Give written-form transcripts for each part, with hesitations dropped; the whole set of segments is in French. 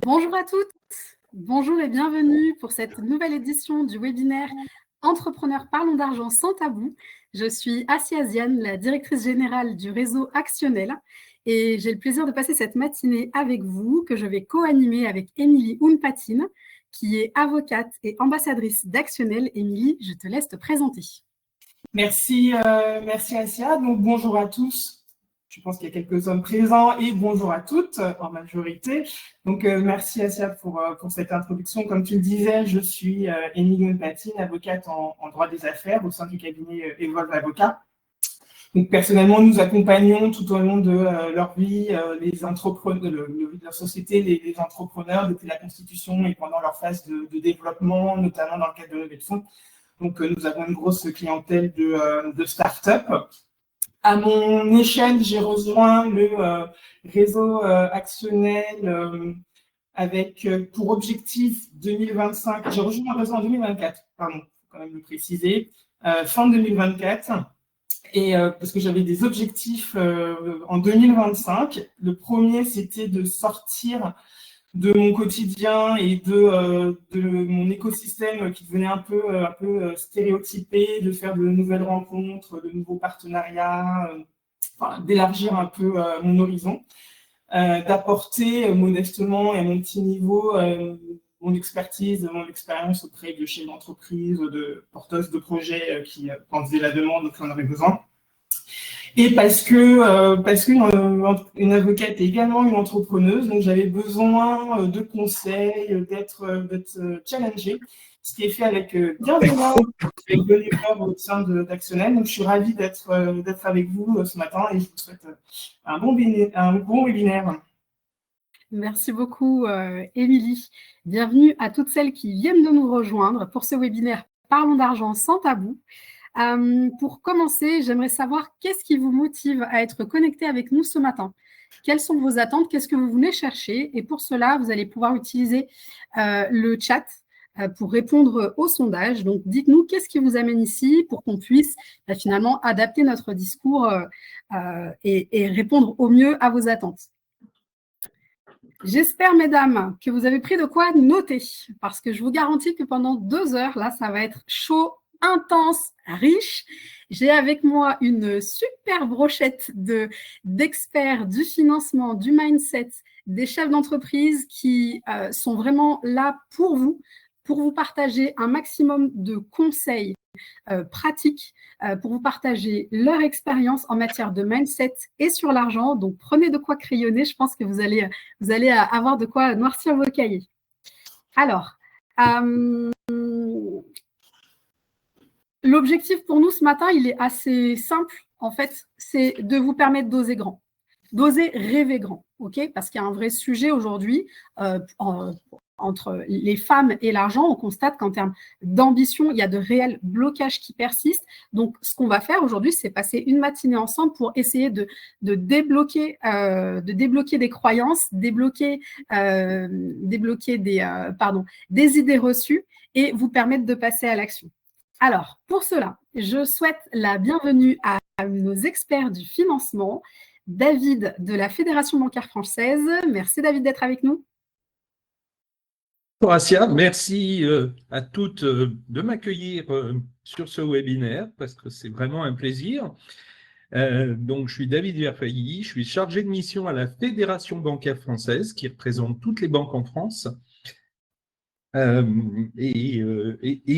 Bonjour à toutes, bonjour et bienvenue pour cette nouvelle édition du webinaire Entrepreneurs parlons d'argent sans tabou. Je suis Assia Ziane, la directrice générale du réseau Actionnel et j'ai le plaisir de passer cette matinée avec vous que je vais co-animer avec Émilie Hounpatine qui est avocate et ambassadrice d'Actionnel. Émilie, je te laisse te présenter. Merci Assia. Donc bonjour à tous. Je pense qu'il y a quelques hommes présents et bonjour à toutes en majorité. Donc merci Assia pour cette introduction. Comme tu le disais, je suis Émilie Hounpatine, avocate en droit des affaires au sein du cabinet Evolve Avocat. Donc personnellement, nous accompagnons tout au long de leur vie les entrepreneurs, leur société, les entrepreneurs depuis la constitution et pendant leur phase de développement, notamment dans le cadre de levée de fonds. Donc, nous avons une grosse clientèle de start-up. À mon échelle, j'ai rejoint le réseau Actionnel avec pour objectif 2025. J'ai rejoint le réseau en 2024, pardon, il faut quand même le préciser, fin 2024. Et parce que j'avais des objectifs en 2025. Le premier, c'était de sortir de mon quotidien et de mon écosystème qui devenait un peu stéréotypé, de faire de nouvelles rencontres, de nouveaux partenariats, d'élargir un peu mon horizon, d'apporter modestement et à mon petit niveau mon expertise, mon expérience auprès de chefs d'entreprise, de porteuses de projets qui en faisaient la demande ou qui en avaient besoin. Et parce qu'une avocate est également une entrepreneuse, donc j'avais besoin de conseils, d'être challengée, ce qui est fait avec bienveillance, avec bonne humeur au sein d'Actionnel. Donc je suis ravie d'être avec vous ce matin et je vous souhaite un bon webinaire. Merci beaucoup, Émilie. Bienvenue à toutes celles qui viennent de nous rejoindre pour ce webinaire Parlons d'argent sans tabou. Pour commencer, j'aimerais savoir qu'est-ce qui vous motive à être connecté avec nous ce matin. Quelles sont vos attentes? Qu'est-ce que vous venez chercher? Et pour cela, vous allez pouvoir utiliser le chat pour répondre au sondage. Donc, dites-nous qu'est-ce qui vous amène ici pour qu'on puisse finalement adapter notre discours et répondre au mieux à vos attentes. J'espère, mesdames, que vous avez pris de quoi noter parce que je vous garantis que pendant 2 heures, là, ça va être chaud, intense, riche. J'ai avec moi une super brochette d'experts du financement, du mindset, des chefs d'entreprise qui sont vraiment là pour vous partager un maximum de conseils pratiques, pour vous partager leur expérience en matière de mindset et sur l'argent. Donc, prenez de quoi crayonner. Je pense que vous allez avoir de quoi noircir vos cahiers. Alors, l'objectif pour nous ce matin, il est assez simple. En fait, c'est de vous permettre d'oser grand, d'oser rêver grand, ok? Parce qu'il y a un vrai sujet aujourd'hui entre les femmes et l'argent. On constate qu'en termes d'ambition, il y a de réels blocages qui persistent. Donc, ce qu'on va faire aujourd'hui, c'est passer une matinée ensemble pour essayer de débloquer des croyances, débloquer des idées reçues et vous permettre de passer à l'action. Alors, pour cela, je souhaite la bienvenue à nos experts du financement, David de la Fédération bancaire française. Merci David d'être avec nous. Bonjour Assia, merci à toutes de m'accueillir sur ce webinaire parce que c'est vraiment un plaisir. Donc, je suis David Verfailly, je suis chargé de mission à la Fédération bancaire française qui représente toutes les banques en France. Et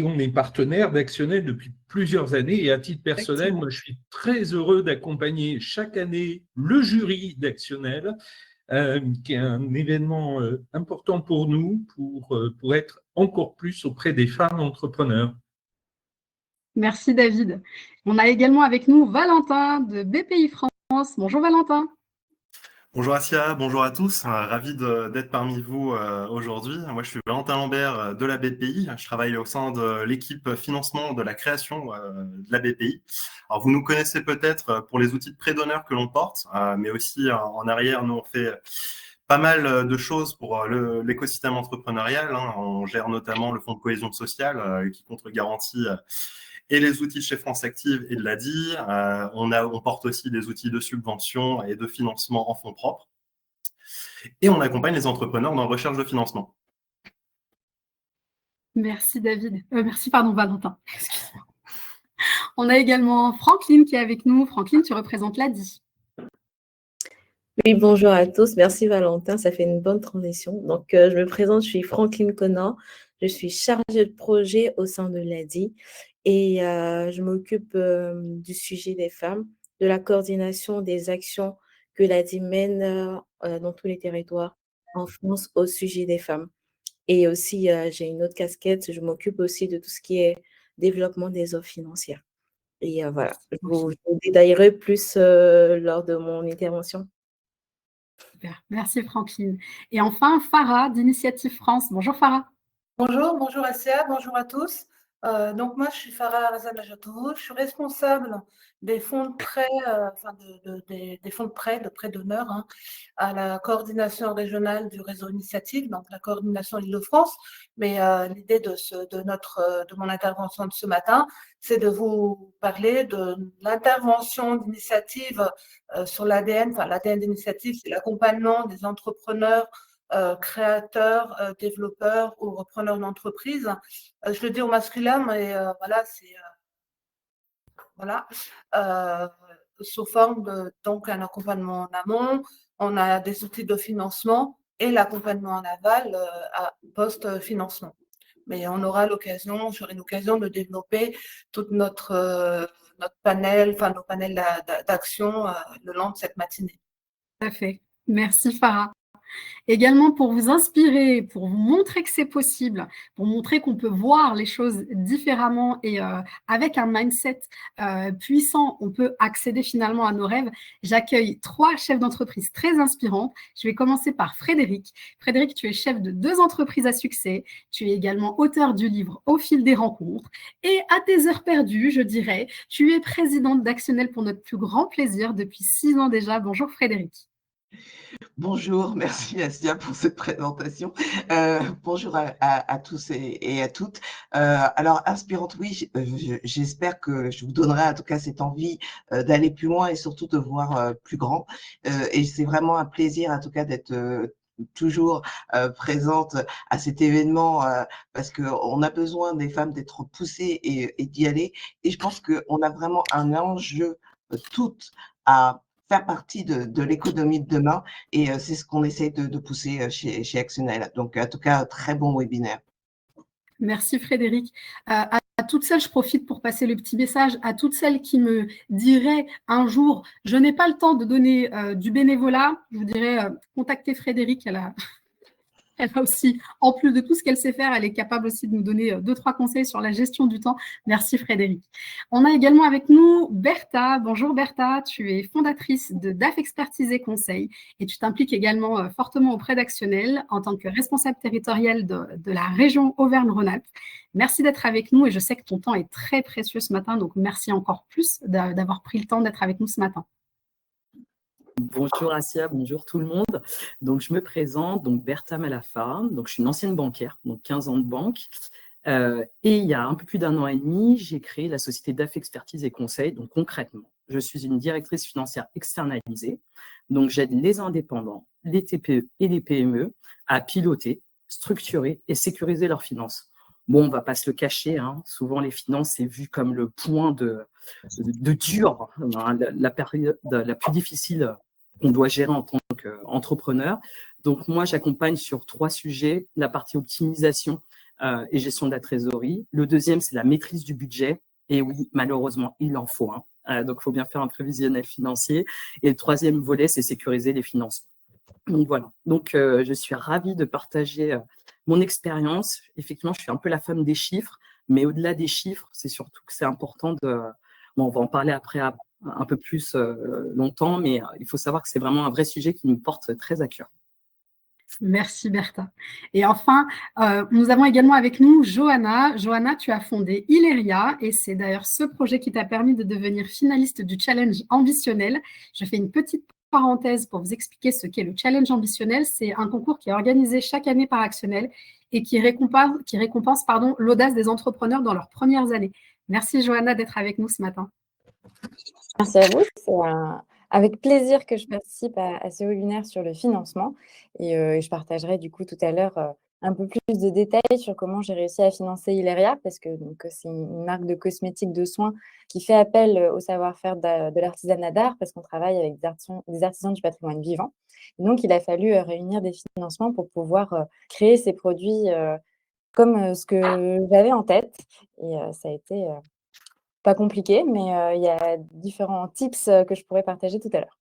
on est partenaire d'Actionnel depuis plusieurs années et à titre personnel, moi, je suis très heureux d'accompagner chaque année le jury d'Actionnel qui est un événement important pour nous pour être encore plus auprès des femmes entrepreneurs. Merci David. On a également avec nous Valentin de BPI France. Bonjour Valentin. Bonjour Assia, bonjour à tous, ravi d'être parmi vous aujourd'hui. Moi je suis Valentin Lambert de la BPI, je travaille au sein de l'équipe financement de la création de la BPI. Alors vous nous connaissez peut-être pour les outils de prêt d'honneur que l'on porte, mais aussi en arrière nous on fait pas mal de choses pour l'écosystème entrepreneurial. On gère notamment le fonds de cohésion sociale qui contre-garantit et les outils chez France Active et de l'ADI. On porte aussi des outils de subvention et de financement en fonds propres. Et on accompagne les entrepreneurs dans la recherche de financement. Merci David. Merci, pardon, Valentin. Excuse-moi. On a également Franckline qui est avec nous. Franckline, tu représentes l'ADI. Oui, bonjour à tous. Merci Valentin, ça fait une bonne transition. Donc, je me présente, je suis Franckline Connor. Je suis chargée de projet au sein de l'ADI et je m'occupe du sujet des femmes, de la coordination des actions que l'ADI mène dans tous les territoires en France au sujet des femmes. Et aussi, j'ai une autre casquette, je m'occupe aussi de tout ce qui est développement des offres financières. Et voilà, je vous détaillerai plus lors de mon intervention. Super, merci Franckline. Et enfin, Farah d'Initiative France. Bonjour Farah. Bonjour Assia, bonjour à tous. Donc moi, je suis Farah Razanajatou, je suis responsable des fonds de prêt, des fonds de prêt d'honneur à la coordination régionale du réseau Initiative, donc la coordination Île-de-France. Mais l'idée de mon intervention de ce matin, c'est de vous parler de l'intervention d'Initiative sur l'ADN. Enfin, l'ADN d'Initiative, c'est l'accompagnement des entrepreneurs, créateurs, développeurs ou repreneurs d'entreprise. Je le dis au masculin, mais voilà, c'est sous forme de donc un accompagnement en amont. On a des outils de financement et l'accompagnement en aval à post-financement. Mais j'aurai l'occasion de développer toute notre panel, nos panels d'action le long de cette matinée. Tout à fait. Merci Farah. Également pour vous inspirer, pour vous montrer que c'est possible, pour montrer qu'on peut voir les choses différemment et avec un mindset puissant, on peut accéder finalement à nos rêves. J'accueille 3 chefs d'entreprise très inspirantes. Je vais commencer par Frédéric. Frédéric, tu es chef de 2 entreprises à succès. Tu es également auteur du livre Au fil des rencontres. Et à tes heures perdues, je dirais, tu es présidente d'Actionnel pour notre plus grand plaisir depuis 6 ans déjà. Bonjour Frédéric. Bonjour, merci Assia pour cette présentation. Bonjour à tous et à toutes. Alors, inspirante, oui, j'espère que je vous donnerai en tout cas cette envie d'aller plus loin et surtout de voir plus grand. Et c'est vraiment un plaisir en tout cas d'être toujours présente à cet événement parce qu'on a besoin des femmes d'être poussées et d'y aller. Et je pense qu'on a vraiment un enjeu toutes à faire partie de l'économie de demain et c'est ce qu'on essaie de pousser chez Actionnel. Donc, en tout cas, très bon webinaire. Merci Frédéric. À toutes celles, je profite pour passer le petit message, à toutes celles qui me diraient un jour, je n'ai pas le temps de donner du bénévolat, je vous dirais, contactez Frédéric, elle a aussi, en plus de tout ce qu'elle sait faire, elle est capable aussi de nous donner 2-3 conseils sur la gestion du temps. Merci Frédéric. On a également avec nous Bertha. Bonjour Bertha, tu es fondatrice de DAF Expertise et Conseil et tu t'impliques également fortement auprès d'Actionnel en tant que responsable territoriale de la région Auvergne-Rhône-Alpes. Merci d'être avec nous et je sais que ton temps est très précieux ce matin, donc merci encore plus d'avoir pris le temps d'être avec nous ce matin. Bonjour Assia, bonjour tout le monde. Donc je me présente, donc Bertha Malafa, donc je suis une ancienne bancaire, donc 15 ans de banque. Et il y a un peu plus d'1 an et demi, j'ai créé la société DAF Expertise et Conseil. Donc concrètement, je suis une directrice financière externalisée. Donc j'aide les indépendants, les TPE et les PME à piloter, structurer et sécuriser leurs finances. Bon, on va pas se le cacher, souvent les finances, c'est vu comme le point de dur, la période la plus difficile qu'on doit gérer en tant qu'entrepreneur. Donc, moi, j'accompagne sur 3 sujets, la partie optimisation et gestion de la trésorerie. Le deuxième, c'est la maîtrise du budget. Et oui, malheureusement, il en faut. Donc, il faut bien faire un prévisionnel financier. Et le troisième volet, c'est sécuriser les finances. Donc, voilà. Donc, je suis ravie de partager mon expérience. Effectivement, je suis un peu la femme des chiffres. Mais au-delà des chiffres, c'est surtout que c'est important de… Bon, on va en parler après un peu plus longtemps, mais il faut savoir que c'est vraiment un vrai sujet qui nous porte très à cœur. Merci Bertha. Et enfin, nous avons également avec nous Johanna. Johanna, tu as fondé Ileria et c'est d'ailleurs ce projet qui t'a permis de devenir finaliste du Challenge Ambitionnel. Je fais une petite parenthèse pour vous expliquer ce qu'est le Challenge Ambitionnel. C'est un concours qui est organisé chaque année par Actionnel et qui récompense l'audace des entrepreneurs dans leurs premières années. Merci Johanna d'être avec nous ce matin. Merci à vous, c'est avec plaisir que je participe à ce webinaire sur le financement et je partagerai du coup tout à l'heure un peu plus de détails sur comment j'ai réussi à financer Hilaria parce que c'est une marque de cosmétiques de soins qui fait appel au savoir-faire de l'artisanat d'art parce qu'on travaille avec des artisans du patrimoine vivant. Et donc, il a fallu réunir des financements pour pouvoir créer ces produits comme ce que j'avais en tête. Et ça a été pas compliqué, mais il y a différents tips que je pourrais partager tout à l'heure.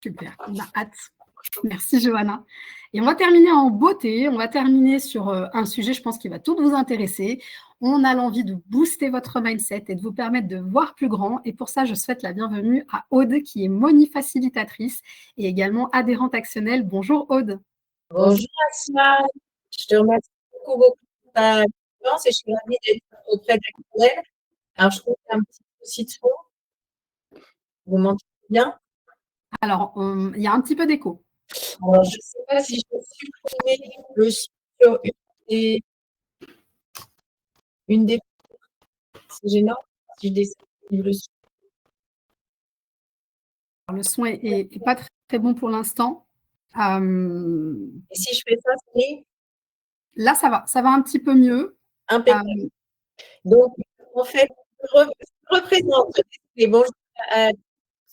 Super, on a hâte. Merci Johanna. Et on va terminer en beauté, on va terminer sur un sujet, je pense, qui va tout vous intéresser. On a l'envie de booster votre mindset et de vous permettre de voir plus grand. Et pour ça, je souhaite la bienvenue à Aude, qui est Moni facilitatrice et également adhérente actionnelle. Bonjour Aude. Bonjour Asma, je te remercie beaucoup pour ta présence et je suis ravie d'être auprès d'Actuel. Alors, je trouve qu'il y a un petit souci de son. Vous m'entendez bien? Alors, il y a un petit peu d'écho. Alors, je ne sais pas si je peux supprimer le son sur une des. C'est gênant si je descends le son. Alors, le son n'est pas très, très bon pour l'instant. Et si je fais ça, c'est là, ça va un petit peu mieux. impeccable. Donc, en fait, je représente. Bonjour à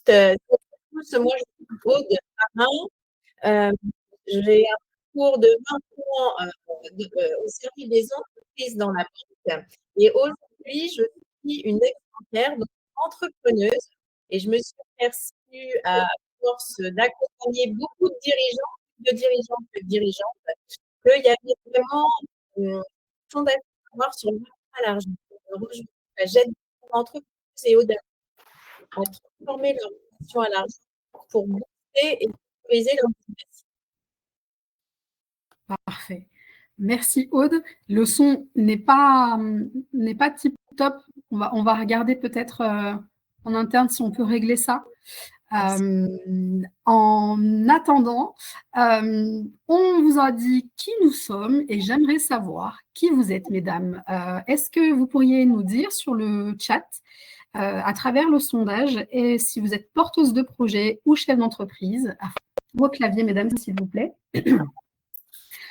tous. Moi, je suis Aude Marin. J'ai un parcours de 20 ans au service des entreprises dans la banque. Et aujourd'hui, je suis une ex-bancaire, donc entrepreneuse. Et je me suis aperçue, à force d'accompagner beaucoup de dirigeants et de dirigeantes, qu'il y avait vraiment une fondation à avoir sur le rapport à l'argent. J'aide les entreprises et au-delà à transformer leur relation à l'argent pour booster et sécuriser leur business. Parfait. Merci Aude. Le son n'est pas tip top. On va regarder peut-être en interne si on peut régler ça. En attendant, on vous a dit qui nous sommes et j'aimerais savoir qui vous êtes, mesdames. Est-ce que vous pourriez nous dire sur le chat, à travers le sondage, et si vous êtes porteuse de projet ou chef d'entreprise, vos claviers, mesdames, s'il vous plaît.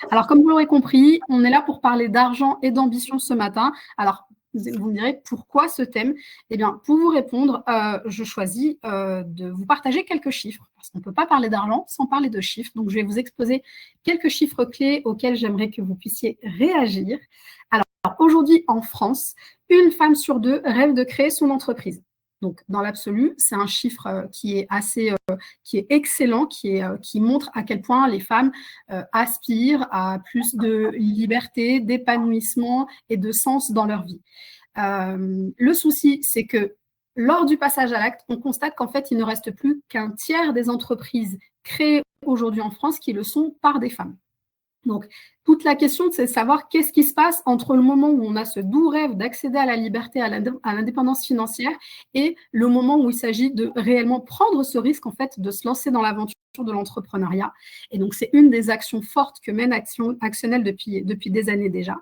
Alors, comme vous l'aurez compris, on est là pour parler d'argent et d'ambition ce matin. Alors, vous me direz pourquoi ce thème? Eh bien, pour vous répondre, je choisis de vous partager quelques chiffres, parce qu'on ne peut pas parler d'argent sans parler de chiffres. Donc, je vais vous exposer quelques chiffres clés auxquels j'aimerais que vous puissiez réagir. Alors, aujourd'hui, en France, une femme sur deux rêve de créer son entreprise. Donc, dans l'absolu, c'est un chiffre qui est excellent, qui montre à quel point les femmes aspirent à plus de liberté, d'épanouissement et de sens dans leur vie. Le souci, c'est que lors du passage à l'acte, on constate qu'en fait, il ne reste plus qu'un tiers des entreprises créées aujourd'hui en France qui le sont par des femmes. Donc, toute la question, c'est de savoir qu'est-ce qui se passe entre le moment où on a ce doux rêve d'accéder à la liberté, à l'indépendance financière, et le moment où il s'agit de réellement prendre ce risque, en fait, de se lancer dans l'aventure de l'entrepreneuriat. Et donc, c'est une des actions fortes que mène Actionnel depuis des années déjà.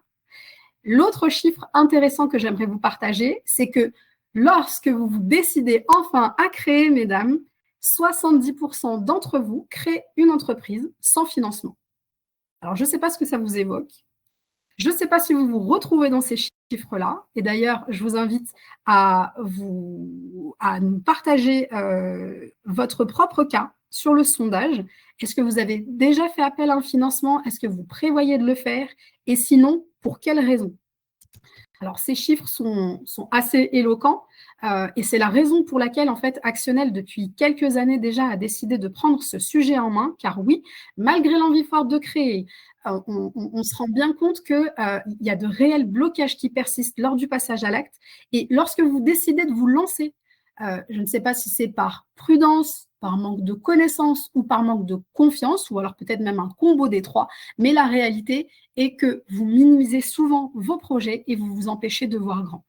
L'autre chiffre intéressant que j'aimerais vous partager, c'est que lorsque vous vous décidez enfin à créer, mesdames, 70% d'entre vous créent une entreprise sans financement. Alors, je ne sais pas ce que ça vous évoque. Je ne sais pas si vous vous retrouvez dans ces chiffres-là. Et d'ailleurs, je vous invite à nous partager votre propre cas sur le sondage. Est-ce que vous avez déjà fait appel à un financement? Est-ce que vous prévoyez de le faire? Et sinon, pour quelles raisons? Alors, ces chiffres sont assez éloquents et c'est la raison pour laquelle, en fait, Actionnel, depuis quelques années déjà, a décidé de prendre ce sujet en main, car oui, malgré l'envie forte de créer, on se rend bien compte qu'il y a de réels blocages qui persistent lors du passage à l'acte. Et lorsque vous décidez de vous lancer, je ne sais pas si c'est par prudence, par manque de connaissances ou par manque de confiance, ou alors peut-être même un combo des trois, mais la réalité est que vous minimisez souvent vos projets et vous vous empêchez de voir grand.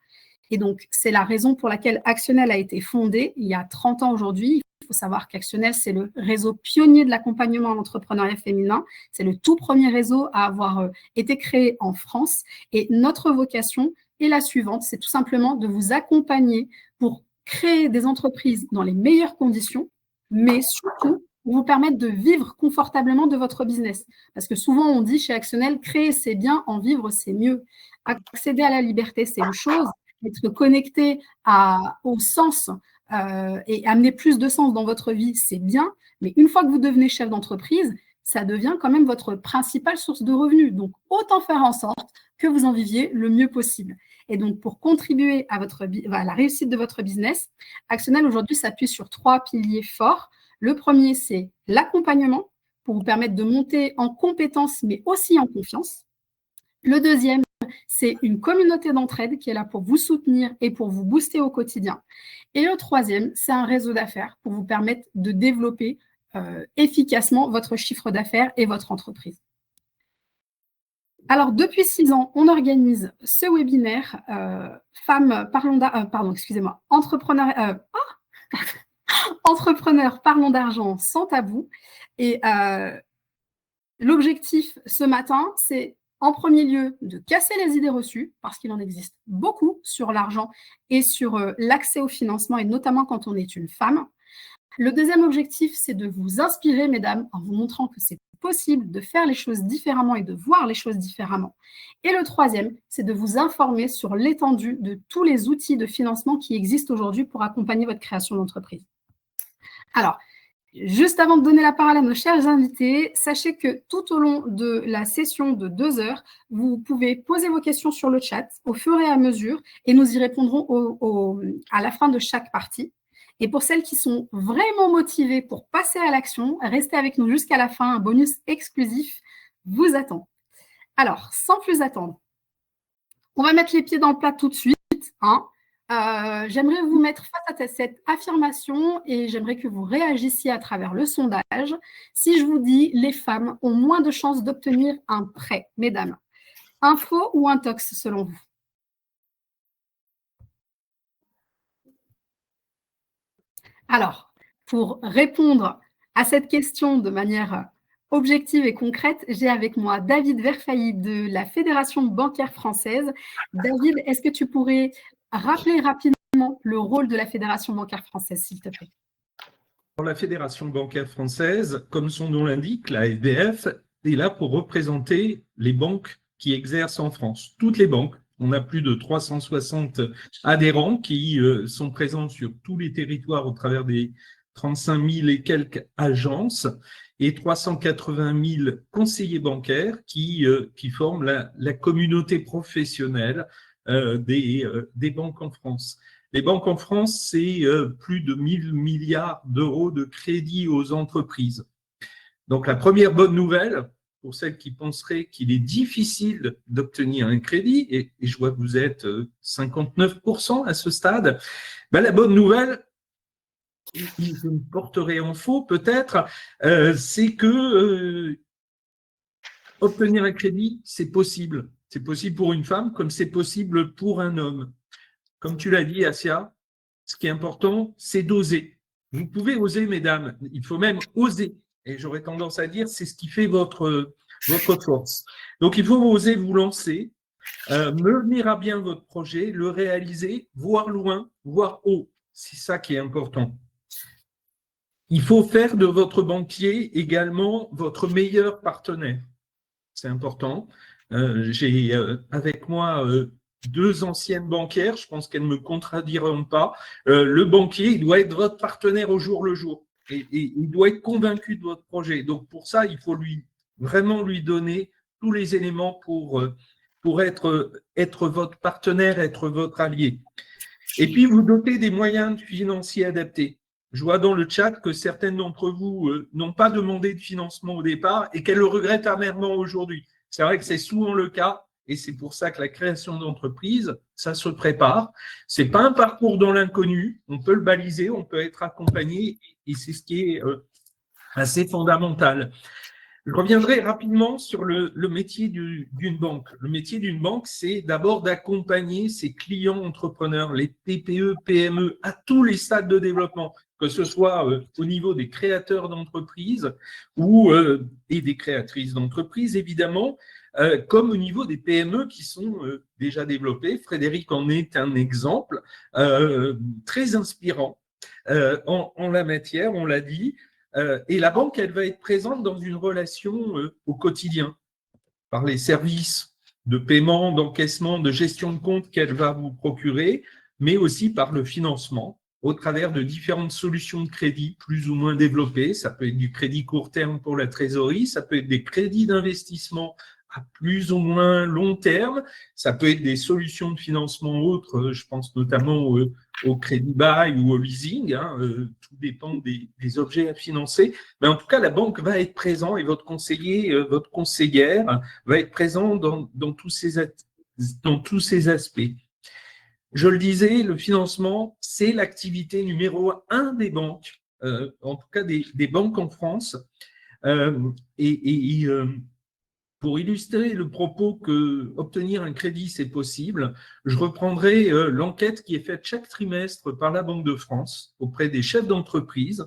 Et donc, c'est la raison pour laquelle Actionnel a été fondé il y a 30 ans aujourd'hui. Il faut savoir qu'Actionnel, c'est le réseau pionnier de l'accompagnement à l'entrepreneuriat féminin. C'est le tout premier réseau à avoir été créé en France. Et notre vocation est la suivante, c'est tout simplement de vous accompagner pour créer des entreprises dans les meilleures conditions mais surtout pour vous permettre de vivre confortablement de votre business. Parce que souvent, on dit chez Actionnel, créer, c'est bien, en vivre, c'est mieux. Accéder à la liberté, c'est une chose. Être connecté au sens et amener plus de sens dans votre vie, c'est bien. Mais une fois que vous devenez chef d'entreprise, ça devient quand même votre principale source de revenus. Donc, autant faire en sorte que vous en viviez le mieux possible. Et donc, pour contribuer à la réussite de votre business, Actionnel aujourd'hui s'appuie sur 3 piliers forts. Le premier, c'est l'accompagnement pour vous permettre de monter en compétences, mais aussi en confiance. Le deuxième, c'est une communauté d'entraide qui est là pour vous soutenir et pour vous booster au quotidien. Et le troisième, c'est un réseau d'affaires pour vous permettre de développer efficacement votre chiffre d'affaires et votre entreprise. Alors, depuis 6 ans, on organise ce webinaire Entrepreneurs parlons d'argent sans tabou. Et l'objectif ce matin, c'est en premier lieu de casser les idées reçues, parce qu'il en existe beaucoup sur l'argent et sur l'accès au financement, et notamment quand on est une femme. Le deuxième objectif, c'est de vous inspirer, mesdames, en vous montrant que c'est possible de faire les choses différemment et de voir les choses différemment. Et le troisième, c'est de vous informer sur l'étendue de tous les outils de financement qui existent aujourd'hui pour accompagner votre création d'entreprise. Alors, juste avant de donner la parole à nos chers invités, sachez que tout au long de la session de 2 heures, vous pouvez poser vos questions sur le chat au fur et à mesure et nous y répondrons à la fin de chaque partie. Et pour celles qui sont vraiment motivées pour passer à l'action, restez avec nous jusqu'à la fin. Un bonus exclusif vous attend. Alors, sans plus attendre, on va mettre les pieds dans le plat tout de suite. J'aimerais vous mettre face à cette affirmation et j'aimerais que vous réagissiez à travers le sondage. Si je vous dis les femmes ont moins de chances d'obtenir un prêt, mesdames, un faux ou un tox selon vous? Alors, pour répondre à cette question de manière objective et concrète, j'ai avec moi David Verfailly de la Fédération bancaire française. David, est-ce que tu pourrais rappeler rapidement le rôle de la Fédération bancaire française, s'il te plaît? La Fédération bancaire française, comme son nom l'indique, la FBF, est là pour représenter les banques qui exercent en France. Toutes les banques. On a plus de 360 adhérents qui sont présents sur tous les territoires au travers des 35 000 et quelques agences et 380 000 conseillers bancaires qui forment la communauté professionnelle des banques en France. Les banques en France, c'est plus de 1 000 milliards d'euros de crédit aux entreprises. Donc, la première bonne nouvelle, pour celles qui penseraient qu'il est difficile d'obtenir un crédit, et je vois que vous êtes 59% à ce stade, ben la bonne nouvelle, je me porterai en faux peut-être, c'est que obtenir un crédit, c'est possible. C'est possible pour une femme comme c'est possible pour un homme. Comme tu l'as dit, Assia, ce qui est important, c'est d'oser. Vous pouvez oser, mesdames, il faut même oser. Et j'aurais tendance à dire, c'est ce qui fait votre force. Donc, il faut oser vous lancer, mener à bien votre projet, le réaliser, voir loin, voir haut. C'est ça qui est important. Il faut faire de votre banquier également votre meilleur partenaire. C'est important. J'ai avec moi 2 anciennes banquières, je pense qu'elles ne me contrediront pas. Le banquier, il doit être votre partenaire au jour le jour. Et il doit être convaincu de votre projet. Donc, pour ça, il faut vraiment lui donner tous les éléments pour être votre partenaire, être votre allié. Et puis, vous dotez des moyens financiers adaptés. Je vois dans le chat que certaines d'entre vous n'ont pas demandé de financement au départ et qu'elles le regrettent amèrement aujourd'hui. C'est vrai que c'est souvent le cas. Et c'est pour ça que la création d'entreprise, ça se prépare. C'est pas un parcours dans l'inconnu. On peut le baliser, on peut être accompagné et c'est ce qui est assez fondamental. Je reviendrai rapidement sur le métier d'une banque. Le métier d'une banque, c'est d'abord d'accompagner ses clients entrepreneurs, les TPE, PME, à tous les stades de développement, que ce soit au niveau des créateurs d'entreprises et des créatrices d'entreprises, évidemment, comme au niveau des PME qui sont déjà développées. Frédéric en est un exemple très inspirant. en la matière, on l'a dit. Et la banque, elle va être présente dans une relation au quotidien, par les services de paiement, d'encaissement, de gestion de compte qu'elle va vous procurer, mais aussi par le financement, au travers de différentes solutions de crédit plus ou moins développées. Ça peut être du crédit court terme pour la trésorerie, ça peut être des crédits d'investissement à plus ou moins long terme, ça peut être des solutions de financement autres, je pense notamment au crédit bail ou au leasing, tout dépend des objets à financer. Mais en tout cas, la banque va être présente et votre conseiller, votre conseillère va être présent dans tous ces aspects. Je le disais, le financement, c'est l'activité numéro 1 des banques, en tout cas des banques en France. Pour illustrer le propos que obtenir un crédit, c'est possible, je reprendrai l'enquête qui est faite chaque trimestre par la Banque de France auprès des chefs d'entreprise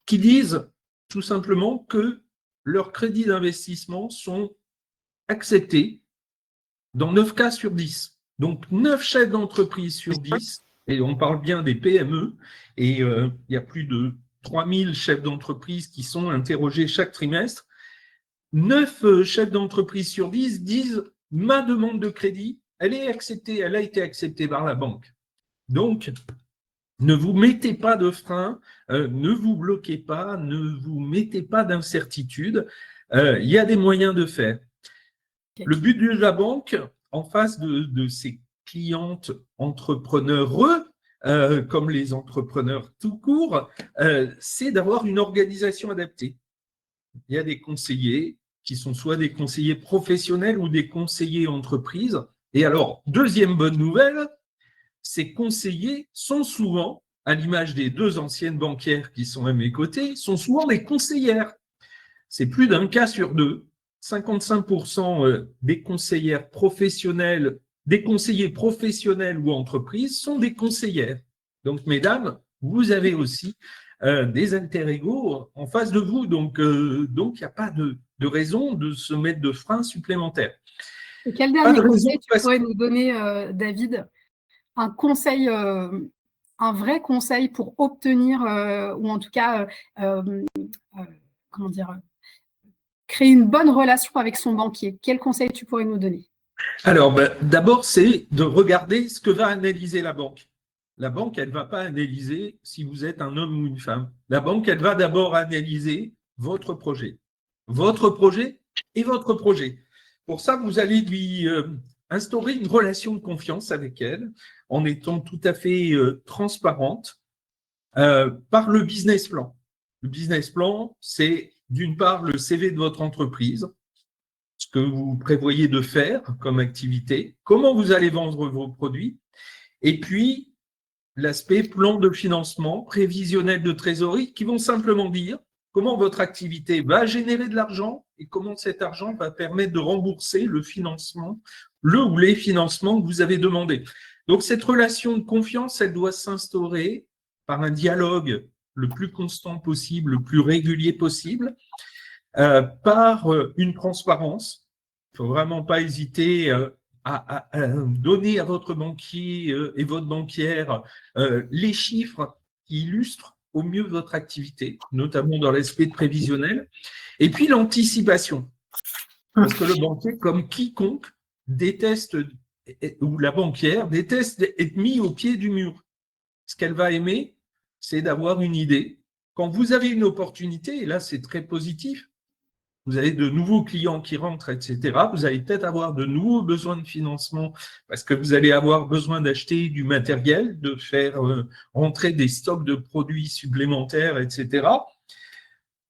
qui disent tout simplement que leurs crédits d'investissement sont acceptés dans 9 cas sur 10. Donc 9 chefs d'entreprise sur 10, et on parle bien des PME, et il y a plus de 3000 chefs d'entreprise qui sont interrogés chaque trimestre. 9 chefs d'entreprise sur 10 disent « ma demande de crédit, elle est acceptée, elle a été acceptée par la banque ». Donc, ne vous mettez pas de frein, ne vous bloquez pas, ne vous mettez pas d'incertitude. Il y a des moyens de faire. Le but de la banque, en face de ses clientes entrepreneurs, comme les entrepreneurs tout court, c'est d'avoir une organisation adaptée. Il y a des conseillers qui sont soit des conseillers professionnels ou des conseillers entreprises. Et alors, deuxième bonne nouvelle, ces conseillers sont souvent, à l'image des 2 anciennes banquières qui sont à mes côtés, sont souvent des conseillères. C'est plus d'un cas sur 2. 55% des conseillères professionnelles, des conseillers professionnels ou entreprises sont des conseillères. Donc, mesdames, vous avez aussi des alter ego en face de vous. Donc, il n'y a pas de raison de se mettre de frein supplémentaires. Et quel dernier conseil tu pourrais nous donner, David? Un conseil, un vrai conseil pour obtenir, ou en tout cas, comment dire, créer une bonne relation avec son banquier. Quel conseil tu pourrais nous donner? Alors, d'abord, c'est de regarder ce que va analyser la banque. La banque, elle ne va pas analyser si vous êtes un homme ou une femme. La banque, elle va d'abord analyser votre projet. Votre projet et votre projet. Pour ça, vous allez lui instaurer une relation de confiance avec elle en étant tout à fait transparente par le business plan. Le business plan, c'est d'une part le CV de votre entreprise, ce que vous prévoyez de faire comme activité, comment vous allez vendre vos produits, et puis l'aspect plan de financement, prévisionnel de trésorerie, qui vont simplement dire comment votre activité va générer de l'argent et comment cet argent va permettre de rembourser le financement, le ou les financements que vous avez demandé. Donc, cette relation de confiance, elle doit s'instaurer par un dialogue le plus constant possible, le plus régulier possible, par une transparence. Il ne faut vraiment pas hésiter à donner à votre banquier et votre banquière les chiffres qui illustrent au mieux votre activité, notamment dans l'aspect prévisionnel. Et puis l'anticipation. Parce que le banquier, comme quiconque, déteste, ou la banquière, déteste être mis au pied du mur. Ce qu'elle va aimer, c'est d'avoir une idée. Quand vous avez une opportunité, et là c'est très positif, vous avez de nouveaux clients qui rentrent, etc. Vous allez peut-être avoir de nouveaux besoins de financement parce que vous allez avoir besoin d'acheter du matériel, de faire rentrer des stocks de produits supplémentaires, etc.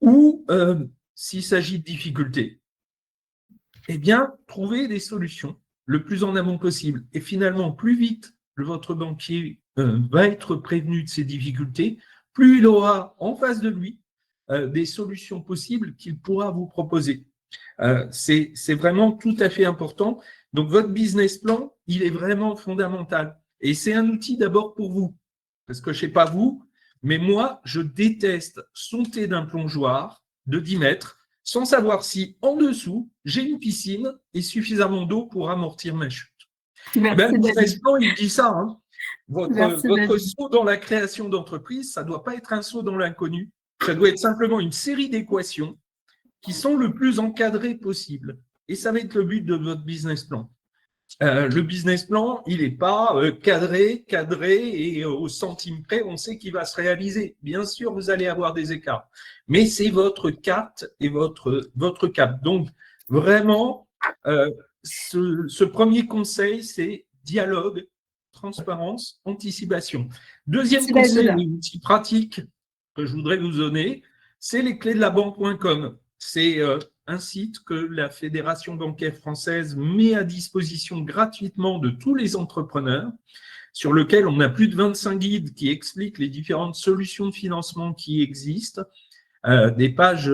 Ou s'il s'agit de difficultés, eh bien, trouver des solutions le plus en amont possible. Et finalement, plus vite votre banquier va être prévenu de ces difficultés, plus il aura en face de lui des solutions possibles qu'il pourra vous proposer. C'est vraiment tout à fait important. Donc, votre business plan, il est vraiment fondamental. Et c'est un outil d'abord pour vous. Parce que je ne sais pas vous, mais moi, je déteste sauter d'un plongeoir de 10 mètres sans savoir si en dessous, j'ai une piscine et suffisamment d'eau pour amortir ma chute. Merci, le business plan, il dit ça. Votre David. saut dans la création d'entreprise, ça ne doit pas être un saut dans l'inconnu. Ça doit être simplement une série d'équations qui sont le plus encadrées possible. Et ça va être le but de votre business plan. Le business plan, il n'est pas cadré, et au centime près, on sait qu'il va se réaliser. Bien sûr, vous allez avoir des écarts, mais c'est votre carte et votre cap. Donc, vraiment, ce premier conseil, c'est dialogue, transparence, anticipation. Deuxième Merci, conseil, David. un outil pratique que je voudrais vous donner, c'est les clés de la banque.com. C'est un site que la Fédération bancaire française met à disposition gratuitement de tous les entrepreneurs, sur lequel on a plus de 25 guides qui expliquent les différentes solutions de financement qui existent, des pages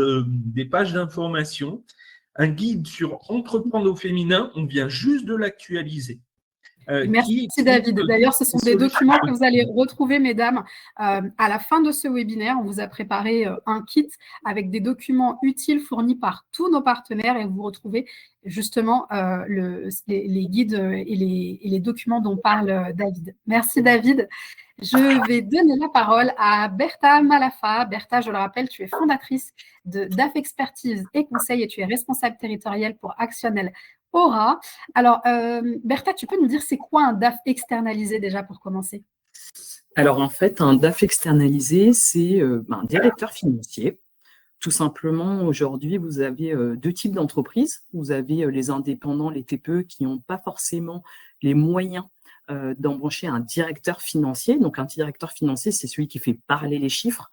d'information. Un guide sur entreprendre au féminin, on vient juste de l'actualiser. Merci David. D'ailleurs, ce sont des documents que vous allez retrouver, mesdames, à la fin de ce webinaire. On vous a préparé un kit avec des documents utiles fournis par tous nos partenaires et vous retrouvez justement les guides et les documents dont parle David. Merci David. Je vais donner la parole à Bertha Malafa. Bertha, je le rappelle, tu es fondatrice de DAF Expertise et Conseil et tu es responsable territoriale pour Actionnel Aura. Alors, Bertha, tu peux nous dire c'est quoi un DAF externalisé déjà pour commencer? Alors, en fait, un DAF externalisé, c'est un directeur financier. Tout simplement, aujourd'hui, vous avez deux types d'entreprises. Vous avez les indépendants, les TPE, qui n'ont pas forcément les moyens d'embaucher un directeur financier. Donc, un directeur financier, c'est celui qui fait parler les chiffres.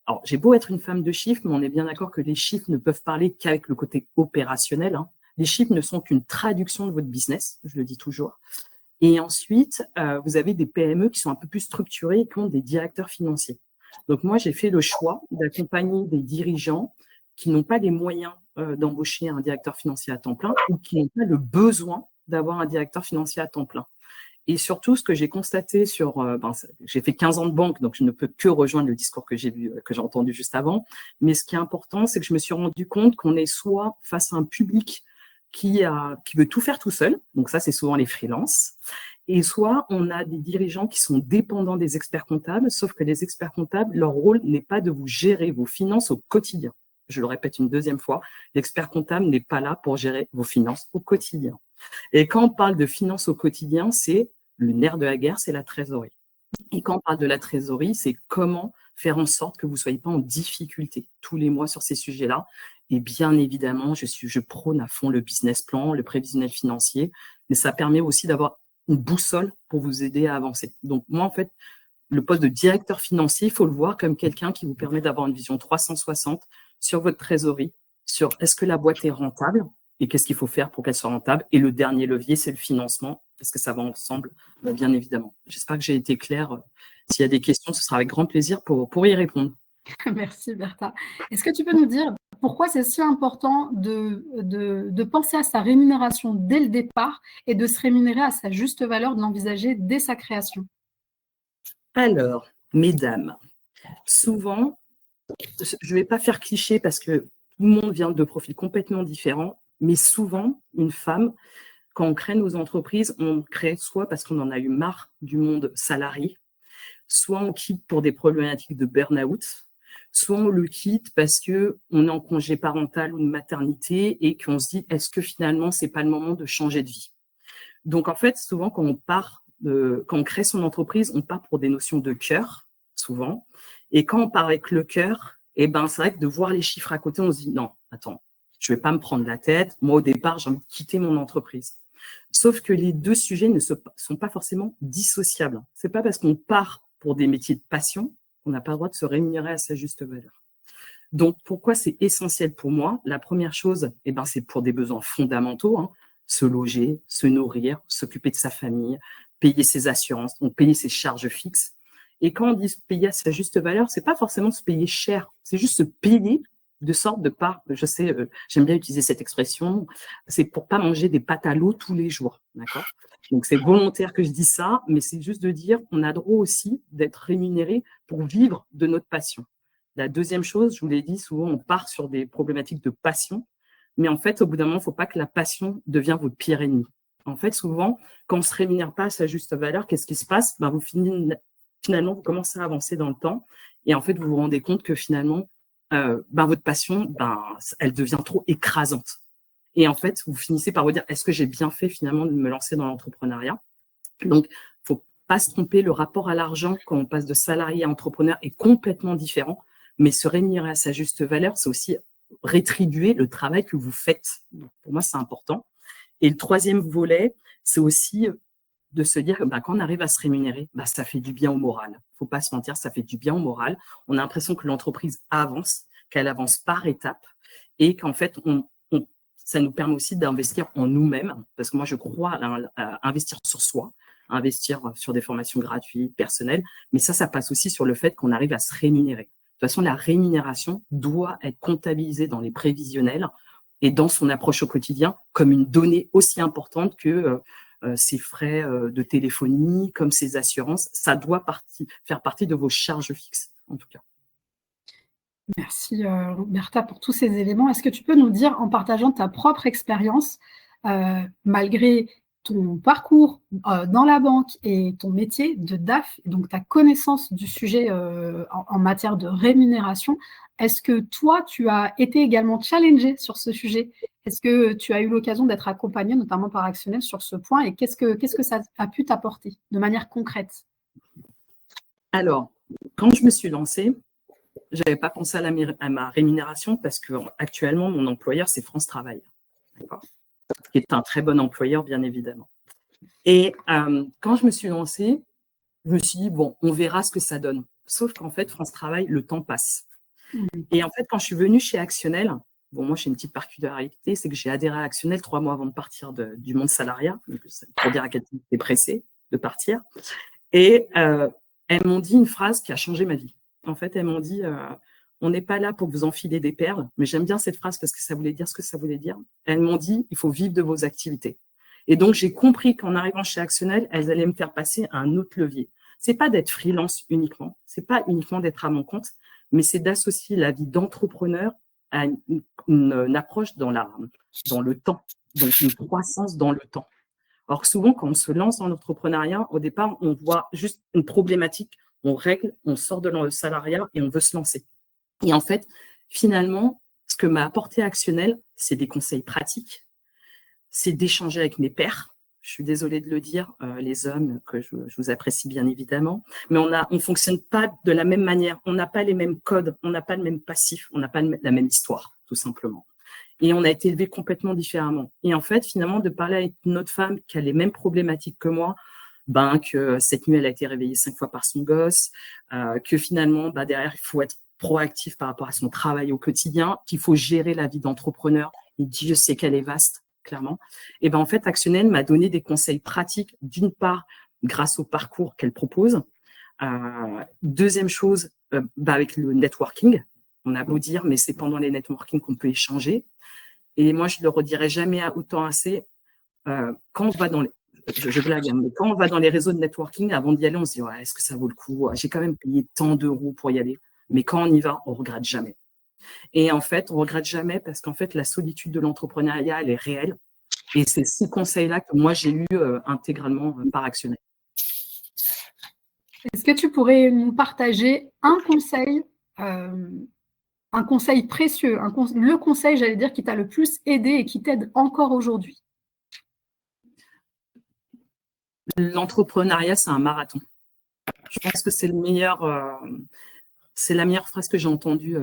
Alors, j'ai beau être une femme de chiffres, mais on est bien d'accord que les chiffres ne peuvent parler qu'avec le côté opérationnel, hein. Les chiffres ne sont qu'une traduction de votre business, je le dis toujours. Et ensuite, vous avez des PME qui sont un peu plus structurées et qui ont des directeurs financiers. Donc, moi, j'ai fait le choix d'accompagner des dirigeants qui n'ont pas les moyens d'embaucher un directeur financier à temps plein ou qui n'ont pas le besoin d'avoir un directeur financier à temps plein. Et surtout, ce que j'ai constaté j'ai fait 15 ans de banque, donc je ne peux que rejoindre le discours que j'ai entendu juste avant. Mais ce qui est important, c'est que je me suis rendu compte qu'on est soit face à un public qui veut tout faire tout seul, donc ça, c'est souvent les freelances, et soit on a des dirigeants qui sont dépendants des experts comptables, sauf que les experts comptables, leur rôle n'est pas de vous gérer vos finances au quotidien. Je le répète une deuxième fois, l'expert comptable n'est pas là pour gérer vos finances au quotidien. Et quand on parle de finances au quotidien, c'est le nerf de la guerre, c'est la trésorerie. Et quand on parle de la trésorerie, c'est comment faire en sorte que vous ne soyez pas en difficulté tous les mois sur ces sujets-là. Et bien évidemment, je prône à fond le business plan, le prévisionnel financier, mais ça permet aussi d'avoir une boussole pour vous aider à avancer. Donc moi, en fait, le poste de directeur financier, il faut le voir comme quelqu'un qui vous permet d'avoir une vision 360 sur votre trésorerie, sur est-ce que la boîte est rentable et qu'est-ce qu'il faut faire pour qu'elle soit rentable. Et le dernier levier, c'est le financement, parce que ça va ensemble, bien évidemment. J'espère que j'ai été claire. S'il y a des questions, ce sera avec grand plaisir pour y répondre. Merci Bertha. Est-ce que tu peux nous dire pourquoi c'est si important de penser à sa rémunération dès le départ et de se rémunérer à sa juste valeur, de l'envisager dès sa création? Alors, mesdames, souvent, je ne vais pas faire cliché parce que tout le monde vient de profils complètement différents, mais souvent, une femme, quand on crée nos entreprises, on crée soit parce qu'on en a eu marre du monde salarié, soit on quitte pour des problématiques de burn-out, soit on le quitte parce qu'on est en congé parental ou de maternité et qu'on se dit, est-ce que finalement, ce n'est pas le moment de changer de vie? Donc, en fait, souvent, quand on crée son entreprise, on part pour des notions de cœur, souvent. Et quand on part avec le cœur, c'est vrai que de voir les chiffres à côté, on se dit, non, attends, je ne vais pas me prendre la tête. Moi, au départ, j'ai envie de quitter mon entreprise. Sauf que les deux sujets ne sont pas forcément dissociables. Ce n'est pas parce qu'on part pour des métiers de passion qu'on n'a pas le droit de se rémunérer à sa juste valeur. Donc, pourquoi c'est essentiel pour moi? La première chose, c'est pour des besoins fondamentaux, hein, se loger, se nourrir, s'occuper de sa famille, payer ses assurances, donc payer ses charges fixes. Et quand on dit se payer à sa juste valeur, c'est pas forcément se payer cher, c'est juste se payer de sorte de pas, je sais, j'aime bien utiliser cette expression, c'est pour pas manger des pâtes à l'eau tous les jours, d'accord? Donc c'est volontaire que je dis ça, mais c'est juste de dire qu'on a droit aussi d'être rémunéré pour vivre de notre passion. La deuxième chose, je vous l'ai dit, souvent on part sur des problématiques de passion, mais en fait, au bout d'un moment, il ne faut pas que la passion devienne votre pire ennemi. En fait, souvent, quand on ne se rémunère pas à sa juste valeur, qu'est-ce qui se passe? Ben, finalement, vous commencez à avancer dans le temps et en fait, vous vous rendez compte que finalement, votre passion, elle devient trop écrasante. Et en fait, vous finissez par vous dire, est-ce que j'ai bien fait finalement de me lancer dans l'entrepreneuriat? Donc, il ne faut pas se tromper, le rapport à l'argent quand on passe de salarié à entrepreneur est complètement différent, mais se rémunérer à sa juste valeur, c'est aussi rétribuer le travail que vous faites. Donc, pour moi, c'est important. Et le troisième volet, c'est aussi de se dire que quand on arrive à se rémunérer, ça fait du bien au moral. Il ne faut pas se mentir, ça fait du bien au moral. On a l'impression que l'entreprise avance, qu'elle avance par étapes et qu'en fait, ça nous permet aussi d'investir en nous-mêmes, parce que moi, je crois à investir sur soi, investir sur des formations gratuites, personnelles, mais ça passe aussi sur le fait qu'on arrive à se rémunérer. De toute façon, la rémunération doit être comptabilisée dans les prévisionnels et dans son approche au quotidien comme une donnée aussi importante que ses frais de téléphonie, comme ses assurances. Ça doit faire partie de vos charges fixes, en tout cas. Merci Bertha pour tous ces éléments. Est-ce que tu peux nous dire, en partageant ta propre expérience, malgré ton parcours dans la banque et ton métier de DAF, donc ta connaissance du sujet en matière de rémunération, est-ce que toi, tu as été également challengé sur ce sujet? Est-ce que tu as eu l'occasion d'être accompagné, notamment par Actionnel, sur ce point? Et qu'est-ce que ça a pu t'apporter de manière concrète? Alors, quand je me suis lancée, je n'avais pas pensé à ma rémunération parce que actuellement mon employeur, c'est France Travail, qui est un très bon employeur, bien évidemment. Et quand je me suis lancée, je me suis dit, bon, on verra ce que ça donne. Sauf qu'en fait, France Travail, le temps passe. Et en fait, quand je suis venue chez Actionnel, bon, moi, j'ai une petite particularité, c'est que j'ai adhéré à Actionnel 3 mois avant de partir du monde salariat, pour dire à quel point j'étais pressée de partir. Et elles m'ont dit une phrase qui a changé ma vie. En fait, elles m'ont dit, on n'est pas là pour vous enfiler des perles, mais j'aime bien cette phrase parce que ça voulait dire ce que ça voulait dire. Elles m'ont dit, il faut vivre de vos activités. Et donc, j'ai compris qu'en arrivant chez Actionnel, elles allaient me faire passer à un autre levier. C'est pas d'être freelance uniquement, c'est pas uniquement d'être à mon compte, mais c'est d'associer la vie d'entrepreneur à une approche dans le temps, donc une croissance dans le temps. Alors souvent, quand on se lance dans l'entrepreneuriat, au départ, on voit juste une problématique, on règle, on sort de le salariat et on veut se lancer. Et en fait, finalement, ce que m'a apporté Actionnel, c'est des conseils pratiques, c'est d'échanger avec mes pairs. Je suis désolée de le dire, les hommes, que je vous apprécie bien évidemment, mais on fonctionne pas de la même manière, on n'a pas les mêmes codes, on n'a pas le même passif, on n'a pas la même histoire, tout simplement. Et on a été élevés complètement différemment. Et en fait, finalement, de parler avec une autre femme qui a les mêmes problématiques que moi, que cette nuit, elle a été réveillée 5 fois par son gosse, que finalement, derrière, il faut être proactif par rapport à son travail au quotidien, qu'il faut gérer la vie d'entrepreneur. Et Dieu sait qu'elle est vaste, clairement. Et en fait, Actionnel m'a donné des conseils pratiques, d'une part, grâce au parcours qu'elle propose. Deuxième chose, avec le networking. On a beau dire, mais c'est pendant les networking qu'on peut échanger. Et moi, je ne le redirai jamais autant assez. Quand on va dans les... Je blague, mais quand on va dans les réseaux de networking, avant d'y aller, on se dit, ouais, est-ce que ça vaut le coup? J'ai quand même payé tant d'euros pour y aller. Mais quand on y va, on ne regrette jamais. Et en fait, on ne regrette jamais parce qu'en fait, la solitude de l'entrepreneuriat, elle est réelle. Et c'est ces conseils-là que moi, j'ai eu intégralement par Actionnel. Est-ce que tu pourrais nous partager un conseil précieux, le conseil, j'allais dire, qui t'a le plus aidé et qui t'aide encore aujourd'hui? L'entrepreneuriat, c'est un marathon. Je pense que c'est la meilleure phrase que j'ai entendue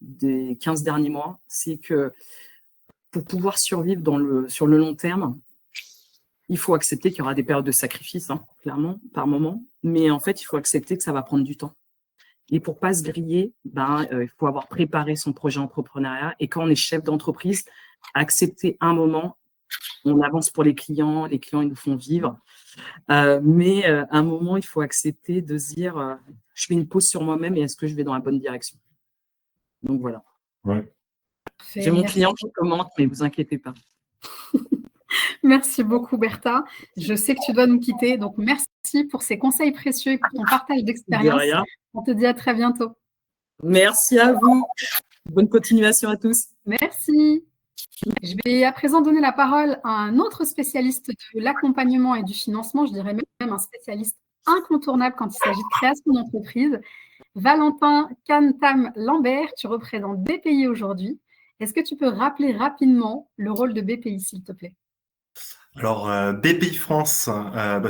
des 15 derniers mois. C'est que pour pouvoir survivre sur le long terme, il faut accepter qu'il y aura des périodes de sacrifice, clairement, par moment. Mais en fait, il faut accepter que ça va prendre du temps. Et pour pas se griller, il faut avoir préparé son projet entrepreneuriat. Et quand on est chef d'entreprise, accepter un moment, on avance pour les clients ils nous font vivre. Mais à un moment, il faut accepter de se dire, je fais une pause sur moi-même et est-ce que je vais dans la bonne direction? Donc voilà. Ouais. J'ai mon client qui commente, mais vous inquiétez pas. Merci beaucoup, Bertha. Je sais que tu dois nous quitter, donc merci pour ces conseils précieux et pour ton partage d'expérience. On te dit à très bientôt. Merci à vous. Bonne continuation à tous. Merci. Je vais à présent donner la parole à un autre spécialiste de l'accompagnement et du financement, je dirais même un spécialiste incontournable quand il s'agit de création d'entreprise. Valentin Cantam-Lambert, tu représentes BPI aujourd'hui. Est-ce que tu peux rappeler rapidement le rôle de BPI, s'il te plaît? Alors, BPI France,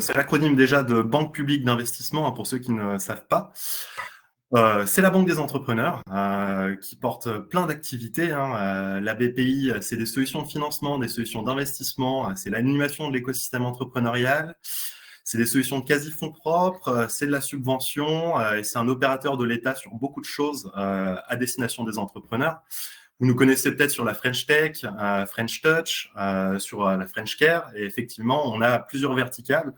c'est l'acronyme déjà de Banque publique d'investissement, hein, pour ceux qui ne savent pas. C'est la banque des entrepreneurs qui porte plein d'activités, hein. La BPI, c'est des solutions de financement, des solutions d'investissement, c'est l'animation de l'écosystème entrepreneurial, c'est des solutions de quasi-fonds propres, c'est de la subvention et c'est un opérateur de l'État sur beaucoup de choses à destination des entrepreneurs. Vous nous connaissez peut-être sur la French Tech, French Touch, sur la French Care. Et effectivement, on a plusieurs verticales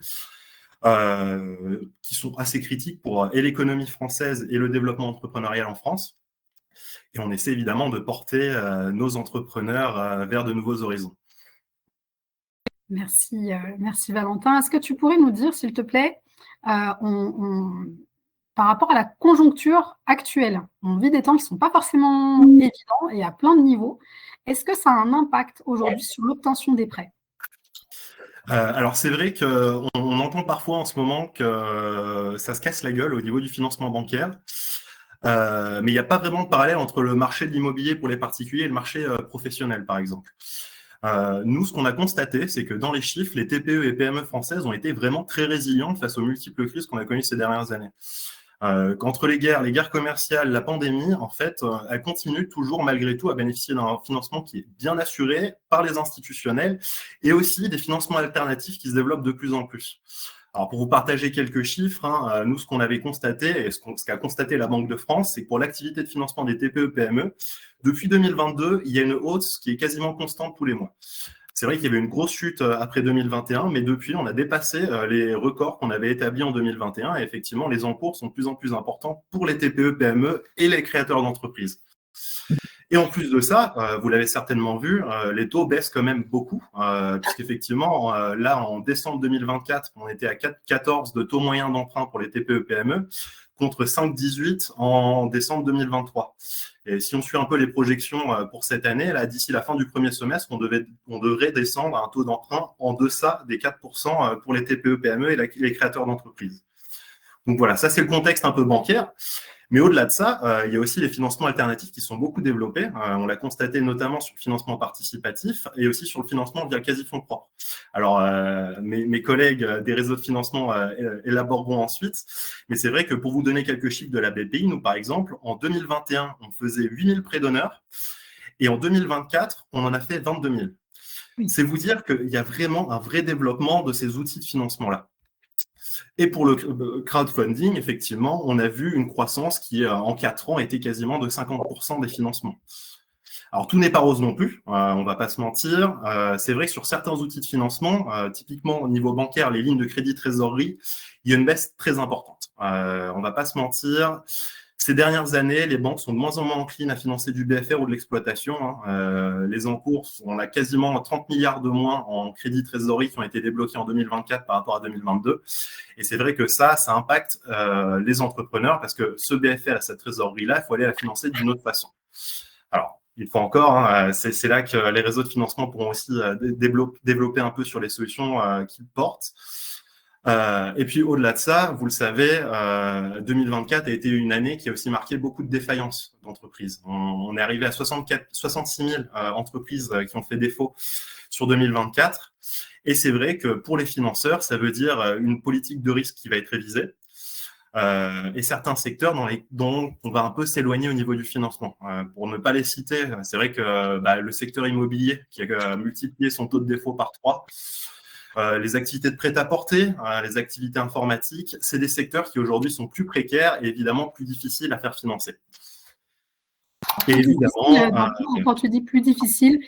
qui sont assez critiques pour et l'économie française et le développement entrepreneurial en France. Et on essaie évidemment de porter nos entrepreneurs vers de nouveaux horizons. Merci, merci Valentin. Est-ce que tu pourrais nous dire, s'il te plaît, par rapport à la conjoncture actuelle, on vit des temps qui ne sont pas forcément évidents et à plein de niveaux. Est-ce que ça a un impact aujourd'hui sur l'obtention des prêts? Alors c'est vrai qu'on entend parfois en ce moment que ça se casse la gueule au niveau du financement bancaire, mais il n'y a pas vraiment de parallèle entre le marché de l'immobilier pour les particuliers et le marché professionnel, par exemple. Nous, ce qu'on a constaté, c'est que dans les chiffres, les TPE et PME françaises ont été vraiment très résilientes face aux multiples crises qu'on a connues ces dernières années. Qu'entre les guerres commerciales, la pandémie, en fait, elles continuent toujours malgré tout à bénéficier d'un financement qui est bien assuré par les institutionnels et aussi des financements alternatifs qui se développent de plus en plus. Alors, pour vous partager quelques chiffres, hein, nous, ce qu'on avait constaté et ce qu'a constaté la Banque de France, c'est que pour l'activité de financement des TPE-PME, depuis 2022, il y a une hausse qui est quasiment constante tous les mois. C'est vrai qu'il y avait une grosse chute après 2021, mais depuis, on a dépassé les records qu'on avait établis en 2021 et effectivement, les encours sont de plus en plus importants pour les TPE, PME et les créateurs d'entreprises. Et en plus de ça, vous l'avez certainement vu, les taux baissent quand même beaucoup, puisqu'effectivement, là, en décembre 2024, on était à 4,14 de taux moyen d'emprunt pour les TPE, PME, contre 5,18 en décembre 2023. Et si on suit un peu les projections pour cette année, là, d'ici la fin du premier semestre, on devrait descendre à un taux d'emprunt en deçà des 4% pour les TPE, PME et les créateurs d'entreprises. Donc voilà, ça c'est le contexte un peu bancaire. Mais au-delà de ça, il y a aussi les financements alternatifs qui sont beaucoup développés. On l'a constaté notamment sur le financement participatif et aussi sur le financement via quasi-fonds propres. Alors, mes collègues des réseaux de financement élaboreront ensuite. Mais c'est vrai que pour vous donner quelques chiffres de la BPI, nous, par exemple, en 2021, on faisait 8000 prêts d'honneur et en 2024, on en a fait 22 000. C'est vous dire qu'il y a vraiment un vrai développement de ces outils de financement-là. Et pour le crowdfunding, effectivement, on a vu une croissance qui, en 4 ans, était quasiment de 50% des financements. Alors, tout n'est pas rose non plus, on ne va pas se mentir. C'est vrai que sur certains outils de financement, typiquement au niveau bancaire, les lignes de crédit trésorerie, il y a une baisse très importante. On ne va pas se mentir. Ces dernières années, les banques sont de moins en moins enclines à financer du BFR ou de l'exploitation. Les encours, on a quasiment 30 milliards de moins en crédit trésorerie qui ont été débloqués en 2024 par rapport à 2022. Et c'est vrai que ça impacte les entrepreneurs parce que ce BFR et cette trésorerie-là, il faut aller la financer d'une autre façon. Alors, il faut encore, c'est là que les réseaux de financement pourront aussi développer un peu sur les solutions qu'ils portent. Et puis au-delà de ça, vous le savez, 2024 a été une année qui a aussi marqué beaucoup de défaillances d'entreprises. On est arrivé à 66 000 entreprises qui ont fait défaut sur 2024. Et c'est vrai que pour les financeurs, ça veut dire une politique de risque qui va être révisée. Et certains secteurs dont on va un peu s'éloigner au niveau du financement. Pour ne pas les citer, c'est vrai que le secteur immobilier qui a multiplié son taux de défaut par 3, les activités de prêt-à-porter, les activités informatiques, c'est des secteurs qui aujourd'hui sont plus précaires et évidemment plus difficiles à faire financer. Et évidemment, quand tu dis plus difficile,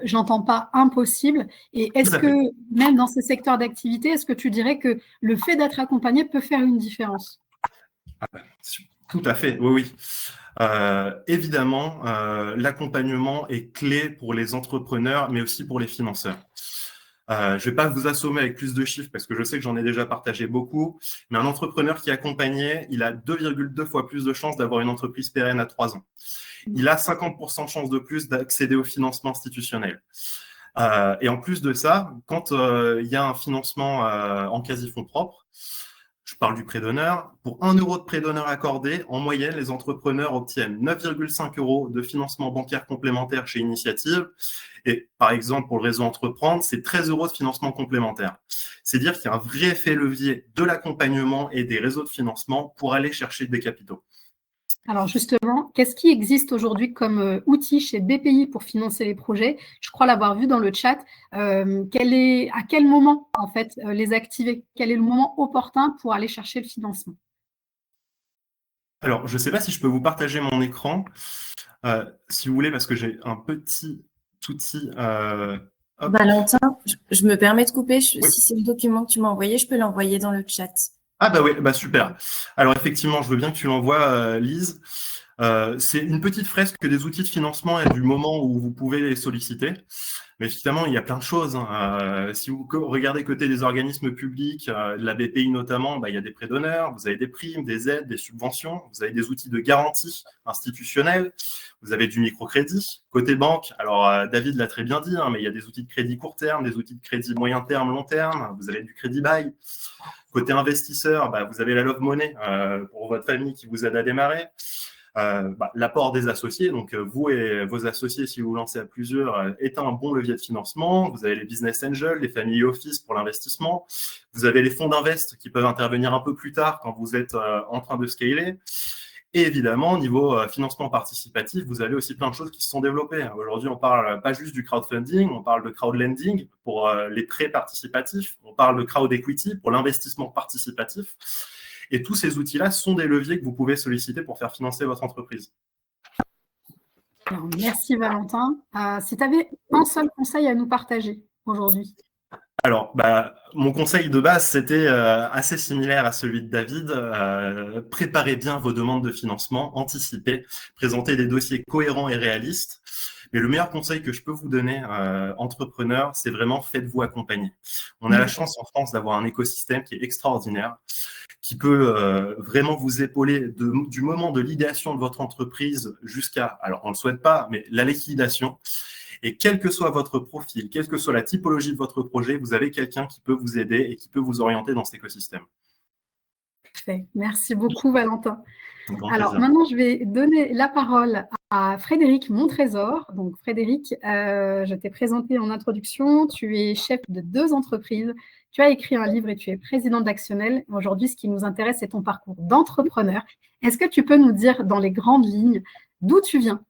j'entends pas impossible. Et est-ce que même dans ces secteurs d'activité, est-ce que tu dirais que le fait d'être accompagné peut faire une différence? Tout à fait, oui. Évidemment, l'accompagnement est clé pour les entrepreneurs, mais aussi pour les financeurs. Je ne vais pas vous assommer avec plus de chiffres parce que je sais que j'en ai déjà partagé beaucoup, mais un entrepreneur qui est accompagné, il a 2,2 fois plus de chances d'avoir une entreprise pérenne à 3 ans. Il a 50% de chances de plus d'accéder au financement institutionnel. Et en plus de ça, quand il y a un financement en quasi-fonds propres, je parle du prêt d'honneur, pour 1 euro de prêt d'honneur accordé, en moyenne, les entrepreneurs obtiennent 9,5 euros de financement bancaire complémentaire chez Initiative. Et par exemple, pour le réseau Entreprendre, c'est 13 euros de financement complémentaire. C'est dire qu'il y a un vrai effet levier de l'accompagnement et des réseaux de financement pour aller chercher des capitaux. Alors justement, qu'est-ce qui existe aujourd'hui comme outil chez BPI pour financer les projets? Je crois l'avoir vu dans le chat. À quel moment en fait les activer? Quel est le moment opportun pour aller chercher le financement? Alors, je ne sais pas si je peux vous partager mon écran, si vous voulez, parce que j'ai un petit outil. Valentin, je me permets de couper. Oui. Si c'est le document que tu m'as envoyé, je peux l'envoyer dans le chat. Ah bah oui, bah super. Alors effectivement, je veux bien que tu l'envoies, Lise. C'est une petite fresque des outils de financement et du moment où vous pouvez les solliciter. Mais finalement, il y a plein de choses. Si vous regardez côté des organismes publics, de la BPI notamment, bah, il y a des prêts d'honneur, vous avez des primes, des aides, des subventions, vous avez des outils de garantie institutionnelle, vous avez du microcrédit. Côté banque, alors David l'a très bien dit, mais il y a des outils de crédit court terme, des outils de crédit moyen terme, long terme, vous avez du crédit bail. Côté investisseur, bah, vous avez la Love Money pour votre famille qui vous aide à démarrer. L'apport des associés, donc vous et vos associés, si vous vous lancez à plusieurs, est un bon levier de financement. Vous avez les business angels, les family office pour l'investissement. Vous avez les fonds d'invest qui peuvent intervenir un peu plus tard quand vous êtes en train de scaler. Et évidemment, au niveau financement participatif, vous avez aussi plein de choses qui se sont développées. Aujourd'hui, on parle pas juste du crowdfunding, on parle de crowdlending pour les prêts participatifs, on parle de crowd equity pour l'investissement participatif. Et tous ces outils-là sont des leviers que vous pouvez solliciter pour faire financer votre entreprise. Alors, merci Valentin. Si tu avais un seul conseil à nous partager aujourd'hui. Alors, mon conseil de base, c'était assez similaire à celui de David. Préparez bien vos demandes de financement, anticipez, présentez des dossiers cohérents et réalistes. Mais le meilleur conseil que je peux vous donner, entrepreneur, c'est vraiment faites-vous accompagner. On a la chance en France d'avoir un écosystème qui est extraordinaire, qui peut vraiment vous épauler du moment de l'idéation de votre entreprise jusqu'à, alors on ne le souhaite pas, mais la liquidation. Et quel que soit votre profil, quelle que soit la typologie de votre projet, vous avez quelqu'un qui peut vous aider et qui peut vous orienter dans cet écosystème. Parfait. Merci beaucoup, Valentin. Alors, plaisir. maintenant, je vais donner la parole à Frédéric Montrésor. Donc, Frédéric, je t'ai présenté en introduction. Tu es chef de 2 entreprises. Tu as écrit un livre et tu es président d'Actionnel. Aujourd'hui, ce qui nous intéresse, c'est ton parcours d'entrepreneur. Est-ce que tu peux nous dire dans les grandes lignes d'où tu viens?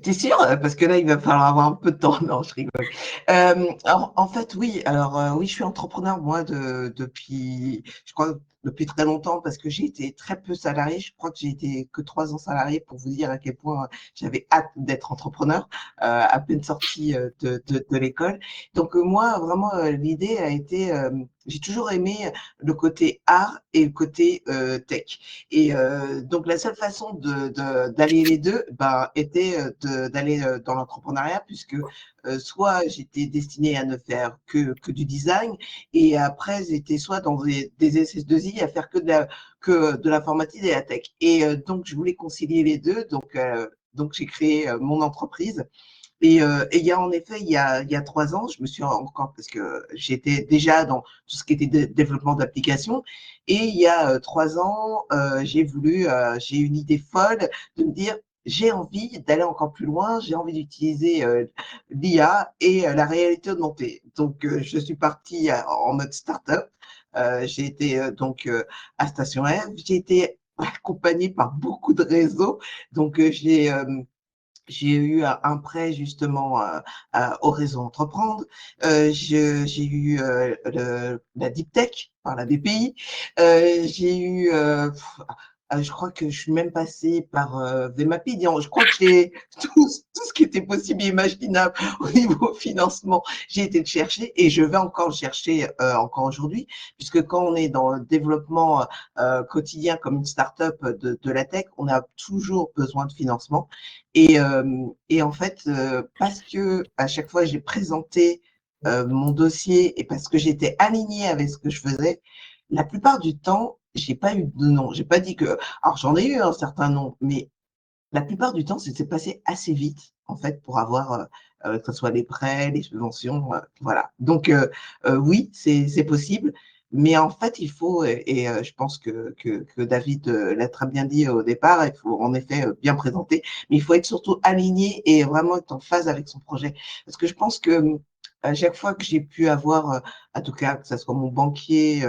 T'es sûr? Parce que là, il va falloir avoir un peu de temps. Non, je rigole. En fait, oui. Alors, oui, je suis entrepreneur, moi, depuis, je crois, depuis très longtemps, parce que j'ai été très peu salarié. Je crois que j'ai été que 3 ans salarié pour vous dire à quel point j'avais hâte d'être entrepreneur, à peine sortie de l'école. Donc, moi, vraiment, l'idée a été, j'ai toujours aimé le côté art et le côté tech. Et donc, la seule façon d'aller les deux était d'aller dans l'entrepreneuriat, puisque soit j'étais destinée à ne faire que du design, et après, j'étais soit dans des SS2I à faire que de l'informatique et la tech. Et donc, je voulais concilier les deux. Donc j'ai créé mon entreprise. Et il y a en effet, il y a 3 ans, je me suis encore, parce que j'étais déjà dans tout ce qui était développement d'applications, et il y a 3 ans, j'ai eu une idée folle de me dire, j'ai envie d'aller encore plus loin, j'ai envie d'utiliser l'IA et la réalité augmentée. Donc, je suis partie en mode start-up. J'ai été donc à Station F, j'ai été accompagnée par beaucoup de réseaux. Donc, j'ai eu un prêt justement au réseau Entreprendre. J'ai eu la Deep Tech par la BPI. J'ai eu Je crois que je suis même passée par Vmapid. Je crois que j'ai tout ce qui était possible et imaginable au niveau financement. J'ai été le chercher et je vais encore le chercher encore aujourd'hui, puisque quand on est dans le développement quotidien comme une start-up de la tech, on a toujours besoin de financement. Et en fait, parce que à chaque fois j'ai présenté mon dossier et parce que j'étais alignée avec ce que je faisais, la plupart du temps, j'ai pas eu de nom. J'ai pas dit que. Alors j'en ai eu un certain nombre, mais la plupart du temps, c'est passé assez vite en fait pour avoir que ce soit les prêts, les subventions, voilà. Donc oui, c'est possible, mais en fait il faut et je pense que David l'a très bien dit au départ, il faut en effet bien présenter, mais il faut être surtout aligné et vraiment être en phase avec son projet, parce que je pense que à chaque fois que j'ai pu avoir, en tout cas que ce soit mon banquier,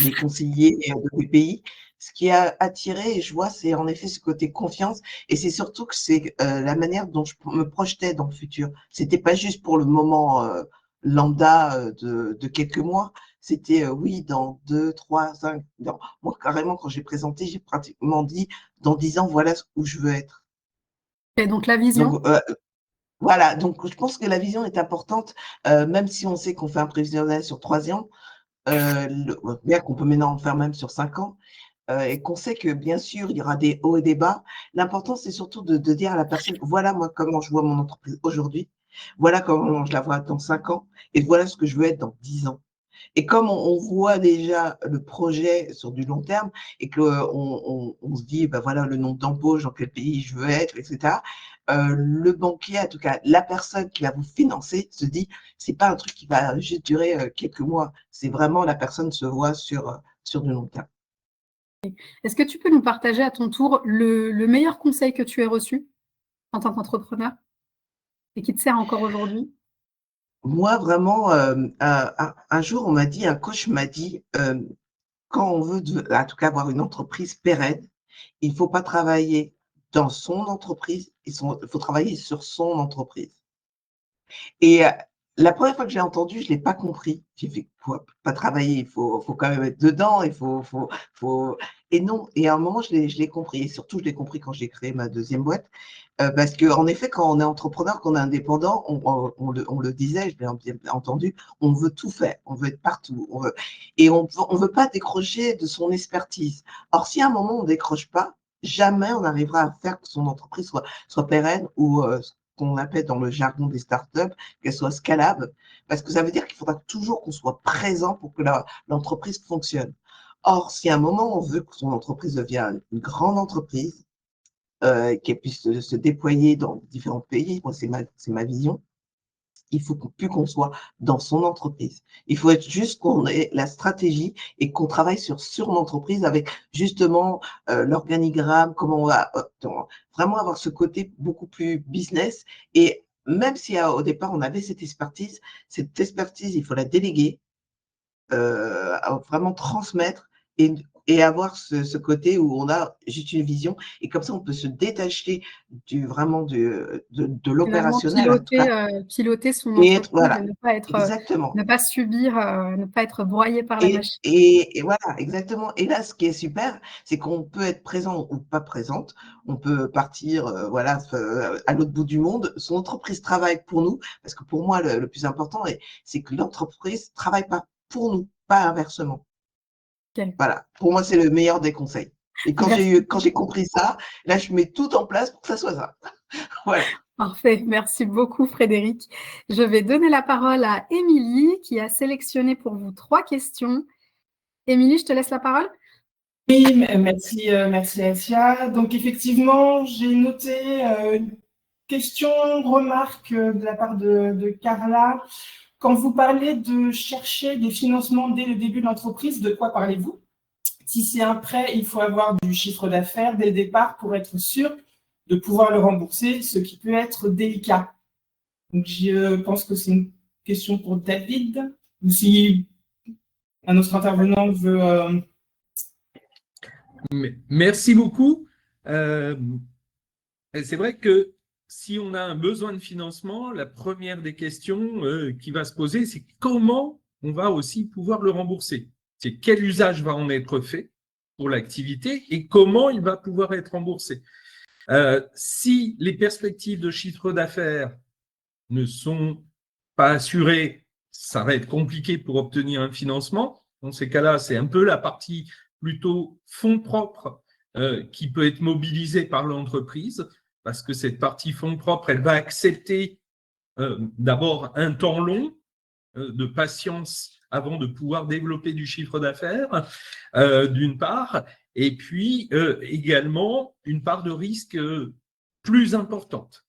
les conseillers de BPI, ce qui a attiré, et je vois, c'est en effet ce côté confiance, et c'est surtout que c'est la manière dont je me projetais dans le futur. C'était pas juste pour le moment lambda de quelques mois, c'était oui, dans 2, 3, 5, non. Moi, carrément, quand j'ai présenté, j'ai pratiquement dit, dans 10 ans, voilà où je veux être. Et donc, la vision. Donc, voilà, donc je pense que la vision est importante, même si on sait qu'on fait un prévisionnel sur 3 ans, bien qu'on peut maintenant en faire même sur 5 ans, et qu'on sait que bien sûr, il y aura des hauts et des bas. L'important, c'est surtout de dire à la personne, voilà moi comment je vois mon entreprise aujourd'hui, voilà comment je la vois dans 5 ans, et voilà ce que je veux être dans 10 ans. Et comme on voit déjà le projet sur du long terme et qu'on on se dit, ben voilà, le nombre d'embauches, dans quel pays je veux être, etc., le banquier, en tout cas, la personne qui va vous financer se dit, c'est pas un truc qui va juste durer quelques mois. C'est vraiment la personne se voit sur du long terme. Est-ce que tu peux nous partager à ton tour le meilleur conseil que tu aies reçu en tant qu'entrepreneur et qui te sert encore aujourd'hui? Moi, vraiment, un jour, un coach m'a dit, quand on veut, en tout cas, avoir une entreprise pérenne, il ne faut pas travailler dans son entreprise, il faut travailler sur son entreprise. Et la première fois que j'ai entendu, je ne l'ai pas compris. J'ai fait quoi? Pas travailler, il faut quand même être dedans, il faut... Et non, et à un moment, je l'ai compris. Et surtout, je l'ai compris quand j'ai créé ma deuxième boîte. Parce qu'en effet, quand on est entrepreneur, quand on est indépendant, on le disait, je l'ai bien entendu, on veut tout faire, on veut être partout. Et on ne veut pas décrocher de son expertise. Or, si à un moment, on ne décroche pas, jamais on arrivera à faire que son entreprise soit pérenne ou qu'on appelle dans le jargon des startups, qu'elle soit scalable, parce que ça veut dire qu'il faudra toujours qu'on soit présent pour que l'entreprise fonctionne. Or, si à un moment on veut que son entreprise devienne une grande entreprise, qu'elle puisse se déployer dans différents pays, moi c'est ma vision, il faut plus qu'on soit dans son entreprise. Il faut être juste qu'on ait la stratégie et qu'on travaille sur l'entreprise avec justement l'organigramme, comment on va vraiment avoir ce côté beaucoup plus business. Et même si au départ on avait cette expertise, il faut la déléguer, vraiment transmettre et avoir ce côté où on a juste une vision et comme ça on peut se détacher vraiment de l'opérationnel. Piloter son Et entreprise voilà, et exactement. ne pas subir, ne pas être broyé par la machine. Et voilà, exactement. Et là, ce qui est super, c'est qu'on peut être présent ou pas présente. On peut partir, voilà, à l'autre bout du monde. Son entreprise travaille pour nous, parce que pour moi, le plus important, c'est que l'entreprise travaille pas pour nous, pas inversement. Okay. Voilà. Pour moi, c'est le meilleur des conseils. Et quand j'ai compris ça, là, je mets tout en place pour que ça soit ça. Voilà. Parfait, merci beaucoup Frédéric. Je vais donner la parole à Émilie qui a sélectionné pour vous 3 questions. Émilie, je te laisse la parole. Oui, merci Asia. Donc effectivement, j'ai noté une question, remarque de la part de Carla. Quand vous parlez de chercher des financements dès le début de l'entreprise, de quoi parlez-vous? Si c'est un prêt, il faut avoir du chiffre d'affaires dès le départ pour être sûr de pouvoir le rembourser, ce qui peut être délicat. Donc, je pense que c'est une question pour David, ou si un autre intervenant veut... Merci beaucoup. C'est vrai que si on a un besoin de financement, la première des questions qui va se poser, c'est comment on va aussi pouvoir le rembourser. C'est quel usage va en être fait pour l'activité et comment il va pouvoir être remboursé. Si les perspectives de chiffre d'affaires ne sont pas assurées, ça va être compliqué pour obtenir un financement. Dans ces cas-là, c'est un peu la partie plutôt fonds propres qui peut être mobilisée par l'entreprise, parce que cette partie fonds propres, elle va accepter d'abord un temps long de patience avant de pouvoir développer du chiffre d'affaires, d'une part, et puis également une part de risque plus importante.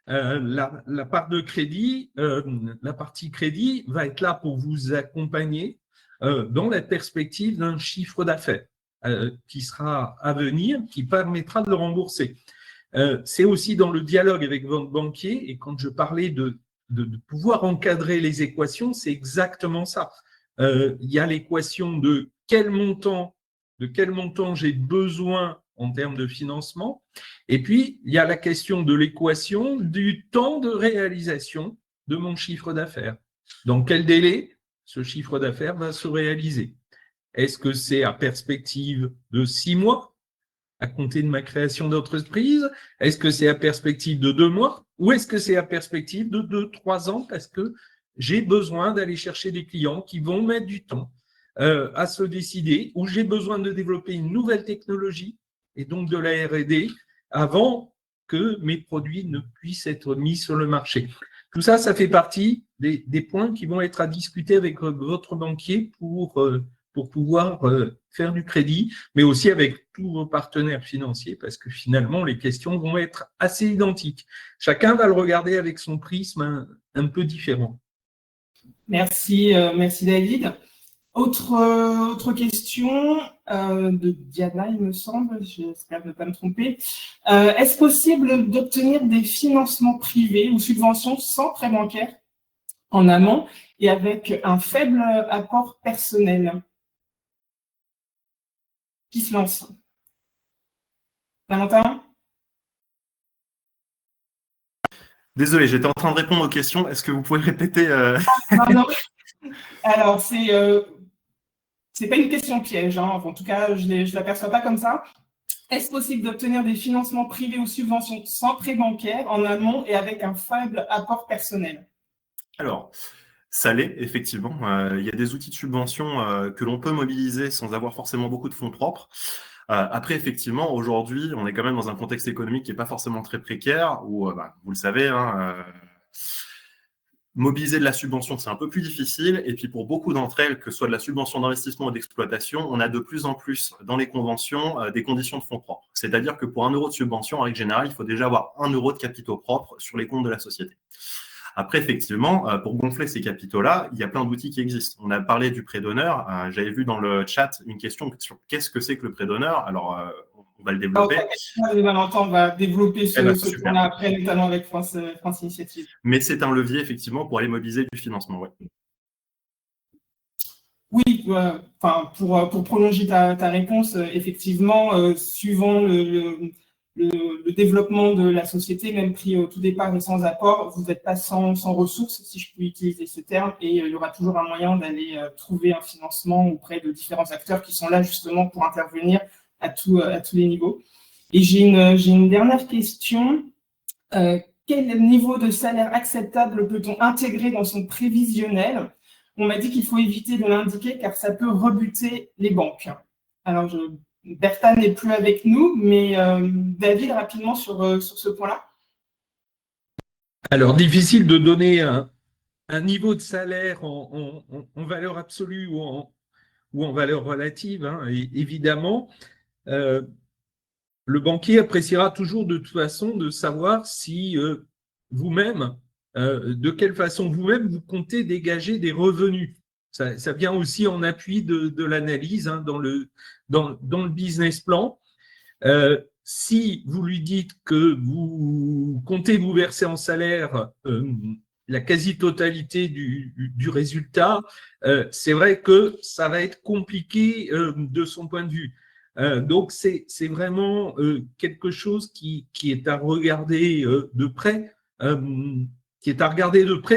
La part de crédit, la partie crédit va être là pour vous accompagner dans la perspective d'un chiffre d'affaires qui sera à venir, qui permettra de le rembourser. C'est aussi dans le dialogue avec votre banquier, et quand je parlais de pouvoir encadrer les équations, c'est exactement ça. Il y a l'équation de quel montant j'ai besoin en termes de financement, et puis il y a la question de l'équation du temps de réalisation de mon chiffre d'affaires. Dans quel délai ce chiffre d'affaires va se réaliser? Est-ce que c'est à perspective de 6 mois à compter de ma création d'entreprise? Est-ce que c'est à perspective de 2 mois? Ou est-ce que c'est à perspective de 2-3 ans parce que j'ai besoin d'aller chercher des clients qui vont mettre du temps à se décider, ou j'ai besoin de développer une nouvelle technologie et donc de la R&D avant que mes produits ne puissent être mis sur le marché. Tout ça, ça fait partie des points qui vont être à discuter avec votre banquier pour pouvoir faire du crédit, mais aussi avec tous vos partenaires financiers, parce que finalement, les questions vont être assez identiques. Chacun va le regarder avec son prisme un peu différent. Merci, merci David. Autre question de Diana, il me semble, j'espère ne pas me tromper. Est-ce possible d'obtenir des financements privés ou subventions sans prêt bancaire en amont et avec un faible apport personnel? Qui se lance? Valentin? Désolé, j'étais en train de répondre aux questions. Est-ce que vous pouvez répéter Non. Alors, c'est pas une question piège, hein. En tout cas, je ne l'aperçois pas comme ça. Est-ce possible d'obtenir des financements privés ou subventions sans prêt bancaire en amont et avec un faible apport personnel? Alors, ça l'est, effectivement. Il y a des outils de subvention que l'on peut mobiliser sans avoir forcément beaucoup de fonds propres. Après, effectivement, aujourd'hui, on est quand même dans un contexte économique qui n'est pas forcément très précaire, où, vous le savez, mobiliser de la subvention, c'est un peu plus difficile. Et puis, pour beaucoup d'entre elles, que ce soit de la subvention d'investissement ou d'exploitation, on a de plus en plus dans les conventions des conditions de fonds propres. C'est-à-dire que pour 1 euro de subvention, en règle générale, il faut déjà avoir 1 euro de capitaux propres sur les comptes de la société. Après, effectivement, pour gonfler ces capitaux-là, il y a plein d'outils qui existent. On a parlé du prêt d'honneur. J'avais vu dans le chat une question sur qu'est-ce que c'est que le prêt d'honneur. Alors, on va le développer. Valentin, on va développer ce point-là après, notamment avec France Initiative. Mais c'est un levier, effectivement, pour aller mobiliser du financement. Ouais. Oui, pour prolonger ta réponse, effectivement, suivant le développement de la société, même pris au tout départ et sans apport, vous n'êtes pas sans ressources, si je puis utiliser ce terme, et il y aura toujours un moyen d'aller trouver un financement auprès de différents acteurs qui sont là justement pour intervenir à tous les niveaux. Et j'ai une dernière question. Quel niveau de salaire acceptable peut-on intégrer dans son prévisionnel? On m'a dit qu'il faut éviter de l'indiquer car ça peut rebuter les banques. Alors, Bertha n'est plus avec nous, mais David, rapidement sur ce point-là. Alors, difficile de donner un niveau de salaire en valeur absolue ou en valeur relative, hein. Et évidemment, le banquier appréciera toujours de toute façon de savoir si vous-même, de quelle façon vous-même vous comptez dégager des revenus. Ça vient aussi en appui de l'analyse, hein, dans le business plan. Si vous lui dites que vous comptez vous verser en salaire la quasi-totalité du résultat, c'est vrai que ça va être compliqué de son point de vue. Donc, c'est vraiment quelque chose qui est à regarder de près,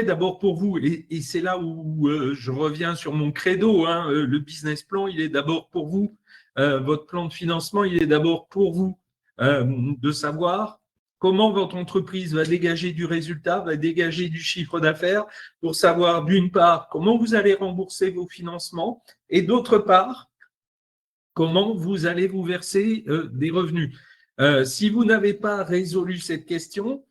d'abord pour vous. Et c'est là où je reviens sur mon credo, hein, le business plan, il est d'abord pour vous. votre plan de financement, il est d'abord pour vous de savoir comment votre entreprise va dégager du résultat, va dégager du chiffre d'affaires, pour savoir d'une part comment vous allez rembourser vos financements et d'autre part comment vous allez vous verser des revenus. Si vous n'avez pas résolu cette question,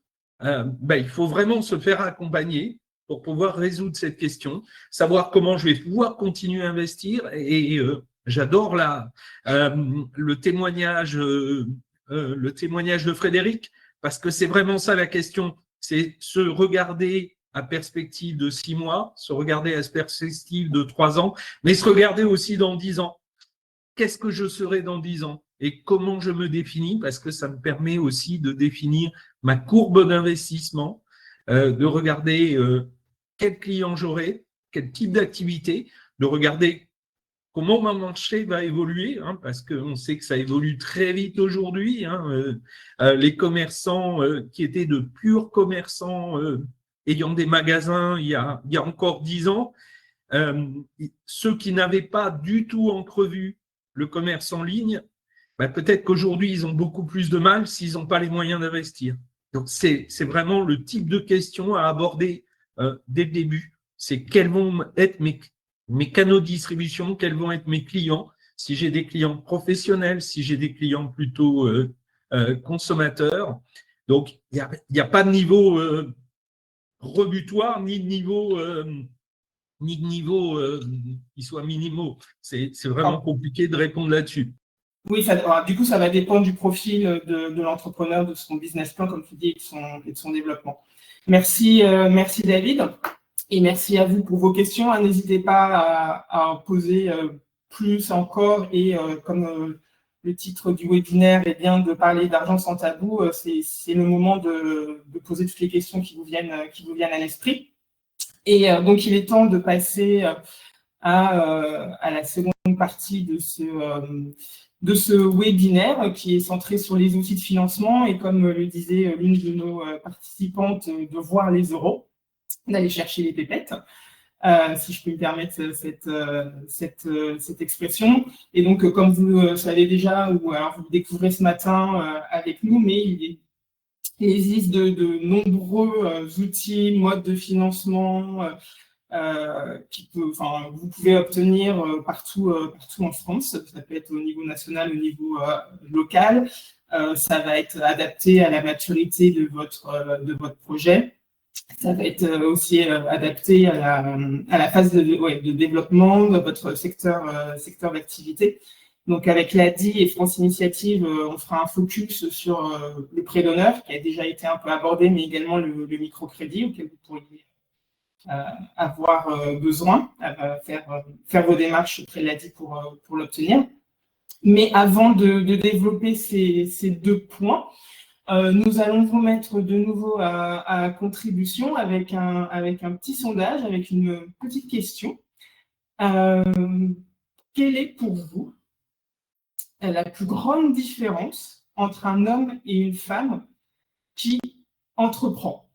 il faut vraiment se faire accompagner pour pouvoir résoudre cette question, savoir comment je vais pouvoir continuer à investir. Et j'adore le témoignage de Frédéric, parce que c'est vraiment ça la question, c'est se regarder à perspective de 6 mois, se regarder à perspective de 3 ans, mais se regarder aussi dans 10 ans. Qu'est-ce que je serai dans 10 ans et comment je me définis, parce que ça me permet aussi de définir ma courbe d'investissement, de regarder quel client j'aurai, quel type d'activité, de regarder comment mon marché va évoluer, parce qu'on sait que ça évolue très vite aujourd'hui. Les commerçants qui étaient de purs commerçants ayant des magasins il y a encore 10 ans, ceux qui n'avaient pas du tout entrevu le commerce en ligne, peut-être qu'aujourd'hui, ils ont beaucoup plus de mal s'ils n'ont pas les moyens d'investir. Donc, c'est vraiment le type de question à aborder dès le début. C'est quels vont être mes canaux de distribution, quels vont être mes clients, si j'ai des clients professionnels, si j'ai des clients plutôt consommateurs. Donc, il n'y a pas de niveau rebutoire, ni de niveau qui soit minimaux. C'est vraiment compliqué de répondre là-dessus. Oui, du coup, ça va dépendre du profil de l'entrepreneur, de son business plan, comme tu dis, et de son développement. Merci David, et merci à vous pour vos questions. N'hésitez pas à en poser plus encore, et comme le titre du webinaire est bien de parler d'argent sans tabou, c'est le moment de poser toutes les questions qui vous viennent à l'esprit. Et donc, il est temps de passer à la seconde partie de ce webinaire qui est centré sur les outils de financement et, comme le disait l'une de nos participantes, de voir les euros, d'aller chercher les pépettes, si je peux me permettre cette expression. Et donc, comme vous le savez déjà, ou alors vous le découvrez ce matin avec nous, mais il existe de nombreux outils, modes de financement vous pouvez obtenir partout en France. Ça peut être au niveau national, au niveau local. Ça va être adapté à la maturité de votre projet. Ça va être aussi adapté à la phase de développement de votre secteur d'activité. Donc, avec l'ADI et France Initiative, on fera un focus sur le prêt d'honneur, qui a déjà été un peu abordé, mais également le microcrédit, auquel vous pourriez avoir besoin, faire vos démarches auprès de l'ADI pour l'obtenir. Mais avant de développer ces 2 points, nous allons vous mettre de nouveau à contribution avec un petit sondage, avec une petite question. Quelle est pour vous la plus grande différence entre un homme et une femme qui entreprend?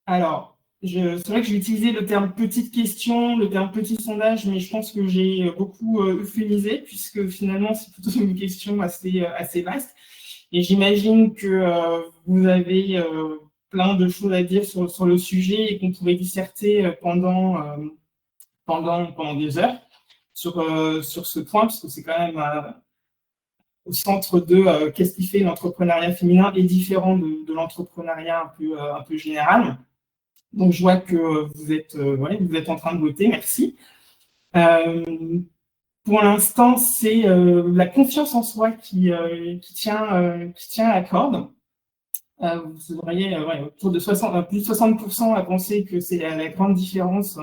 Alors, c'est vrai que j'ai utilisé le terme petite question, le terme petit sondage, mais je pense que j'ai beaucoup euphémisé, puisque finalement, c'est plutôt une question assez vaste. Et j'imagine que vous avez plein de choses à dire sur le sujet et qu'on pourrait disserter pendant des heures sur ce point, parce que c'est quand même au centre de qu'est-ce qui fait l'entrepreneuriat féminin est différent de l'entrepreneuriat un peu général. Donc, je vois que vous êtes en train de voter, merci. Pour l'instant, c'est la confiance en soi qui tient à la corde. Vous auriez autour de plus de 60% à penser que c'est la grande différence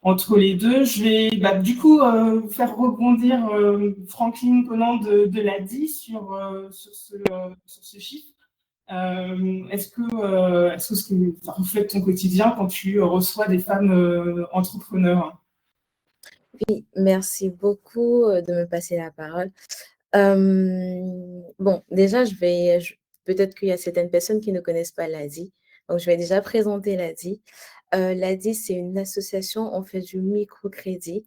entre les deux. Je vais du coup faire rebondir Franklin Conan de l'ADI sur ce chiffre. Est-ce que ça reflète ton quotidien quand tu reçois des femmes entrepreneurs? Oui, merci beaucoup de me passer la parole. Bon, déjà, peut-être qu'il y a certaines personnes qui ne connaissent pas l'ADI. Donc, je vais déjà présenter l'ADI. L'ADI, c'est une association, on fait du microcrédit.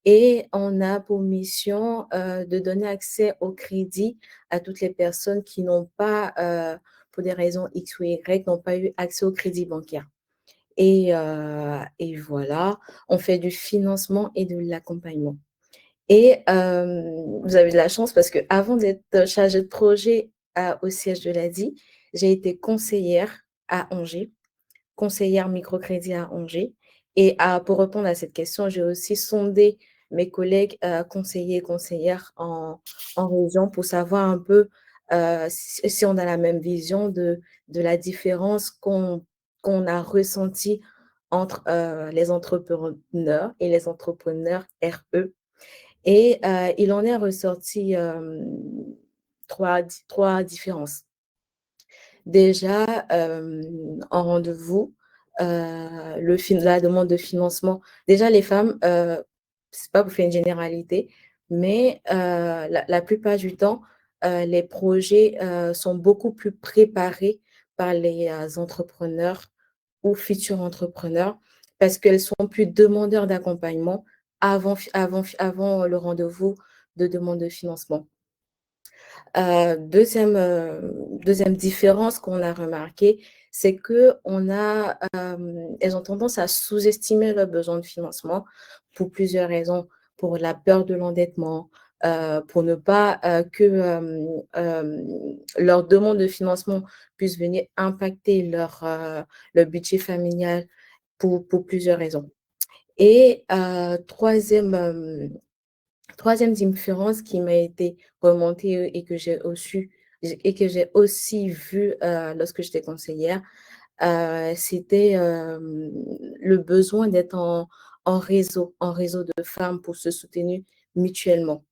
Et on a pour mission de donner accès au crédit à toutes les personnes qui n'ont pas, pour des raisons X ou Y, n'ont pas eu accès au crédit bancaire. Et voilà, on fait du financement et de l'accompagnement. Et vous avez de la chance parce qu'avant d'être chargée de projet au siège de l'ADI, j'ai été conseillère à Angers, conseillère microcrédit à Angers. Et pour répondre à cette question, j'ai aussi sondé mes collègues conseillers et conseillères en région pour savoir un peu si on a la même vision de la différence qu'on a ressentie entre les entrepreneurs et les entrepreneurs RE. Et il en est ressorti trois différences. Déjà, en rendez-vous, la demande de financement. Déjà, les femmes, c'est pas pour faire une généralité, mais la plupart du temps, les projets sont beaucoup plus préparés par les entrepreneurs ou futurs entrepreneurs parce qu'elles sont plus demandeurs d'accompagnement avant le rendez-vous de demande de financement. Deuxième différence qu'on a remarqué, c'est qu'elles ont tendance à sous-estimer leurs besoins de financement pour plusieurs raisons, pour la peur de l'endettement, pour ne pas que leur demande de financement puisse venir impacter leur budget familial pour plusieurs raisons. Et troisième différence qui m'a été remontée et que j'ai aussi vu lorsque j'étais conseillère, c'était le besoin d'être en réseau de femmes pour se soutenir mutuellement.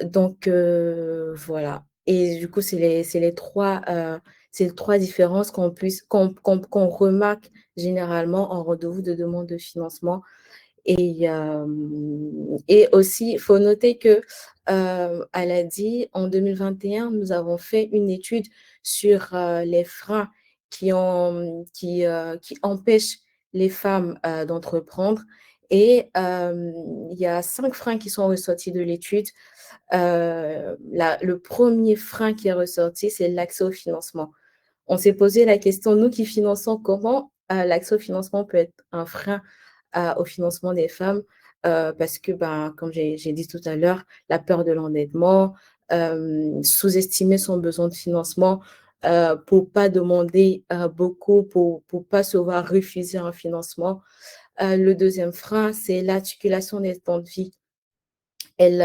Donc, voilà. Et du coup, c'est les trois différences qu'on remarque généralement en rendez-vous de demande de financement. Et aussi, il faut noter que elle a dit en 2021, nous avons fait une étude sur les freins qui empêchent les femmes d'entreprendre. Et il y a 5 freins qui sont ressortis de l'étude. Le premier frein qui est ressorti, c'est l'accès au financement. On s'est posé la question, nous qui finançons, comment l'accès au financement peut être un frein au financement des femmes, parce que, comme j'ai dit tout à l'heure, la peur de l'endettement, sous-estimer son besoin de financement pour pas demander beaucoup, pour pas se voir refuser un financement. Le deuxième frein, c'est l'articulation des temps de vie. Il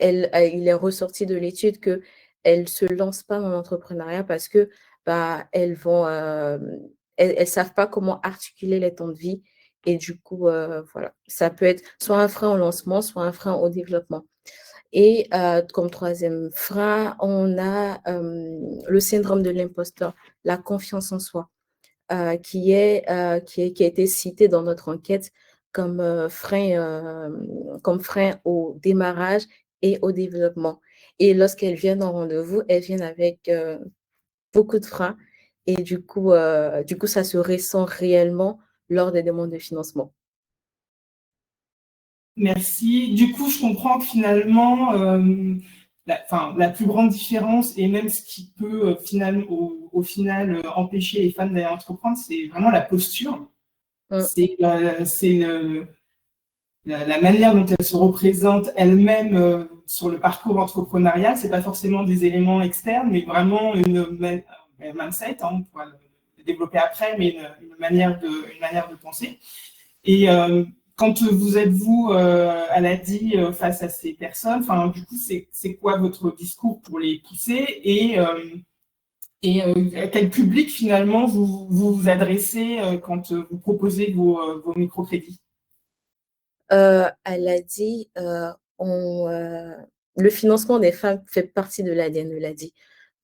est ressorti de l'étude qu'elles ne se lancent pas dans l'entrepreneuriat parce que elles savent pas comment articuler les temps de vie. Et du coup, voilà, ça peut être soit un frein au lancement, soit un frein au développement. Et comme troisième frein, on a le syndrome de l'imposteur, la confiance en soi, qui a été cité dans notre enquête comme frein au démarrage et au développement. Et lorsqu'elles viennent en rendez-vous, elles viennent avec beaucoup de freins. Et du coup, ça se ressent réellement lors des demandes de financement. Merci. Du coup, je comprends que finalement, la plus grande différence et même ce qui peut au final empêcher les femmes d'aller entreprendre, c'est vraiment la posture. C'est la manière dont elles se représentent elles-mêmes sur le parcours entrepreneurial. C'est pas forcément des éléments externes, mais vraiment une mindset, on pourra le développer après, mais une manière de penser. Et quand vous êtes, à l'ADI, face à ces personnes, du coup, c'est quoi votre discours pour les pousser et à quel public, finalement, vous vous adressez quand vous proposez vos microcrédits? À l'ADI, le financement des femmes fait partie de l'ADN de l'ADI,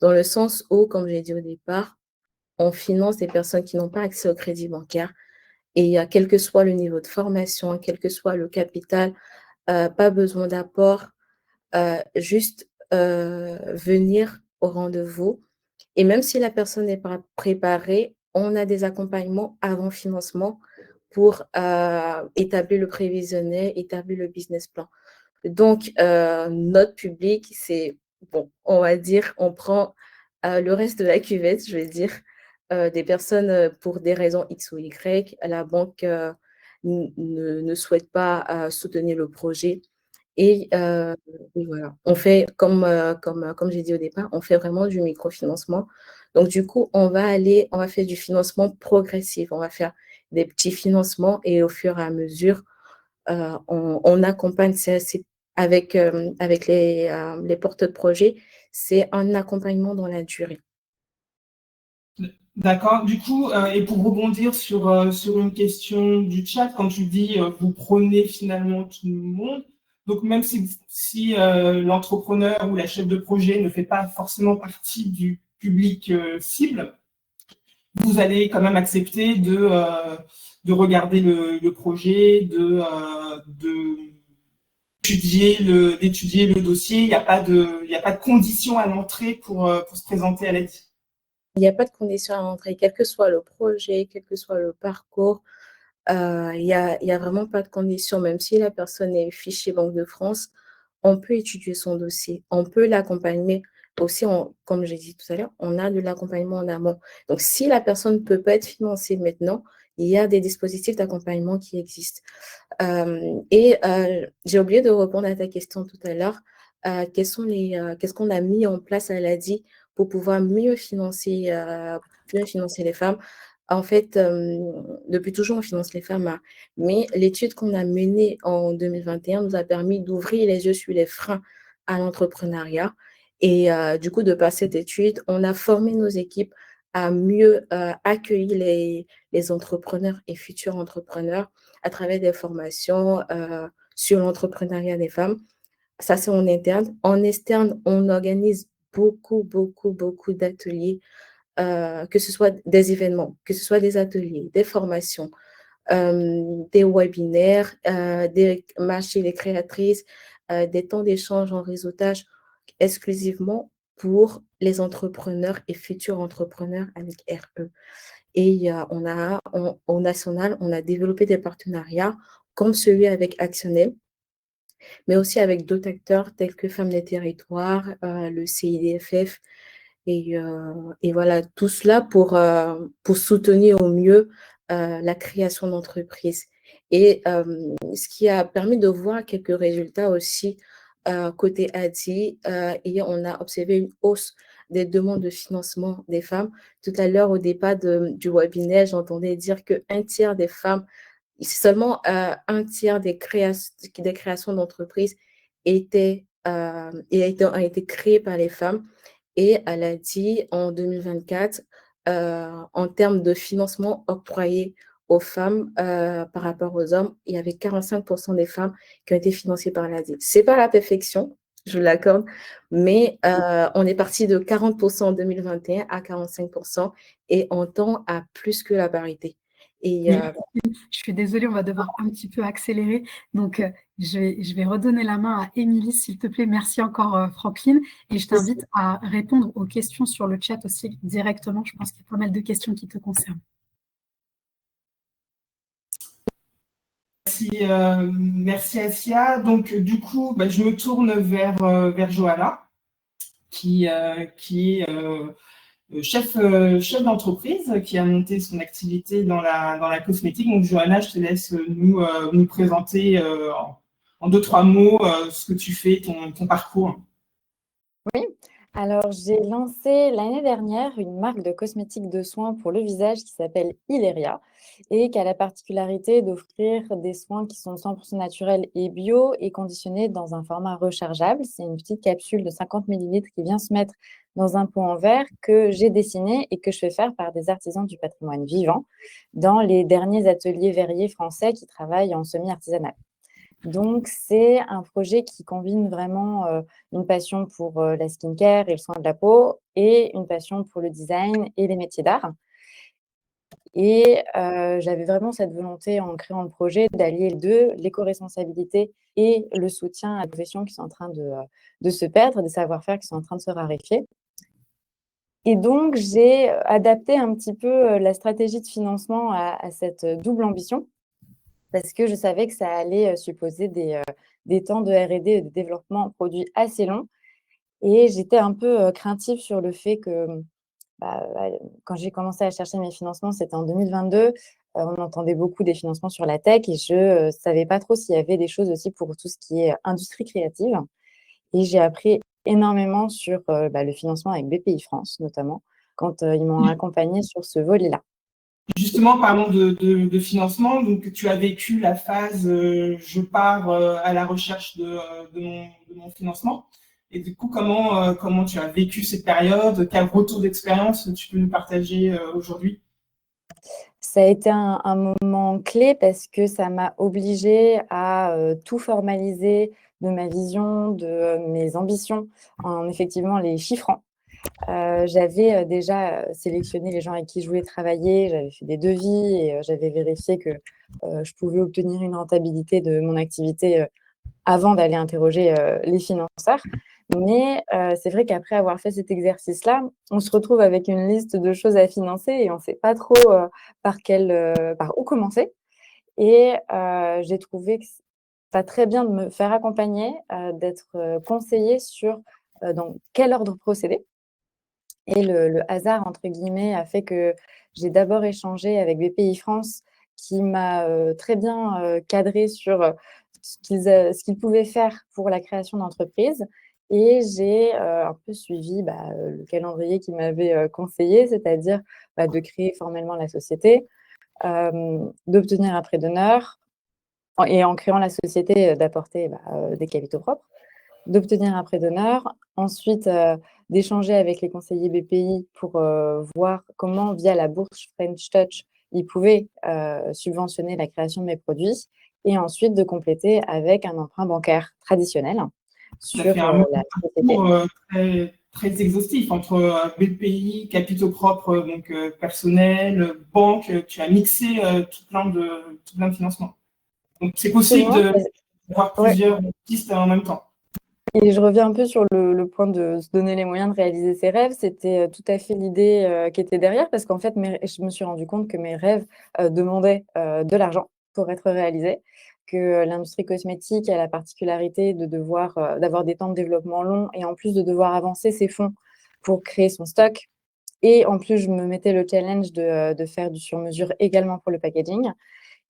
dans le sens où, comme j'ai dit au départ, on finance des personnes qui n'ont pas accès au crédit bancaire. Et quel que soit le niveau de formation, quel que soit le capital, pas besoin d'apport, juste venir au rendez-vous. Et même si la personne n'est pas préparée, on a des accompagnements avant financement pour établir le prévisionnel, établir le business plan. Donc, notre public, c'est, bon, on va dire, on prend le reste de la cuvette, je vais dire, des personnes pour des raisons X ou Y, la banque ne souhaite pas soutenir le projet. Et voilà, on fait, comme j'ai dit au départ, on fait vraiment du microfinancement. Donc, du coup, on va faire du financement progressif. On va faire des petits financements et au fur et à mesure, on accompagne avec les porteurs de projet. C'est un accompagnement dans la durée. D'accord. Du coup, et pour rebondir sur une question du chat, quand tu dis vous prenez finalement tout le monde, donc même si l'entrepreneur ou la chef de projet ne fait pas forcément partie du public cible, vous allez quand même accepter de regarder le projet, d'étudier le dossier. Il n'y a pas de condition à l'entrée pour se présenter à l'aide. Il n'y a pas de condition à l'entrée, quel que soit le projet, quel que soit le parcours. Il n'y a vraiment pas de condition. Même si la personne est fichée Banque de France, on peut étudier son dossier, on peut l'accompagner. Aussi, comme j'ai dit tout à l'heure, on a de l'accompagnement en amont. Donc, si la personne ne peut pas être financée maintenant, il y a des dispositifs d'accompagnement qui existent. J'ai oublié de répondre à ta question tout à l'heure. Qu'est-ce qu'on a mis en place à l'ADI pour pouvoir mieux financer les femmes? En fait, depuis toujours, on finance les femmes, hein, mais l'étude qu'on a menée en 2021 nous a permis d'ouvrir les yeux sur les freins à l'entrepreneuriat. Et du coup, de par cette étude, on a formé nos équipes à mieux accueillir les entrepreneurs et futurs entrepreneurs à travers des formations sur l'entrepreneuriat des femmes. Ça, c'est en interne. En externe, on organise beaucoup d'ateliers, que ce soit des événements, que ce soit des ateliers, des formations, des webinaires, des marchés des créatrices, des temps d'échange en réseautage exclusivement pour les entrepreneurs et futurs entrepreneurs avec RE. Et au national, on a développé des partenariats comme celui avec Actionnel, mais aussi avec d'autres acteurs tels que Femmes des Territoires, le CIDFF, et voilà, tout cela pour soutenir au mieux la création d'entreprises. Et ce qui a permis de voir quelques résultats aussi côté ADI, et on a observé une hausse des demandes de financement des femmes. Tout à l'heure, au départ du webinaire, j'entendais dire qu'un tiers des femmes, seulement un tiers des créations d'entreprises ont été créées par les femmes. Et elle a dit en 2024, en termes de financement octroyé aux femmes par rapport aux hommes, il y avait 45% des femmes qui ont été financées par l'ADI. Ce n'est pas la perfection, je l'accorde, mais on est parti de 40% en 2021 à 45% et on tend à plus que la parité. Et, je suis désolée, on va devoir un petit peu accélérer. Donc, je vais redonner la main à Émilie, s'il te plaît. Merci encore, Franckline. Et je t'invite à répondre aux questions sur le chat aussi directement. Je pense qu'il y a pas mal de questions qui te concernent. Merci Assia. Donc, du coup, je me tourne vers Johanna, qui est chef d'entreprise, qui a monté son activité dans la cosmétique. Donc, Johanna, je te laisse nous présenter en 2-3 mots ce que tu fais, ton parcours. Oui, alors j'ai lancé l'année dernière une marque de cosmétiques de soins pour le visage qui s'appelle Ileria et qui a la particularité d'offrir des soins qui sont 100% naturels et bio et conditionnés dans un format rechargeable. C'est une petite capsule de 50 ml qui vient se mettre dans un pot en verre que j'ai dessiné et que je fais faire par des artisans du patrimoine vivant dans les derniers ateliers verriers français qui travaillent en semi-artisanal. Donc, c'est un projet qui combine vraiment une passion pour la skincare et le soin de la peau et une passion pour le design et les métiers d'art. Et j'avais vraiment cette volonté en créant le projet d'allier les deux, l'éco-responsabilité et le soutien à des professions qui sont en train de se perdre, des savoir-faire qui sont en train de se raréfier. Et donc, j'ai adapté un petit peu la stratégie de financement à cette double ambition. parce que je savais que ça allait supposer des temps de R&D et de développement produit assez longs. Et j'étais un peu craintive sur le fait que quand j'ai commencé à chercher mes financements, c'était en 2022. On entendait beaucoup des financements sur la tech et je ne savais pas trop s'il y avait des choses aussi pour tout ce qui est industrie créative. Et j'ai appris énormément sur le financement avec BPI France, notamment, quand ils m'ont accompagnée sur ce volet-là. Justement, parlons de financement. Donc, tu as vécu la phase je pars à la recherche de mon financement. Et du coup, comment tu as vécu cette période? Quel retour d'expérience tu peux nous partager aujourd'hui? Ça a été un moment clé parce que ça m'a obligée à tout formaliser de ma vision, de mes ambitions, en effectivement les chiffrant. J'avais déjà sélectionné les gens avec qui je voulais travailler, j'avais fait des devis et j'avais vérifié que je pouvais obtenir une rentabilité de mon activité avant d'aller interroger les financeurs. Mais c'est vrai qu'après avoir fait cet exercice-là, on se retrouve avec une liste de choses à financer et on ne sait pas trop par où commencer. Et j'ai trouvé que ça très bien de me faire accompagner, d'être conseillée sur dans quel ordre procéder. Et le hasard, entre guillemets, a fait que j'ai d'abord échangé avec BPI France qui m'a très bien cadré sur ce qu'ils pouvaient faire pour la création d'entreprise. Et j'ai un peu suivi le calendrier qu'ils m'avaient conseillé, c'est-à-dire de créer formellement la société, d'obtenir un prêt d'honneur et en créant la société, d'apporter des capitaux propres, d'obtenir un prêt d'honneur, ensuite d'échanger avec les conseillers BPI pour voir comment, via la bourse French Touch, ils pouvaient subventionner la création de mes produits, et ensuite de compléter avec un emprunt bancaire traditionnel sur la société. Très, très exhaustif entre BPI, capitaux propres, donc personnel, banque. Tu as mixé tout plein de financements. Donc, c'est possible d'avoir plusieurs pistes en même temps. Et je reviens un peu sur le point de se donner les moyens de réaliser ses rêves. C'était tout à fait l'idée qui était derrière, parce qu'en fait, je me suis rendu compte que mes rêves demandaient de l'argent pour être réalisés, que l'industrie cosmétique a la particularité de d'avoir des temps de développement longs et en plus de devoir avancer ses fonds pour créer son stock. Et en plus, je me mettais le challenge de faire du sur-mesure également pour le packaging.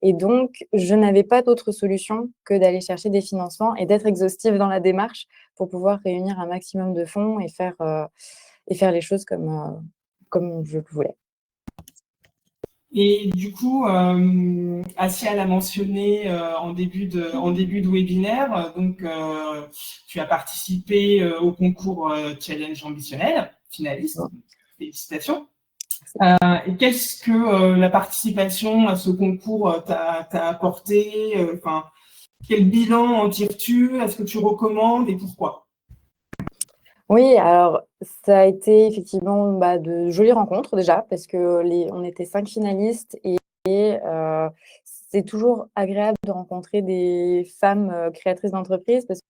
Et donc, je n'avais pas d'autre solution que d'aller chercher des financements et d'être exhaustive dans la démarche pour pouvoir réunir un maximum de fonds et faire les choses comme je le voulais. Et du coup, Asia l'a mentionné en début de webinaire, donc tu as participé au concours Challenge ambitionnel, finaliste, félicitations. Et qu'est-ce que la participation à ce concours t'a apporté? Quel bilan en tires-tu? Est-ce que tu recommandes et pourquoi? Oui, alors ça a été effectivement de jolies rencontres déjà, parce qu'on était 5 finalistes et c'est toujours agréable de rencontrer des femmes créatrices d'entreprise, parce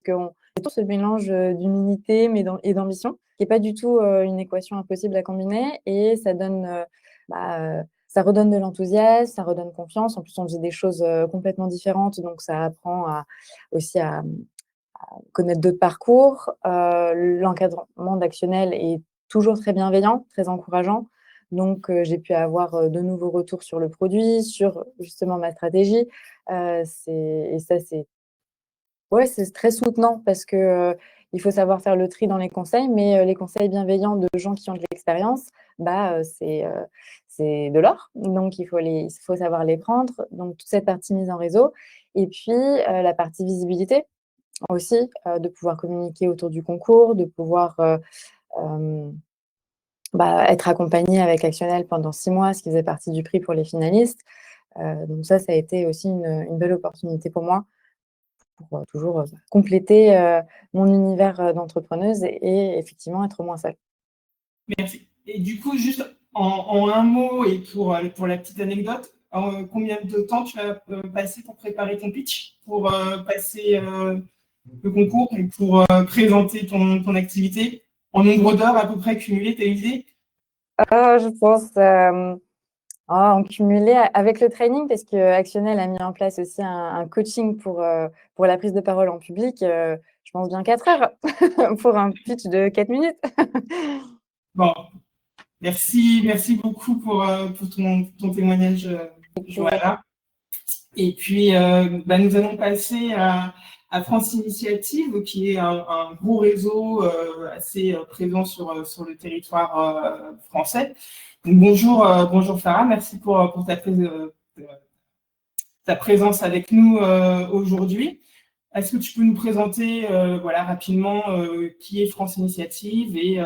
qu'on a tous ce mélange d'humilité et d'ambition, qui n'est pas du tout une équation impossible à combiner, et ça donne, ça redonne de l'enthousiasme, ça redonne confiance. En plus, on faisait des choses complètement différentes, donc ça apprend aussi à connaître d'autres parcours. L'encadrement d'Actionnel est toujours très bienveillant, très encourageant. Donc, j'ai pu avoir de nouveaux retours sur le produit, sur justement ma stratégie. C'est très soutenant parce que il faut savoir faire le tri dans les conseils, mais les conseils bienveillants de gens qui ont de l'expérience, c'est de l'or. Donc, il faut savoir les prendre. Donc, toute cette partie mise en réseau. Et puis, la partie visibilité aussi, de pouvoir communiquer autour du concours, de pouvoir être accompagné avec Actionnel pendant 6 mois, ce qui faisait partie du prix pour les finalistes. Donc ça a été aussi une belle opportunité pour moi, pour toujours compléter mon univers d'entrepreneuse et effectivement être moins seule. Merci. Et du coup, juste en un mot et pour la petite anecdote, combien de temps tu as passé pour préparer ton pitch, pour passer le concours et pour présenter ton activité? En nombre d'heures à peu près cumulées, tu as une idée? Je pense En cumulé avec le training, parce que Actionnel a mis en place aussi un coaching pour la prise de parole en public. Je pense bien 4 heures pour un pitch de 4 minutes. Bon, merci beaucoup pour ton témoignage, Johanna. Et puis, nous allons passer à France Initiative, qui est un gros réseau assez présent sur le territoire français. Donc, bonjour Farah, merci pour ta présence avec nous aujourd'hui. Est-ce que tu peux nous présenter rapidement qui est France Initiative et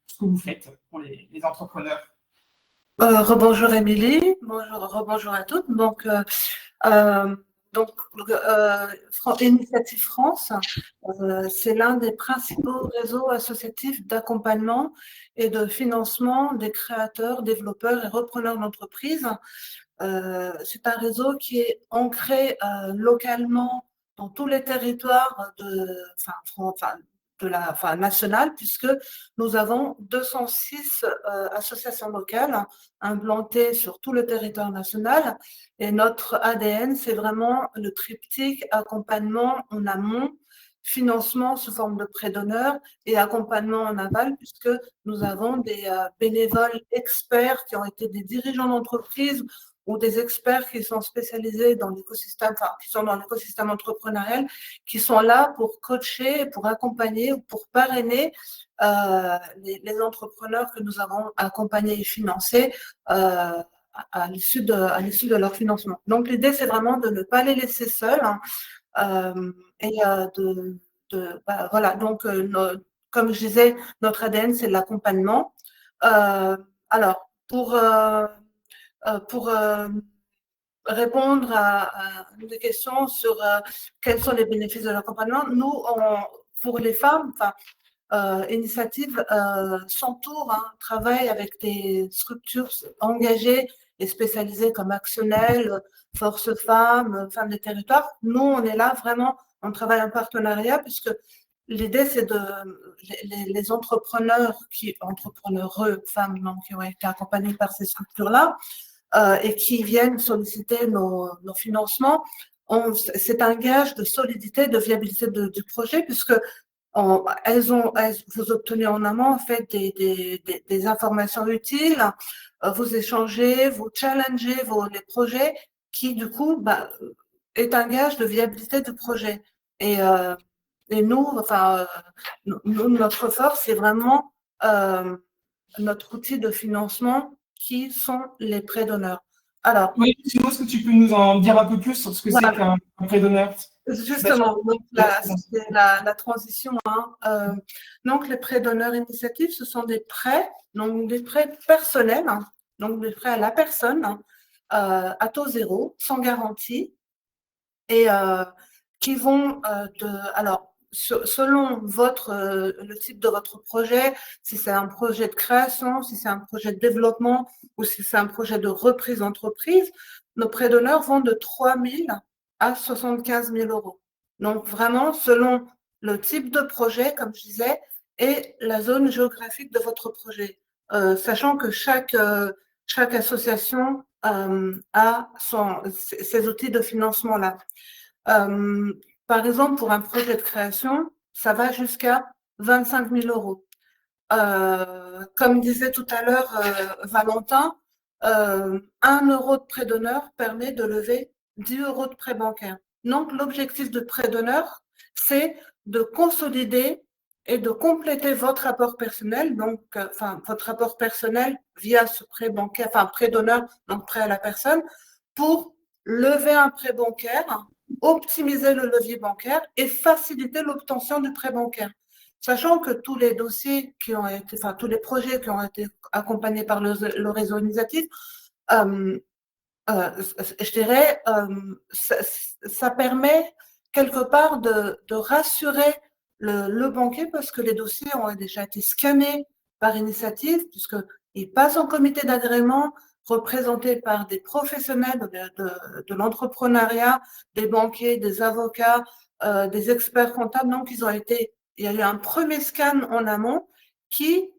ce que vous faites pour les entrepreneurs? Rebonjour Émilie, rebonjour à toutes. Initiative France, c'est l'un des principaux réseaux associatifs d'accompagnement et de financement des créateurs, développeurs et repreneurs d'entreprises. C'est un réseau qui est ancré localement dans tous les territoires nationale, puisque nous avons 206 associations locales implantées sur tout le territoire national. Et notre ADN, c'est vraiment le triptyque accompagnement en amont, financement sous forme de prêt d'honneur et accompagnement en aval, puisque nous avons des bénévoles experts qui ont été des dirigeants d'entreprise ou des experts qui sont spécialisés dans l'écosystème, qui sont dans l'écosystème entrepreneurial, qui sont là pour coacher, pour accompagner ou pour parrainer les entrepreneurs que nous avons accompagnés et financés à l'issue de leur financement. Donc, l'idée, c'est vraiment de ne pas les laisser seuls comme je disais, notre ADN, c'est l'accompagnement. Alors, pour répondre à des questions sur quels sont les bénéfices de l'accompagnement, nous, pour les femmes, Initiative s'entoure, travaille avec des structures engagées et spécialisées comme Actionnel, Force Femmes, Femmes des Territoires. Nous, on est là vraiment, on travaille en partenariat puisque l'idée, c'est les entrepreneurs, femmes donc, qui ont été accompagnées par ces structures-là et qui viennent solliciter nos financements. C'est un gage de solidité, de viabilité du projet puisque vous obtenez en amont en fait des informations utiles, vous échangez, vous challengez les projets qui du coup est un gage de viabilité du projet. Et nous, notre force, c'est vraiment notre outil de financement qui sont les prêts d'honneur. Alors, oui, sinon, est-ce que tu peux nous en dire un peu plus sur ce que c'est qu'un prêt d'honneur? Justement, donc c'est la transition. Donc, les prêts d'honneur initiative, ce sont des prêts, donc des prêts personnels, donc des prêts à la personne, à taux zéro, sans garantie, et qui vont alors, selon le type de votre projet, si c'est un projet de création, si c'est un projet de développement ou si c'est un projet de reprise d'entreprise, nos prêts d'honneur vont de 3 000 à 75 000 euros. Donc, vraiment, selon le type de projet, comme je disais, et la zone géographique de votre projet. Sachant que chaque association a ses outils de financement-là. Par exemple, pour un projet de création, ça va jusqu'à 25 000 euros. Comme disait tout à l'heure Valentin, 1 euro de prêt d'honneur permet de lever 10 euros de prêt bancaire. Donc, l'objectif de prêt d'honneur, c'est de consolider et de compléter votre apport personnel, donc votre apport personnel via ce prêt bancaire, prêt d'honneur, donc prêt à la personne, pour lever un prêt bancaire, optimiser le levier bancaire et faciliter l'obtention du prêt bancaire. Sachant que tous les dossiers tous les projets qui ont été accompagnés par le réseau initiative, je dirais, ça permet quelque part de rassurer le banquier parce que les dossiers ont déjà été scannés par initiative, puisqu'ils passent en comité d'agrément représentés par des professionnels de l'entrepreneuriat, des banquiers, des avocats, des experts comptables. Donc, il y a eu un premier scan en amont qui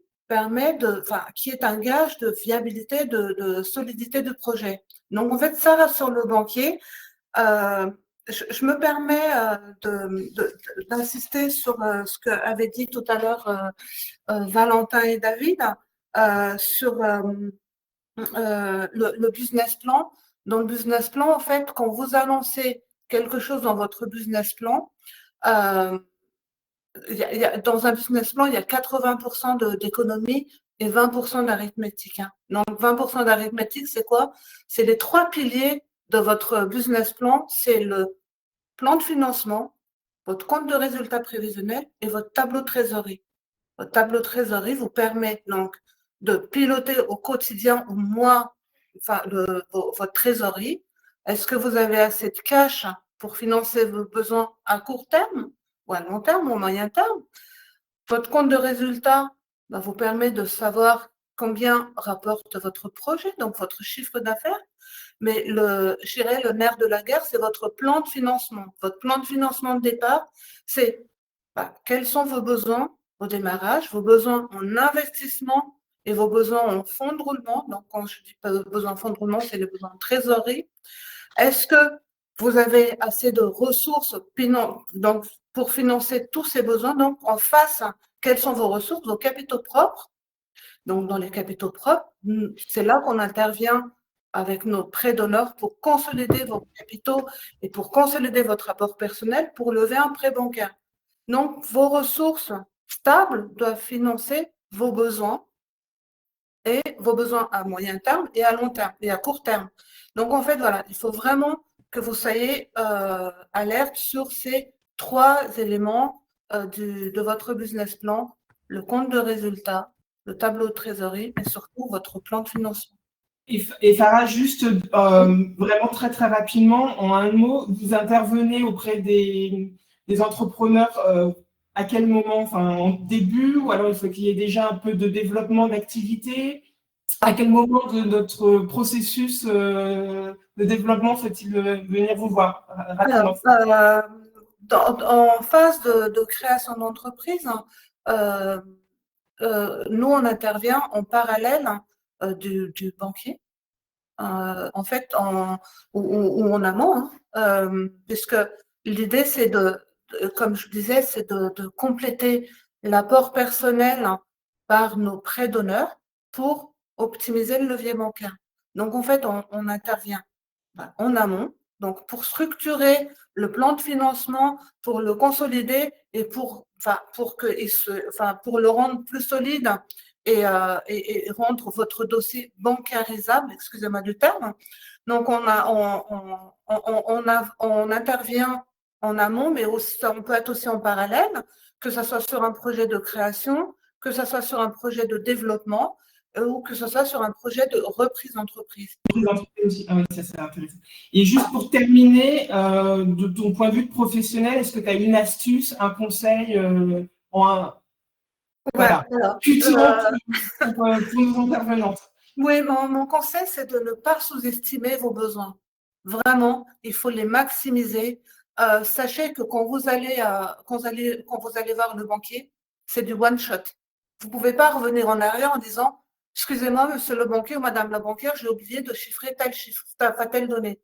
qui est un gage de viabilité, de solidité du projet. Donc, en fait, ça rassure le banquier. Je me permets d'insister sur ce qu'avaient dit tout à l'heure Valentin et David sur le business plan. Dans le business plan, en fait, quand vous annoncez quelque chose dans votre business plan, dans un business plan, il y a 80% d'économie et 20% d'arithmétique. Hein. Donc, 20% d'arithmétique, c'est quoi? C'est les 3 piliers de votre business plan. C'est le plan de financement, votre compte de résultat prévisionnel et votre tableau de trésorerie. Votre tableau de trésorerie vous permet donc de piloter au quotidien, au mois, votre trésorerie. Est-ce que vous avez assez de cash pour financer vos besoins à court terme ou à long terme ou au moyen terme? Votre compte de résultat vous permet de savoir combien rapporte votre projet, donc votre chiffre d'affaires. Mais je dirais, le nerf de la guerre, c'est votre plan de financement. Votre plan de financement de départ, c'est quels sont vos besoins au démarrage, vos besoins en investissement et vos besoins en fonds de roulement. Donc, quand je dis pas besoin en fonds de roulement, c'est les besoins en trésorerie. Est-ce que vous avez assez de ressources donc, pour financer tous ces besoins? Donc, en face, quelles sont vos ressources, vos capitaux propres? Donc, dans les capitaux propres, c'est là qu'on intervient avec nos prêts d'honneur pour consolider vos capitaux et pour consolider votre apport personnel pour lever un prêt bancaire. Donc, vos ressources stables doivent financer vos besoins et vos besoins à moyen terme et à long terme et à court terme. Donc, en fait, voilà, il faut vraiment que vous soyez alerte sur ces 3 éléments de votre business plan, le compte de résultat, le tableau de trésorerie et surtout votre plan de financement. Et Farah, juste vraiment très très rapidement, en un mot, vous intervenez auprès des entrepreneurs à quel moment? Enfin, en début, ou alors il faut qu'il y ait déjà un peu de développement d'activité? À quel moment de notre processus de développement faut-il venir vous voir rapidement? En phase de création d'entreprise, nous, on intervient en parallèle du banquier, en fait, ou en amont, puisque l'idée, c'est comme je disais, c'est de compléter l'apport personnel par nos prêts d'honneur pour optimiser le levier bancaire. Donc, en fait, on intervient en amont, donc pour structurer le plan de financement, pour le consolider et pour le rendre plus solide et rendre votre dossier bancarisable, excusez-moi du terme. Donc, on intervient en amont, mais aussi, on peut être aussi en parallèle, que ce soit sur un projet de création, que ce soit sur un projet de développement ou que ce soit sur un projet de reprise d'entreprise. Ah oui, ça c'est intéressant. Et juste pour terminer, de ton point de vue de professionnel, est-ce que tu as une astuce, un conseil pour nos intervenantes? Oui, mon conseil, c'est de ne pas sous-estimer vos besoins. Vraiment, il faut les maximiser. Sachez que quand vous allez voir le banquier, c'est du one shot. Vous ne pouvez pas revenir en arrière en disant « Excusez-moi, monsieur le banquier ou madame la banquière, j'ai oublié de chiffrer tel chiffre, telle donnée. »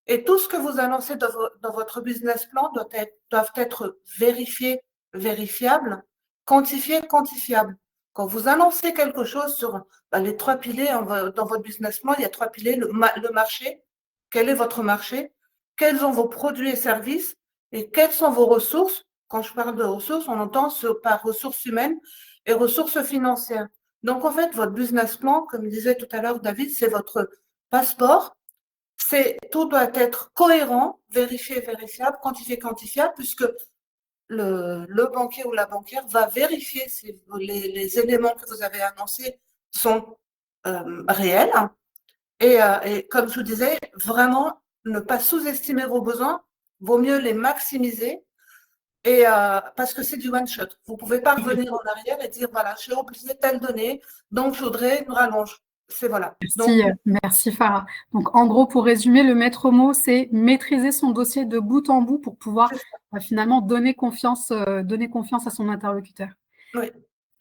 Et tout ce que vous annoncez dans votre business plan doivent être vérifiés, vérifiables, quantifiés, quantifiables. Quand vous annoncez quelque chose sur les 3 piliers dans votre business plan, il y a 3 piliers, le marché, quel est votre marché, quels sont vos produits et services et quelles sont vos ressources. Quand je parle de ressources, on entend par ressources humaines et ressources financières. Donc, en fait, votre business plan, comme disait tout à l'heure David, c'est votre passeport. Tout doit être cohérent, vérifié, vérifiable, quantifié, quantifiable, puisque le banquier ou la banquière va vérifier si les éléments que vous avez annoncés sont réels. Et comme je vous disais, vraiment, ne pas sous-estimer vos besoins, vaut mieux les maximiser. Parce que c'est du one shot. Vous ne pouvez pas revenir en arrière et dire voilà, j'ai oublié telle donnée, donc je voudrais une rallonge. C'est voilà. Merci Farah. Donc en gros, pour résumer, le maître mot, c'est maîtriser son dossier de bout en bout pour pouvoir finalement donner confiance à son interlocuteur. Oui.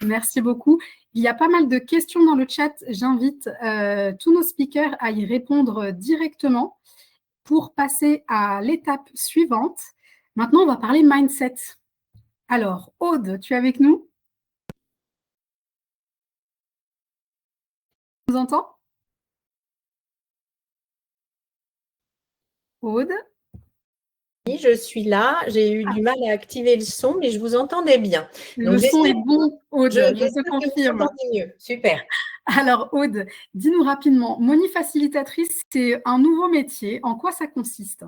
Merci beaucoup. Il y a pas mal de questions dans le chat. J'invite tous nos speakers à y répondre directement pour passer à l'étape suivante. Maintenant, on va parler mindset. Alors, Aude, tu es avec nous? Tu nous entends? Aude? Oui, je suis là. J'ai eu du mal à activer le son, mais je vous entendais bien. Le son est bon, Aude, je te confirme. confirme. Mieux. Super. Alors, Aude, dis-nous rapidement, Money Facilitatrice, c'est un nouveau métier. En quoi ça consiste?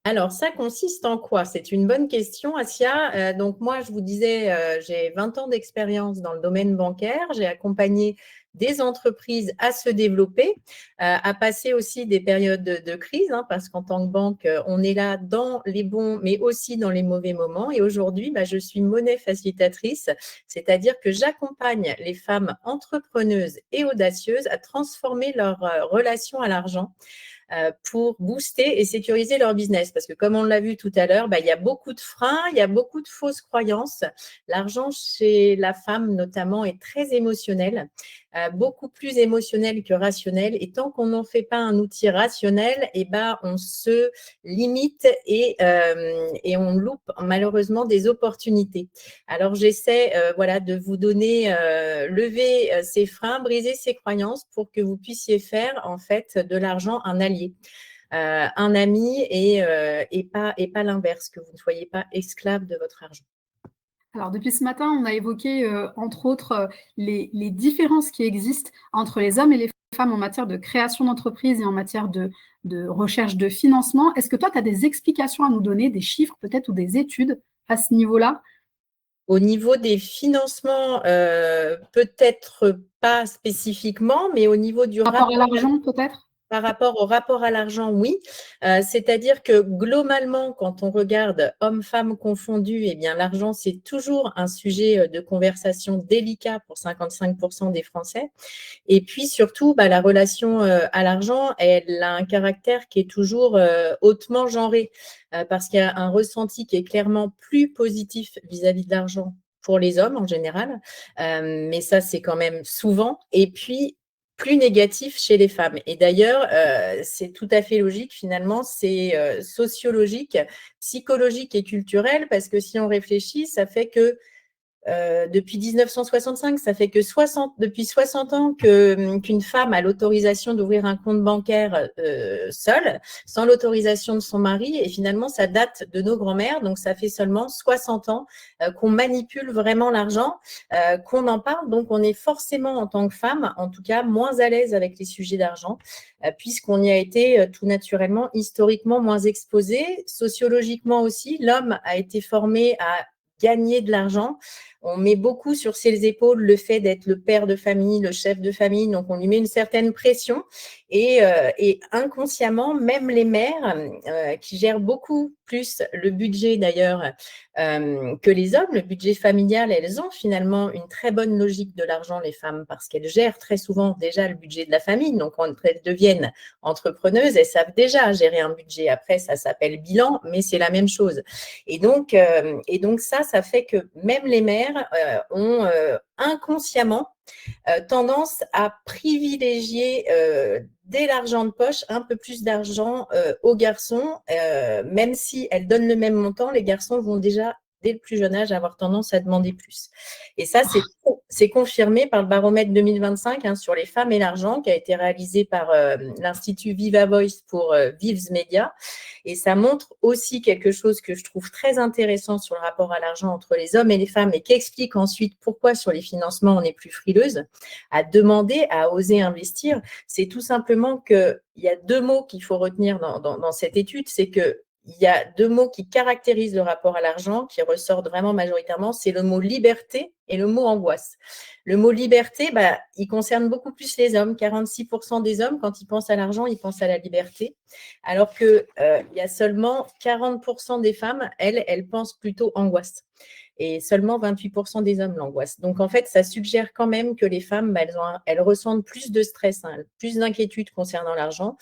Alors, ça consiste en quoi? C'est une bonne question, Asia. Donc, moi, je vous disais, j'ai 20 ans d'expérience dans le domaine bancaire. J'ai accompagné des entreprises à se développer, à passer aussi des périodes de crise, hein, parce qu'en tant que banque, on est là dans les bons, mais aussi dans les mauvais moments. Et aujourd'hui, je suis monnaie facilitatrice, c'est-à-dire que j'accompagne les femmes entrepreneuses et audacieuses à transformer leur relation à l'argent pour booster et sécuriser leur business. Parce que comme on l'a vu tout à l'heure, il y a beaucoup de freins, il y a beaucoup de fausses croyances. L'argent chez la femme notamment est très émotionnel, beaucoup plus émotionnel que rationnel. Et tant qu'on n'en fait pas un outil rationnel, on se limite et on loupe malheureusement des opportunités. Alors j'essaie de vous donner, lever ces freins, briser ces croyances pour que vous puissiez faire en fait de l'argent un allié. Un ami et pas l'inverse, que vous ne soyez pas esclave de votre argent. Alors, depuis ce matin, on a évoqué, entre autres, les différences qui existent entre les hommes et les femmes en matière de création d'entreprise et en matière de recherche de financement. Est-ce que toi, tu as des explications à nous donner, des chiffres peut-être ou des études à ce niveau-là? Au niveau des financements, peut-être pas spécifiquement, mais au niveau du rapport à l'argent, peut-être? Par rapport au rapport à l'argent, oui. C'est-à-dire que globalement, quand on regarde hommes-femmes confondus, l'argent, c'est toujours un sujet de conversation délicat pour 55% des Français. Et puis surtout, la relation à l'argent, elle a un caractère qui est toujours hautement genré, parce qu'il y a un ressenti qui est clairement plus positif vis-à-vis de l'argent pour les hommes en général, mais ça, c'est quand même souvent. Et puis, plus négatif chez les femmes. Et d'ailleurs, c'est tout à fait logique finalement, c'est sociologique, psychologique et culturel, parce que si on réfléchit, ça fait que depuis 1965, ça fait que depuis 60 ans qu'une femme a l'autorisation d'ouvrir un compte bancaire seule, sans l'autorisation de son mari. Et finalement, ça date de nos grands-mères. Donc, ça fait seulement 60 ans qu'on manipule vraiment l'argent, qu'on en parle. Donc, on est forcément, en tant que femme, en tout cas, moins à l'aise avec les sujets d'argent, puisqu'on y a été tout naturellement, historiquement, moins exposé. Sociologiquement aussi, l'homme a été formé à gagner de l'argent. On met beaucoup sur ses épaules le fait d'être le père de famille, le chef de famille, donc on lui met une certaine pression et inconsciemment, même les mères qui gèrent beaucoup plus le budget d'ailleurs que les hommes, le budget familial, elles ont finalement une très bonne logique de l'argent, les femmes, parce qu'elles gèrent très souvent déjà le budget de la famille. Donc, quand elles deviennent entrepreneuses, elles savent déjà gérer un budget. Après, ça s'appelle bilan, mais c'est la même chose. Et donc ça fait que même les mères ont inconsciemment tendance à privilégier dès l'argent de poche un peu plus d'argent aux garçons, même si elles donnent le même montant, les garçons vont déjà dès le plus jeune âge avoir tendance à demander plus. Et ça, c'est confirmé par le baromètre 2025 sur les femmes et l'argent qui a été réalisé par l'Institut Viva Voice pour Vives Media. Et ça montre aussi quelque chose que je trouve très intéressant sur le rapport à l'argent entre les hommes et les femmes et qui explique ensuite pourquoi sur les financements on est plus frileuse à demander, à oser investir. C'est tout simplement qu'il y a deux mots qu'il faut retenir dans cette étude, c'est que il y a deux mots qui caractérisent le rapport à l'argent, qui ressortent vraiment majoritairement, c'est le mot liberté et le mot angoisse. Le mot liberté, il concerne beaucoup plus les hommes. 46% des hommes, quand ils pensent à l'argent, ils pensent à la liberté. Alors qu'il y a seulement 40% des femmes, elles pensent plutôt angoisse. Et seulement 28% des hommes l'angoissent. Donc, en fait, ça suggère quand même que les femmes, elles ressentent plus de stress, plus d'inquiétude concernant l'argent.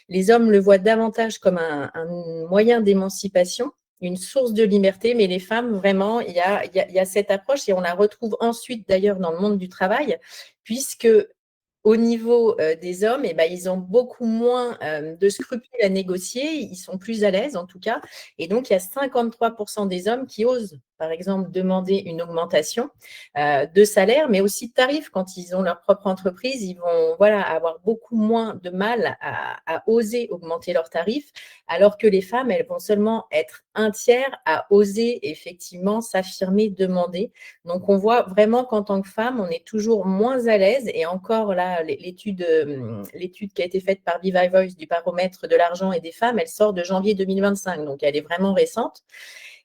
Les hommes le voient davantage comme un moyen d'émancipation une source de liberté, mais les femmes, vraiment, il y a cette approche et on la retrouve ensuite d'ailleurs dans le monde du travail, puisque au niveau des hommes, eh ben, ils ont beaucoup moins de scrupules à négocier, ils sont plus à l'aise en tout cas. Et donc, il y a 53% des hommes qui osent, par exemple, demander une augmentation de salaire, mais aussi de tarifs. Quand ils ont leur propre entreprise, ils vont avoir beaucoup moins de mal à oser augmenter leurs tarifs, alors que les femmes, elles vont seulement être un tiers à oser effectivement s'affirmer, demander. Donc, on voit vraiment qu'en tant que femme, on est toujours moins à l'aise. Et encore là, l'étude qui a été faite par Viva Voice du baromètre de l'argent et des femmes, elle sort de janvier 2025. Donc, elle est vraiment récente.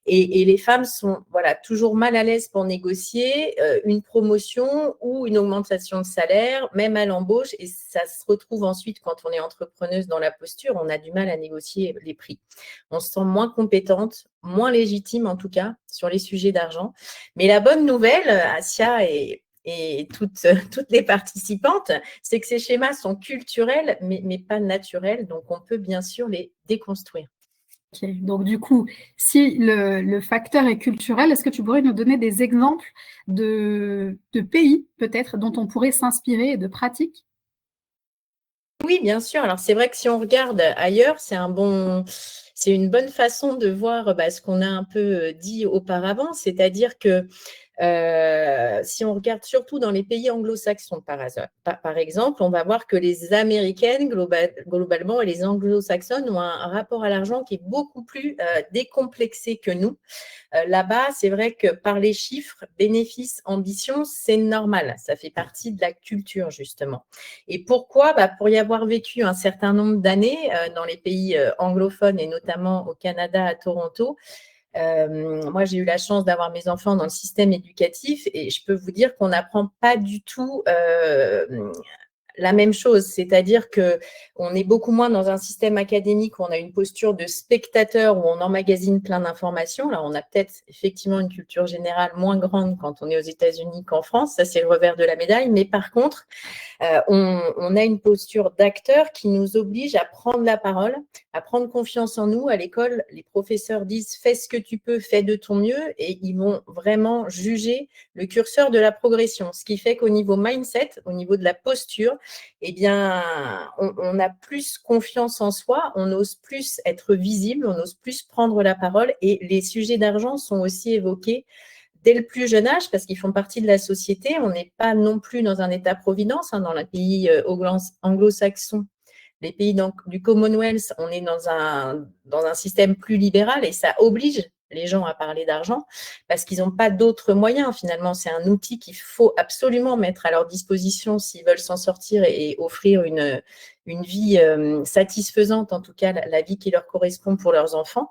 Et les femmes sont toujours mal à l'aise pour négocier une promotion ou une augmentation de salaire, même à l'embauche. Et ça se retrouve ensuite quand on est entrepreneuse dans la posture, on a du mal à négocier les prix. On se sent moins compétente, moins légitime en tout cas sur les sujets d'argent. Mais la bonne nouvelle, Asia et toutes les participantes, c'est que ces schémas sont culturels, mais pas naturels. Donc, on peut bien sûr les déconstruire. Okay. Donc, du coup, si le facteur est culturel, est-ce que tu pourrais nous donner des exemples de pays, peut-être, dont on pourrait s'inspirer et de pratiques? Oui, bien sûr. Alors, c'est vrai que si on regarde ailleurs, c'est une bonne façon de voir ce qu'on a un peu dit auparavant, c'est-à-dire que si on regarde surtout dans les pays anglo-saxons, par exemple, on va voir que les Américaines, globalement, et les anglo-saxonnes ont un rapport à l'argent qui est beaucoup plus décomplexé que nous. Là-bas, c'est vrai que par les chiffres, bénéfices, ambition, c'est normal. Ça fait partie de la culture, justement. Et pourquoi ? Pour y avoir vécu un certain nombre d'années dans les pays anglophones et notamment au Canada, à Toronto, moi, j'ai eu la chance d'avoir mes enfants dans le système éducatif et je peux vous dire qu'on n'apprend pas du tout la même chose, c'est-à-dire qu'on est beaucoup moins dans un système académique où on a une posture de spectateur, où on emmagasine plein d'informations. Là, on a peut-être effectivement une culture générale moins grande quand on est aux États-Unis qu'en France, ça c'est le revers de la médaille, mais par contre, on a une posture d'acteur qui nous oblige à prendre la parole, à prendre confiance en nous. À l'école, les professeurs disent « fais ce que tu peux, fais de ton mieux » et ils vont vraiment juger le curseur de la progression. Ce qui fait qu'au niveau mindset, au niveau de la posture, eh bien, on a plus confiance en soi, on ose plus être visible, on ose plus prendre la parole et les sujets d'argent sont aussi évoqués dès le plus jeune âge, parce qu'ils font partie de la société. On n'est pas non plus dans un état-providence, dans les pays anglo-saxons, les pays du Commonwealth, on est dans un système plus libéral et ça oblige les gens à parler d'argent parce qu'ils n'ont pas d'autres moyens. Finalement, c'est un outil qu'il faut absolument mettre à leur disposition s'ils veulent s'en sortir et offrir une vie satisfaisante, en tout cas la vie qui leur correspond pour leurs enfants.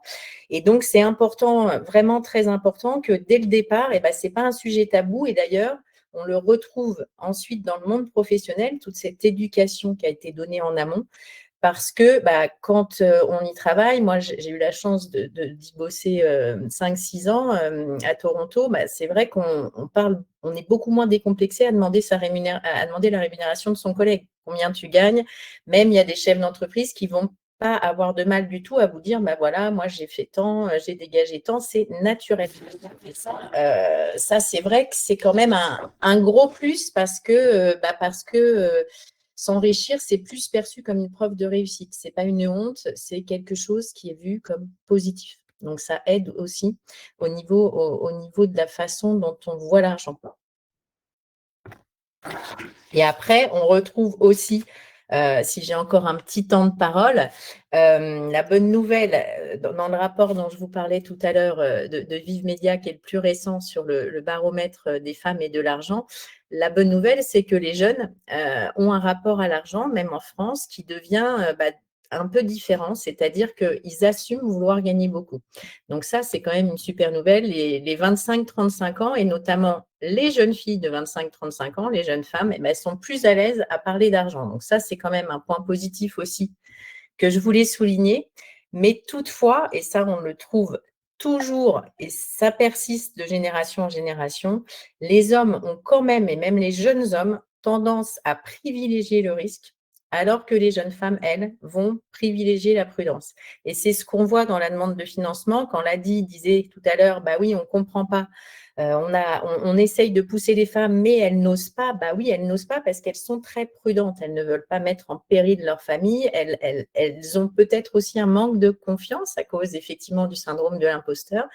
Et donc, c'est important, vraiment très important que dès le départ, ce n'est pas un sujet tabou. Et d'ailleurs, on le retrouve ensuite dans le monde professionnel, toute cette éducation qui a été donnée en amont. Parce que quand on y travaille, moi j'ai eu la chance d'y bosser 5-6 ans à Toronto, c'est vrai qu'on est beaucoup moins décomplexé à demander la rémunération de son collègue. Combien tu gagnes? Même il y a des chefs d'entreprise qui vont pas avoir de mal du tout à vous dire, voilà, moi j'ai fait tant, j'ai dégagé tant, c'est naturel. Ça c'est vrai que c'est quand même un gros plus parce que s'enrichir, c'est plus perçu comme une preuve de réussite. Ce n'est pas une honte, c'est quelque chose qui est vu comme positif. Donc, ça aide aussi au niveau de la façon dont on voit l'argent. Et après, on retrouve aussi, si j'ai encore un petit temps de parole, la bonne nouvelle dans le rapport dont je vous parlais tout à l'heure de Vive Média, qui est le plus récent sur le baromètre des femmes et de l'argent. La bonne nouvelle, c'est que les jeunes ont un rapport à l'argent, même en France, qui devient un peu différent, c'est-à-dire qu'ils assument vouloir gagner beaucoup. Donc ça, c'est quand même une super nouvelle. Les 25-35 ans, et notamment les jeunes filles de 25-35 ans, les jeunes femmes, elles sont plus à l'aise à parler d'argent. Donc ça, c'est quand même un point positif aussi que je voulais souligner. Mais toutefois, et ça, on le trouve toujours, et ça persiste de génération en génération, les hommes ont quand même, et même les jeunes hommes, tendance à privilégier le risque alors que les jeunes femmes, elles, vont privilégier la prudence. Et c'est ce qu'on voit dans la demande de financement. Quand Ladi disait tout à l'heure, bah oui, on ne comprend pas. On essaye de pousser les femmes, mais elles n'osent pas. Bah oui, elles n'osent pas parce qu'elles sont très prudentes. Elles ne veulent pas mettre en péril leur famille. Elles ont peut-être aussi un manque de confiance à cause effectivement du syndrome de l'imposteur.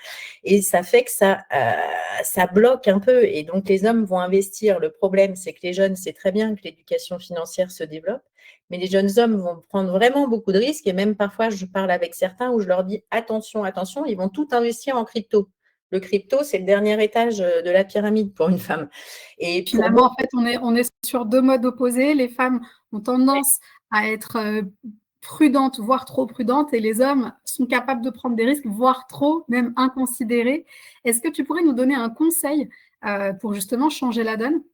Et ça fait que ça bloque un peu. Et donc, les hommes vont investir. Le problème, c'est que les jeunes, c'est très bien que l'éducation financière se développe, mais les jeunes hommes vont prendre vraiment beaucoup de risques. Et même parfois, je parle avec certains où je leur dis attention, attention, ils vont tout investir en crypto. Le crypto, c'est le dernier étage de la pyramide pour une femme. Et finalement, en fait, on est sur deux modes opposés. Les femmes ont tendance à être prudentes, voire trop prudentes, et les hommes sont capables de prendre des risques, voire trop, même inconsidérés. Est-ce que tu pourrais nous donner un conseil pour justement changer la donne?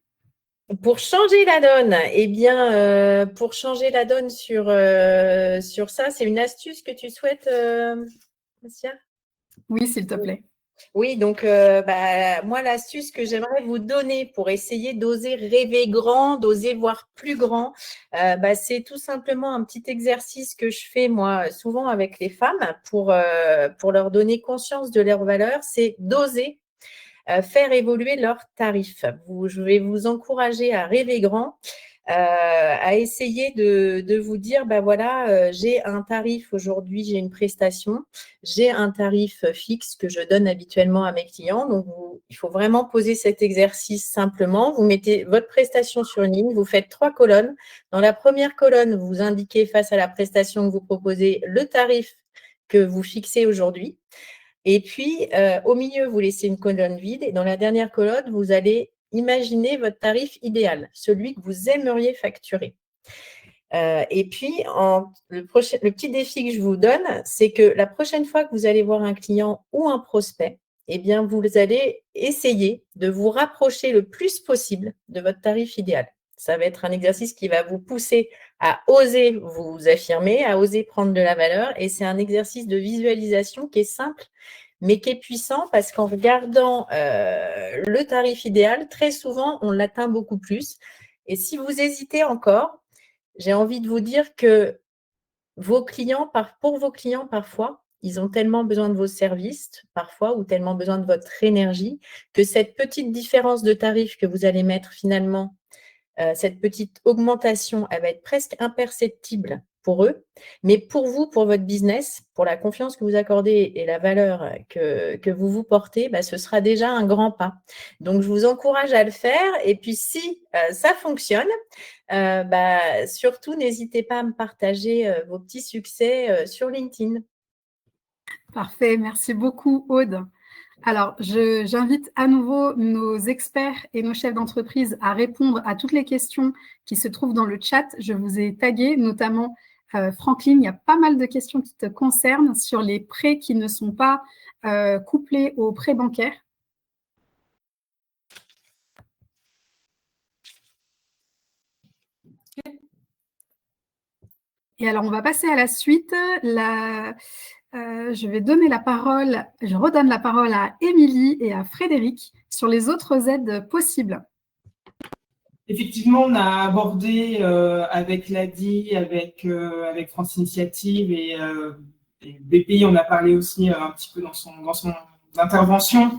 Pour changer la donne, eh bien, pour changer la donne sur ça, c'est une astuce que tu souhaites, Assia? Oui, s'il te plaît. Oui, donc moi, l'astuce que j'aimerais vous donner pour essayer d'oser rêver grand, d'oser voir plus grand, c'est tout simplement un petit exercice que je fais moi souvent avec les femmes pour leur donner conscience de leurs valeurs, c'est d'oser faire évoluer leurs tarifs. Je vais vous encourager à rêver grand, à essayer de vous dire, voilà, j'ai un tarif aujourd'hui, j'ai une prestation, j'ai un tarif fixe que je donne habituellement à mes clients. Donc, il faut vraiment poser cet exercice simplement. Vous mettez votre prestation sur une ligne, vous faites 3 colonnes. Dans la première colonne, vous indiquez face à la prestation que vous proposez le tarif que vous fixez aujourd'hui. Et puis, au milieu, vous laissez une colonne vide. Et dans la dernière colonne, vous allez imaginer votre tarif idéal, celui que vous aimeriez facturer. Et puis, le petit défi que je vous donne, c'est que la prochaine fois que vous allez voir un client ou un prospect, eh bien, vous allez essayer de vous rapprocher le plus possible de votre tarif idéal. Ça va être un exercice qui va vous pousser à oser vous affirmer, à oser prendre de la valeur. Et c'est un exercice de visualisation qui est simple, mais qui est puissant parce qu'en regardant le tarif idéal, très souvent, on l'atteint beaucoup plus. Et si vous hésitez encore, j'ai envie de vous dire que pour vos clients, parfois, ils ont tellement besoin de vos services, parfois, ou tellement besoin de votre énergie, que cette petite différence de tarif que vous allez mettre finalement, cette petite augmentation, elle va être presque imperceptible pour eux. Mais pour vous, pour votre business, pour la confiance que vous accordez et la valeur que vous vous portez, ce sera déjà un grand pas. Donc, je vous encourage à le faire. Et puis, si ça fonctionne, surtout, n'hésitez pas à me partager vos petits succès sur LinkedIn. Parfait. Merci beaucoup, Aude. Alors, j'invite à nouveau nos experts et nos chefs d'entreprise à répondre à toutes les questions qui se trouvent dans le chat. Je vous ai tagué, notamment Franklin, il y a pas mal de questions qui te concernent sur les prêts qui ne sont pas couplés aux prêts bancaires. Et alors, on va passer à la suite. Je redonne la parole à Émilie et à Frédéric sur les autres aides possibles. Effectivement, on a abordé avec l'ADI, avec France Initiative et BPI, on a parlé aussi un petit peu dans son intervention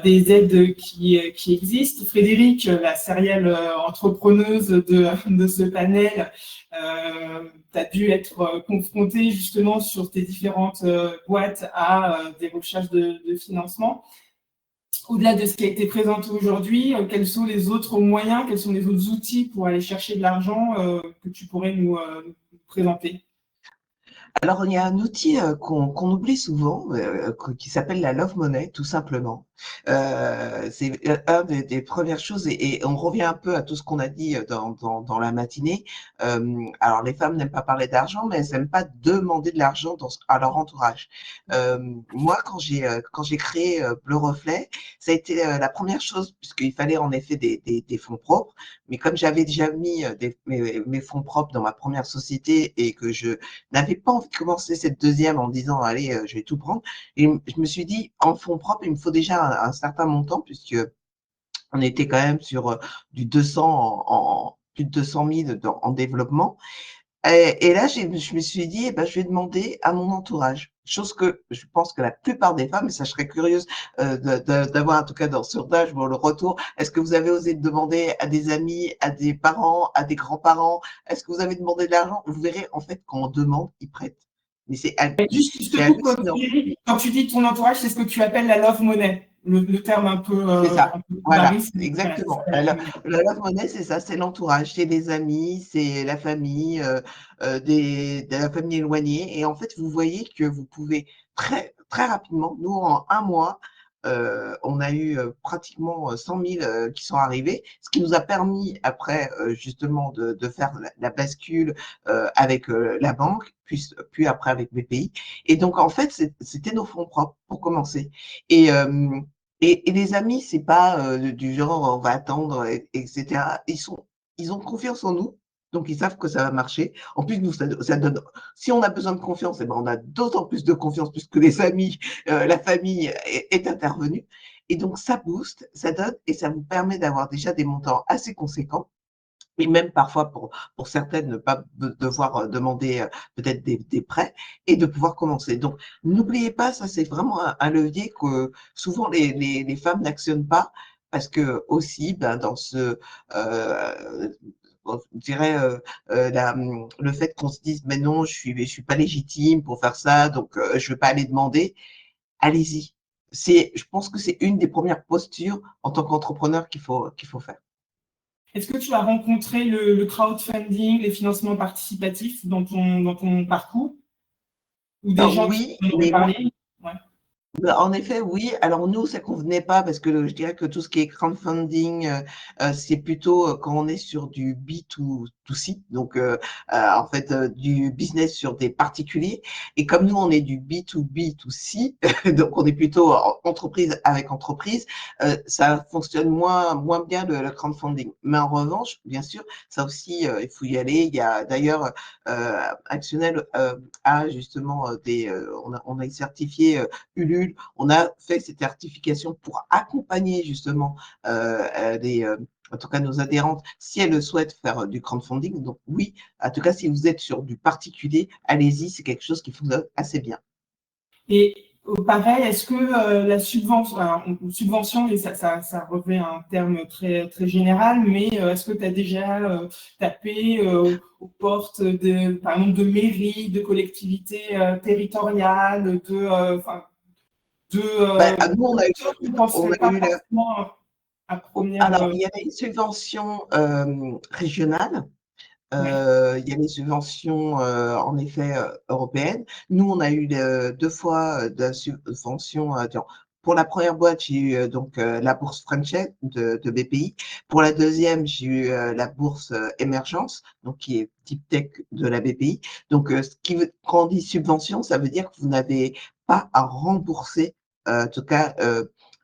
des aides qui existent. Frédéric, la serial entrepreneuse de ce panel, tu as dû être confrontée justement sur tes différentes boîtes à des recherches de financement. Au-delà de ce qui a été présenté aujourd'hui, quels sont les autres moyens, quels sont les autres outils pour aller chercher de l'argent que tu pourrais nous présenter? Alors, il y a un outil qu'on oublie souvent, qui s'appelle la Love Money, tout simplement. C'est une des premières choses, et on revient un peu à tout ce qu'on a dit dans la matinée. Alors, les femmes n'aiment pas parler d'argent, mais elles n'aiment pas demander de l'argent à leur entourage. Moi, quand j'ai créé Bleu Reflet, ça a été la première chose, puisqu'il fallait en effet des fonds propres, mais comme j'avais déjà mis mes fonds propres dans ma première société et que je n'avais pas envie de commencer cette deuxième en me disant allez, je vais tout prendre. Et je me suis dit en fonds propres, il me faut déjà un certain montant puisque on était quand même sur du 200 plus de 200 000 en développement. Et là, je me suis dit, je vais demander à mon entourage, chose que je pense que la plupart des femmes, et ça je serais curieuse d'avoir en tout cas dans ce sondage le retour, est-ce que vous avez osé demander à des amis, à des parents, à des grands-parents, est-ce que vous avez demandé de l'argent? Vous verrez, en fait, quand on demande, ils prêtent. Mais c'est Juste, je te coupe, Thierry, quand tu dis ton entourage, c'est ce que tu appelles la love money, le terme un peu. C'est ça, voilà, bariste, exactement. voilà, la love money, c'est ça, c'est l'entourage, c'est les amis, c'est la famille, de la famille éloignée. Et en fait, vous voyez que vous pouvez très, très rapidement, nous, en un mois, on a eu pratiquement 100 000 qui sont arrivés, ce qui nous a permis après justement de faire la bascule avec la banque, puis après avec BPI. Et donc en fait, c'était nos fonds propres pour commencer. Et les amis, c'est pas du genre on va attendre, etc. Ils ont confiance en nous. Donc, ils savent que ça va marcher. En plus, nous, ça donne. Si on a besoin de confiance, on a d'autant plus de confiance puisque les amis, la famille est intervenue. Et donc, ça booste, ça donne et ça vous permet d'avoir déjà des montants assez conséquents. Et même parfois, pour certaines, ne pas devoir demander peut-être des prêts et de pouvoir commencer. Donc, n'oubliez pas, ça, c'est vraiment un levier que souvent les femmes n'actionnent pas parce que aussi, dans ce. Je dirais le fait qu'on se dise mais non, je suis pas légitime pour faire ça, donc je vais pas aller demander. Allez-y. Je pense que c'est une des premières postures en tant qu'entrepreneur qu'il faut faire. Est-ce que tu as rencontré le crowdfunding, les financements participatifs dans ton parcours? Ou des gens oui, qui en ont parlé? Ouais. En effet, oui. Alors nous, ça convenait pas parce que je dirais que tout ce qui est crowdfunding, c'est plutôt quand on est sur du B2C, donc en fait du business sur des particuliers. Et comme nous, on est du B2B2C, donc on est plutôt entreprise avec entreprise, ça fonctionne moins bien le crowdfunding. Mais en revanche, bien sûr, ça aussi, il faut y aller. Il y a d'ailleurs Actionnel a justement on a certifié Ulule. On a fait cette certification pour accompagner justement en tout cas nos adhérentes, si elles le souhaitent faire du crowdfunding. Donc oui, en tout cas, si vous êtes sur du particulier, allez-y, c'est quelque chose qui fonctionne assez bien. Et pareil, est-ce que la subvention, et ça revêt un terme très, très général, mais est-ce que tu as déjà tapé aux portes par exemple, de mairies, de collectivités territoriales, nous, on a eu Alors, il y avait une subvention régionale. Il y a les subventions, en effet, européennes. Nous, on a eu 2 fois de subventions. Pour la première boîte, j'ai eu donc la bourse French Tech de BPI. Pour la deuxième, j'ai eu la bourse Émergence, donc qui est type tech de la BPI. Donc, quand on dit subvention, ça veut dire que vous n'avez pas à rembourser, en tout cas,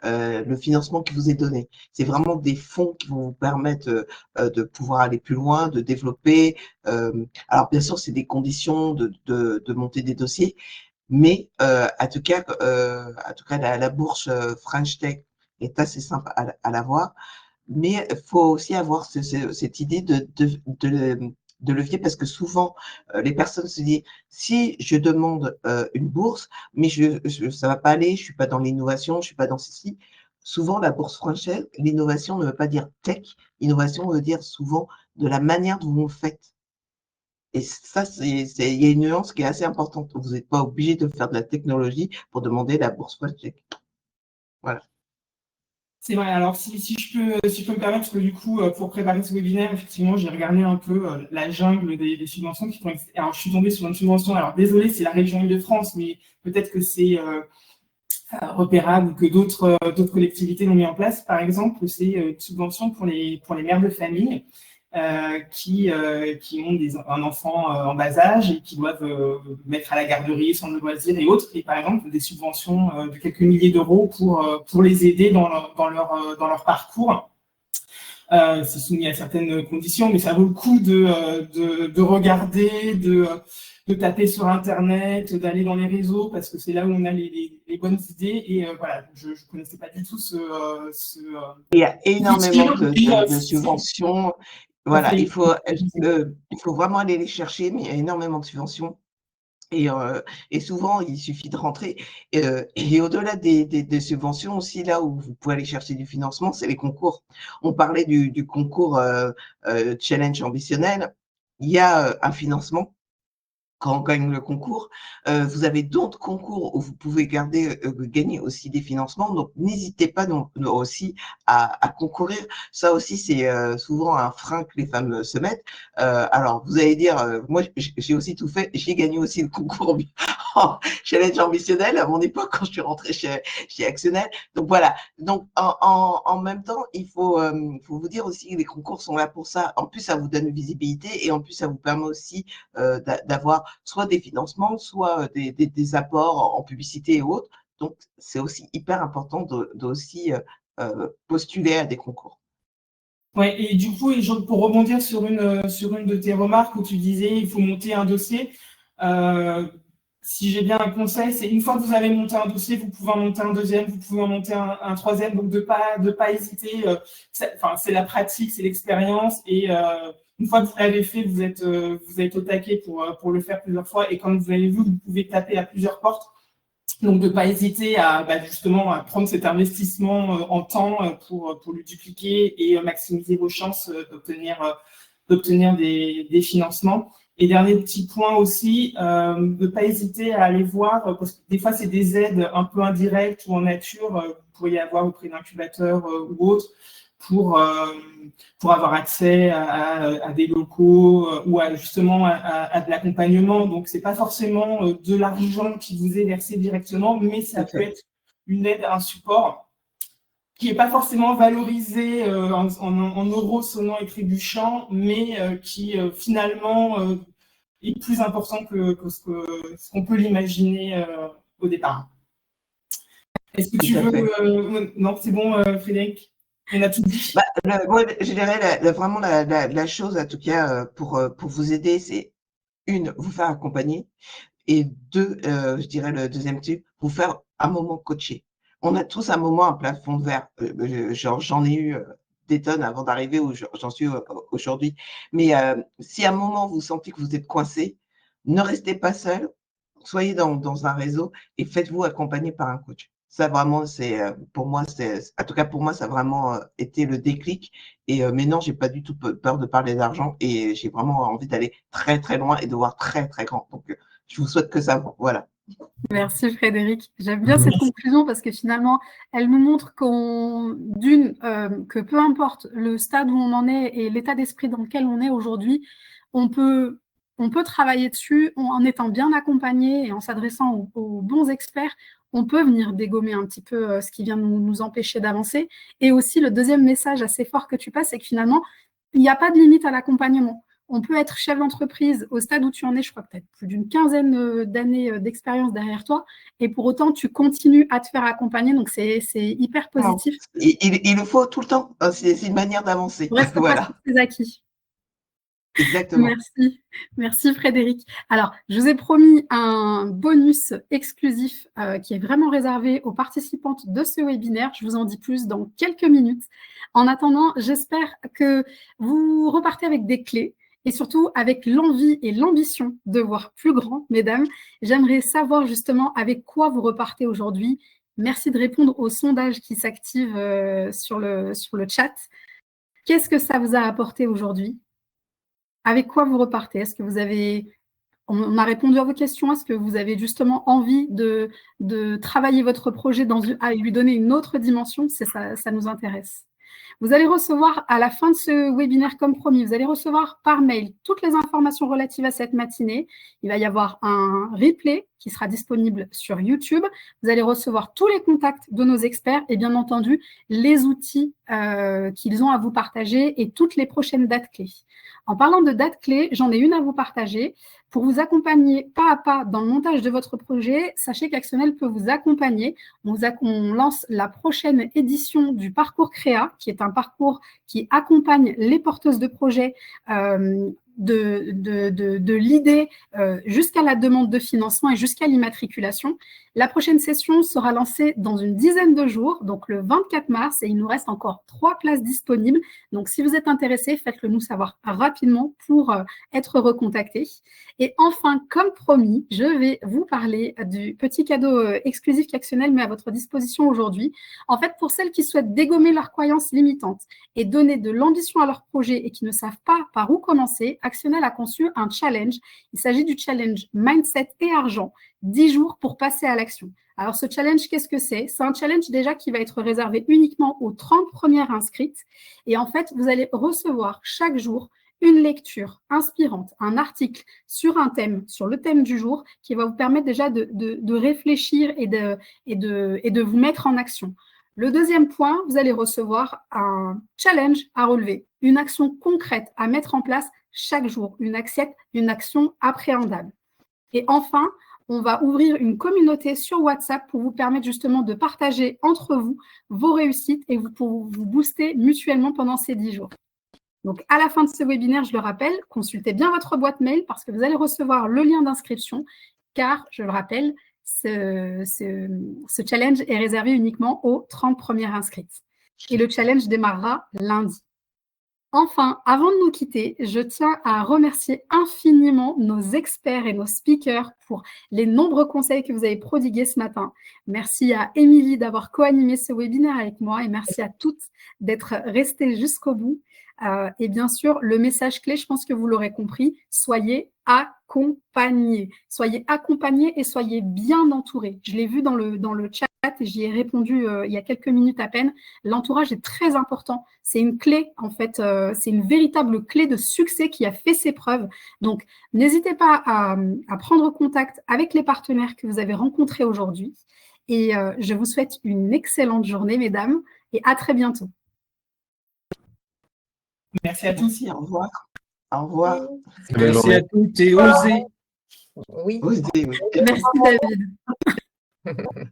le financement qui vous est donné. C'est vraiment des fonds qui vont vous permettre de pouvoir aller plus loin, de développer. Alors, bien sûr, c'est des conditions de monter des dossiers, mais en tout cas, la bourse French Tech est assez simple à l'avoir. Mais il faut aussi avoir cette idée de levier parce que souvent, les personnes se disent si je demande une bourse, mais ça va pas aller, je suis pas dans l'innovation, je suis pas dans ceci. Souvent, la bourse française, l'innovation ne veut pas dire tech, innovation veut dire souvent de la manière dont vous le faites. Et ça, il y a une nuance qui est assez importante. Vous n'êtes pas obligé de faire de la technologie pour demander la bourse française. Voilà. C'est vrai. Alors, si je peux me permettre, parce que du coup, pour préparer ce webinaire, effectivement, j'ai regardé un peu la jungle des subventions qui font. Alors, je suis tombée sur une subvention. Alors, désolé, c'est la région Île-de-France, mais peut-être que c'est repérable ou que d'autres collectivités l'ont mis en place. Par exemple, c'est une subvention pour les mères de famille qui ont un enfant en bas âge et qui doivent mettre à la garderie, centre de loisirs et autres, et par exemple des subventions de quelques milliers d'euros pour les aider dans leur parcours. C'est soumis à certaines conditions, mais ça vaut le coup de regarder, de taper sur Internet, d'aller dans les réseaux, parce que c'est là où on a les bonnes idées. Et voilà, je ne connaissais pas du tout Il y a énormément de subventions. Voilà, il faut vraiment aller les chercher, mais il y a énormément de subventions. Et souvent, il suffit de rentrer. Et au-delà des subventions aussi, là où vous pouvez aller chercher du financement, c'est les concours. On parlait du concours Challenge ambitionnel. Il y a un financement quand on gagne le concours. Vous avez d'autres concours où vous pouvez gagner aussi des financements. Donc, n'hésitez pas aussi à concourir. Ça aussi, c'est souvent un frein que les femmes se mettent. Alors, vous allez dire, moi, j'ai aussi tout fait. J'ai gagné aussi le concours Challenge ambitionnel à mon époque quand je suis rentrée chez Actionnel. Donc, voilà. Donc, en même temps, il faut vous dire aussi que les concours sont là pour ça. En plus, ça vous donne une visibilité et en plus, ça vous permet aussi d'avoir soit des financements, soit des apports en publicité et autres. Donc, c'est aussi hyper important aussi postuler à des concours. Ouais, et du coup, pour rebondir sur une de tes remarques où tu disais il faut monter un dossier, si j'ai bien un conseil, c'est une fois que vous avez monté un dossier, vous pouvez en monter un deuxième, vous pouvez en monter un troisième, donc de pas hésiter. C'est la pratique, c'est l'expérience, et une fois que vous l'avez fait, vous êtes au taquet pour le faire plusieurs fois, et comme vous avez vu, vous pouvez taper à plusieurs portes. Donc, de ne pas hésiter justement à prendre cet investissement en temps pour le dupliquer et maximiser vos chances d'obtenir des financements. Et dernier petit point aussi, de ne pas hésiter à aller voir, parce que des fois, c'est des aides un peu indirectes ou en nature, vous pourriez avoir auprès d'incubateurs ou autres, pour avoir accès à des locaux ou justement à de l'accompagnement. Donc, ce n'est pas forcément de l'argent qui vous est versé directement, mais ça peut être une aide, un support qui n'est pas forcément valorisé en euros sonnants et trébuchants, mais qui finalement est plus important que ce qu'on peut l'imaginer au départ. Est-ce que tu veux… non, c'est bon, Frédéric? On a tout dit. Moi, je dirais vraiment la chose, en tout cas, pour vous aider, c'est vous faire accompagner, et deux, je dirais le deuxième type, vous faire un moment coaché. On a tous un moment, un plafond de verre. J'en ai eu des tonnes avant d'arriver où j'en suis aujourd'hui. Mais si à un moment vous sentez que vous êtes coincé, ne restez pas seul, soyez dans un réseau et faites-vous accompagner par un coach. Ça vraiment, pour moi, en tout cas pour moi, ça a vraiment été le déclic. Et maintenant, j'ai pas du tout peur de parler d'argent et j'ai vraiment envie d'aller très très loin et de voir très très grand. Donc, je vous souhaite que ça. Voilà. Merci Frédéric. J'aime bien cette conclusion parce que finalement, elle nous montre que peu importe le stade où on en est et l'état d'esprit dans lequel on est aujourd'hui, on peut travailler dessus en étant bien accompagné et en s'adressant aux bons experts. On peut venir dégommer un petit peu ce qui vient nous empêcher d'avancer. Et aussi, le deuxième message assez fort que tu passes, c'est que finalement, il n'y a pas de limite à l'accompagnement. On peut être chef d'entreprise au stade où tu en es, je crois que tu as plus d'une quinzaine d'années d'expérience derrière toi, et pour autant, tu continues à te faire accompagner, donc c'est hyper positif. Il le faut tout le temps, c'est une manière d'avancer. Reste pas sur tes acquis. Exactement. Merci Frédéric. Alors, je vous ai promis un bonus exclusif qui est vraiment réservé aux participantes de ce webinaire. Je vous en dis plus dans quelques minutes. En attendant, j'espère que vous repartez avec des clés et surtout avec l'envie et l'ambition de voir plus grand, mesdames. J'aimerais savoir justement avec quoi vous repartez aujourd'hui. Merci de répondre au sondage qui s'active sur le chat. Qu'est-ce que ça vous a apporté aujourd'hui ? Avec quoi vous repartez? Est-ce que vous avez… On a répondu à vos questions. Est-ce que vous avez justement envie de travailler votre projet et lui donner une autre dimension? Ça nous intéresse. Vous allez recevoir à la fin de ce webinaire, comme promis, vous allez recevoir par mail toutes les informations relatives à cette matinée. Il va y avoir un replay qui sera disponible sur YouTube. Vous allez recevoir tous les contacts de nos experts et bien entendu les outils qu'ils ont à vous partager et toutes les prochaines dates clés. En parlant de dates clés, j'en ai une à vous partager. Pour vous accompagner pas à pas dans le montage de votre projet, sachez qu'Actionnel peut vous accompagner. On lance la prochaine édition du parcours Créa, qui est un parcours qui accompagne les porteuses de projets de l'idée jusqu'à la demande de financement et jusqu'à l'immatriculation. La prochaine session sera lancée dans une dizaine de jours, donc le 24 mars, et il nous reste encore 3 places disponibles. Donc, si vous êtes intéressé, faites-le nous savoir rapidement pour être recontacté. Et enfin, comme promis, je vais vous parler du petit cadeau exclusif qu'Actionnel met à votre disposition aujourd'hui. En fait, pour celles qui souhaitent dégommer leurs croyances limitantes et donner de l'ambition à leur projet et qui ne savent pas par où commencer, Actionnel a conçu un challenge. Il s'agit du challenge Mindset et Argent, 10 jours pour passer à l'action. Alors, ce challenge, qu'est-ce que c'est? C'est un challenge déjà qui va être réservé uniquement aux 30 premières inscrites. Et en fait, vous allez recevoir chaque jour une lecture inspirante, un article sur un thème, sur le thème du jour, qui va vous permettre déjà de réfléchir et de vous mettre en action. Le deuxième point, vous allez recevoir un challenge à relever, une action concrète à mettre en place chaque jour, une action appréhendable. Et enfin, on va ouvrir une communauté sur WhatsApp pour vous permettre justement de partager entre vous vos réussites et pour vous booster mutuellement pendant ces 10 jours. Donc, à la fin de ce webinaire, je le rappelle, consultez bien votre boîte mail parce que vous allez recevoir le lien d'inscription car, je le rappelle, ce challenge est réservé uniquement aux 30 premières inscrites. Et le challenge démarrera lundi. Enfin, avant de nous quitter, je tiens à remercier infiniment nos experts et nos speakers pour les nombreux conseils que vous avez prodigués ce matin. Merci à Émilie d'avoir co-animé ce webinaire avec moi et merci à toutes d'être restées jusqu'au bout. Et bien sûr, le message clé, je pense que vous l'aurez compris, soyez accompagnés. Soyez accompagnés et soyez bien entourés. Je l'ai vu dans le chat et j'y ai répondu il y a quelques minutes à peine. L'entourage est très important. C'est une clé, en fait, c'est une véritable clé de succès qui a fait ses preuves. Donc, n'hésitez pas à prendre contact avec les partenaires que vous avez rencontrés aujourd'hui. Et je vous souhaite une excellente journée, mesdames, et à très bientôt. Merci à tous. Merci, au revoir. Au revoir. Merci à toutes et osez. Oui. Osez, oui. Merci, David.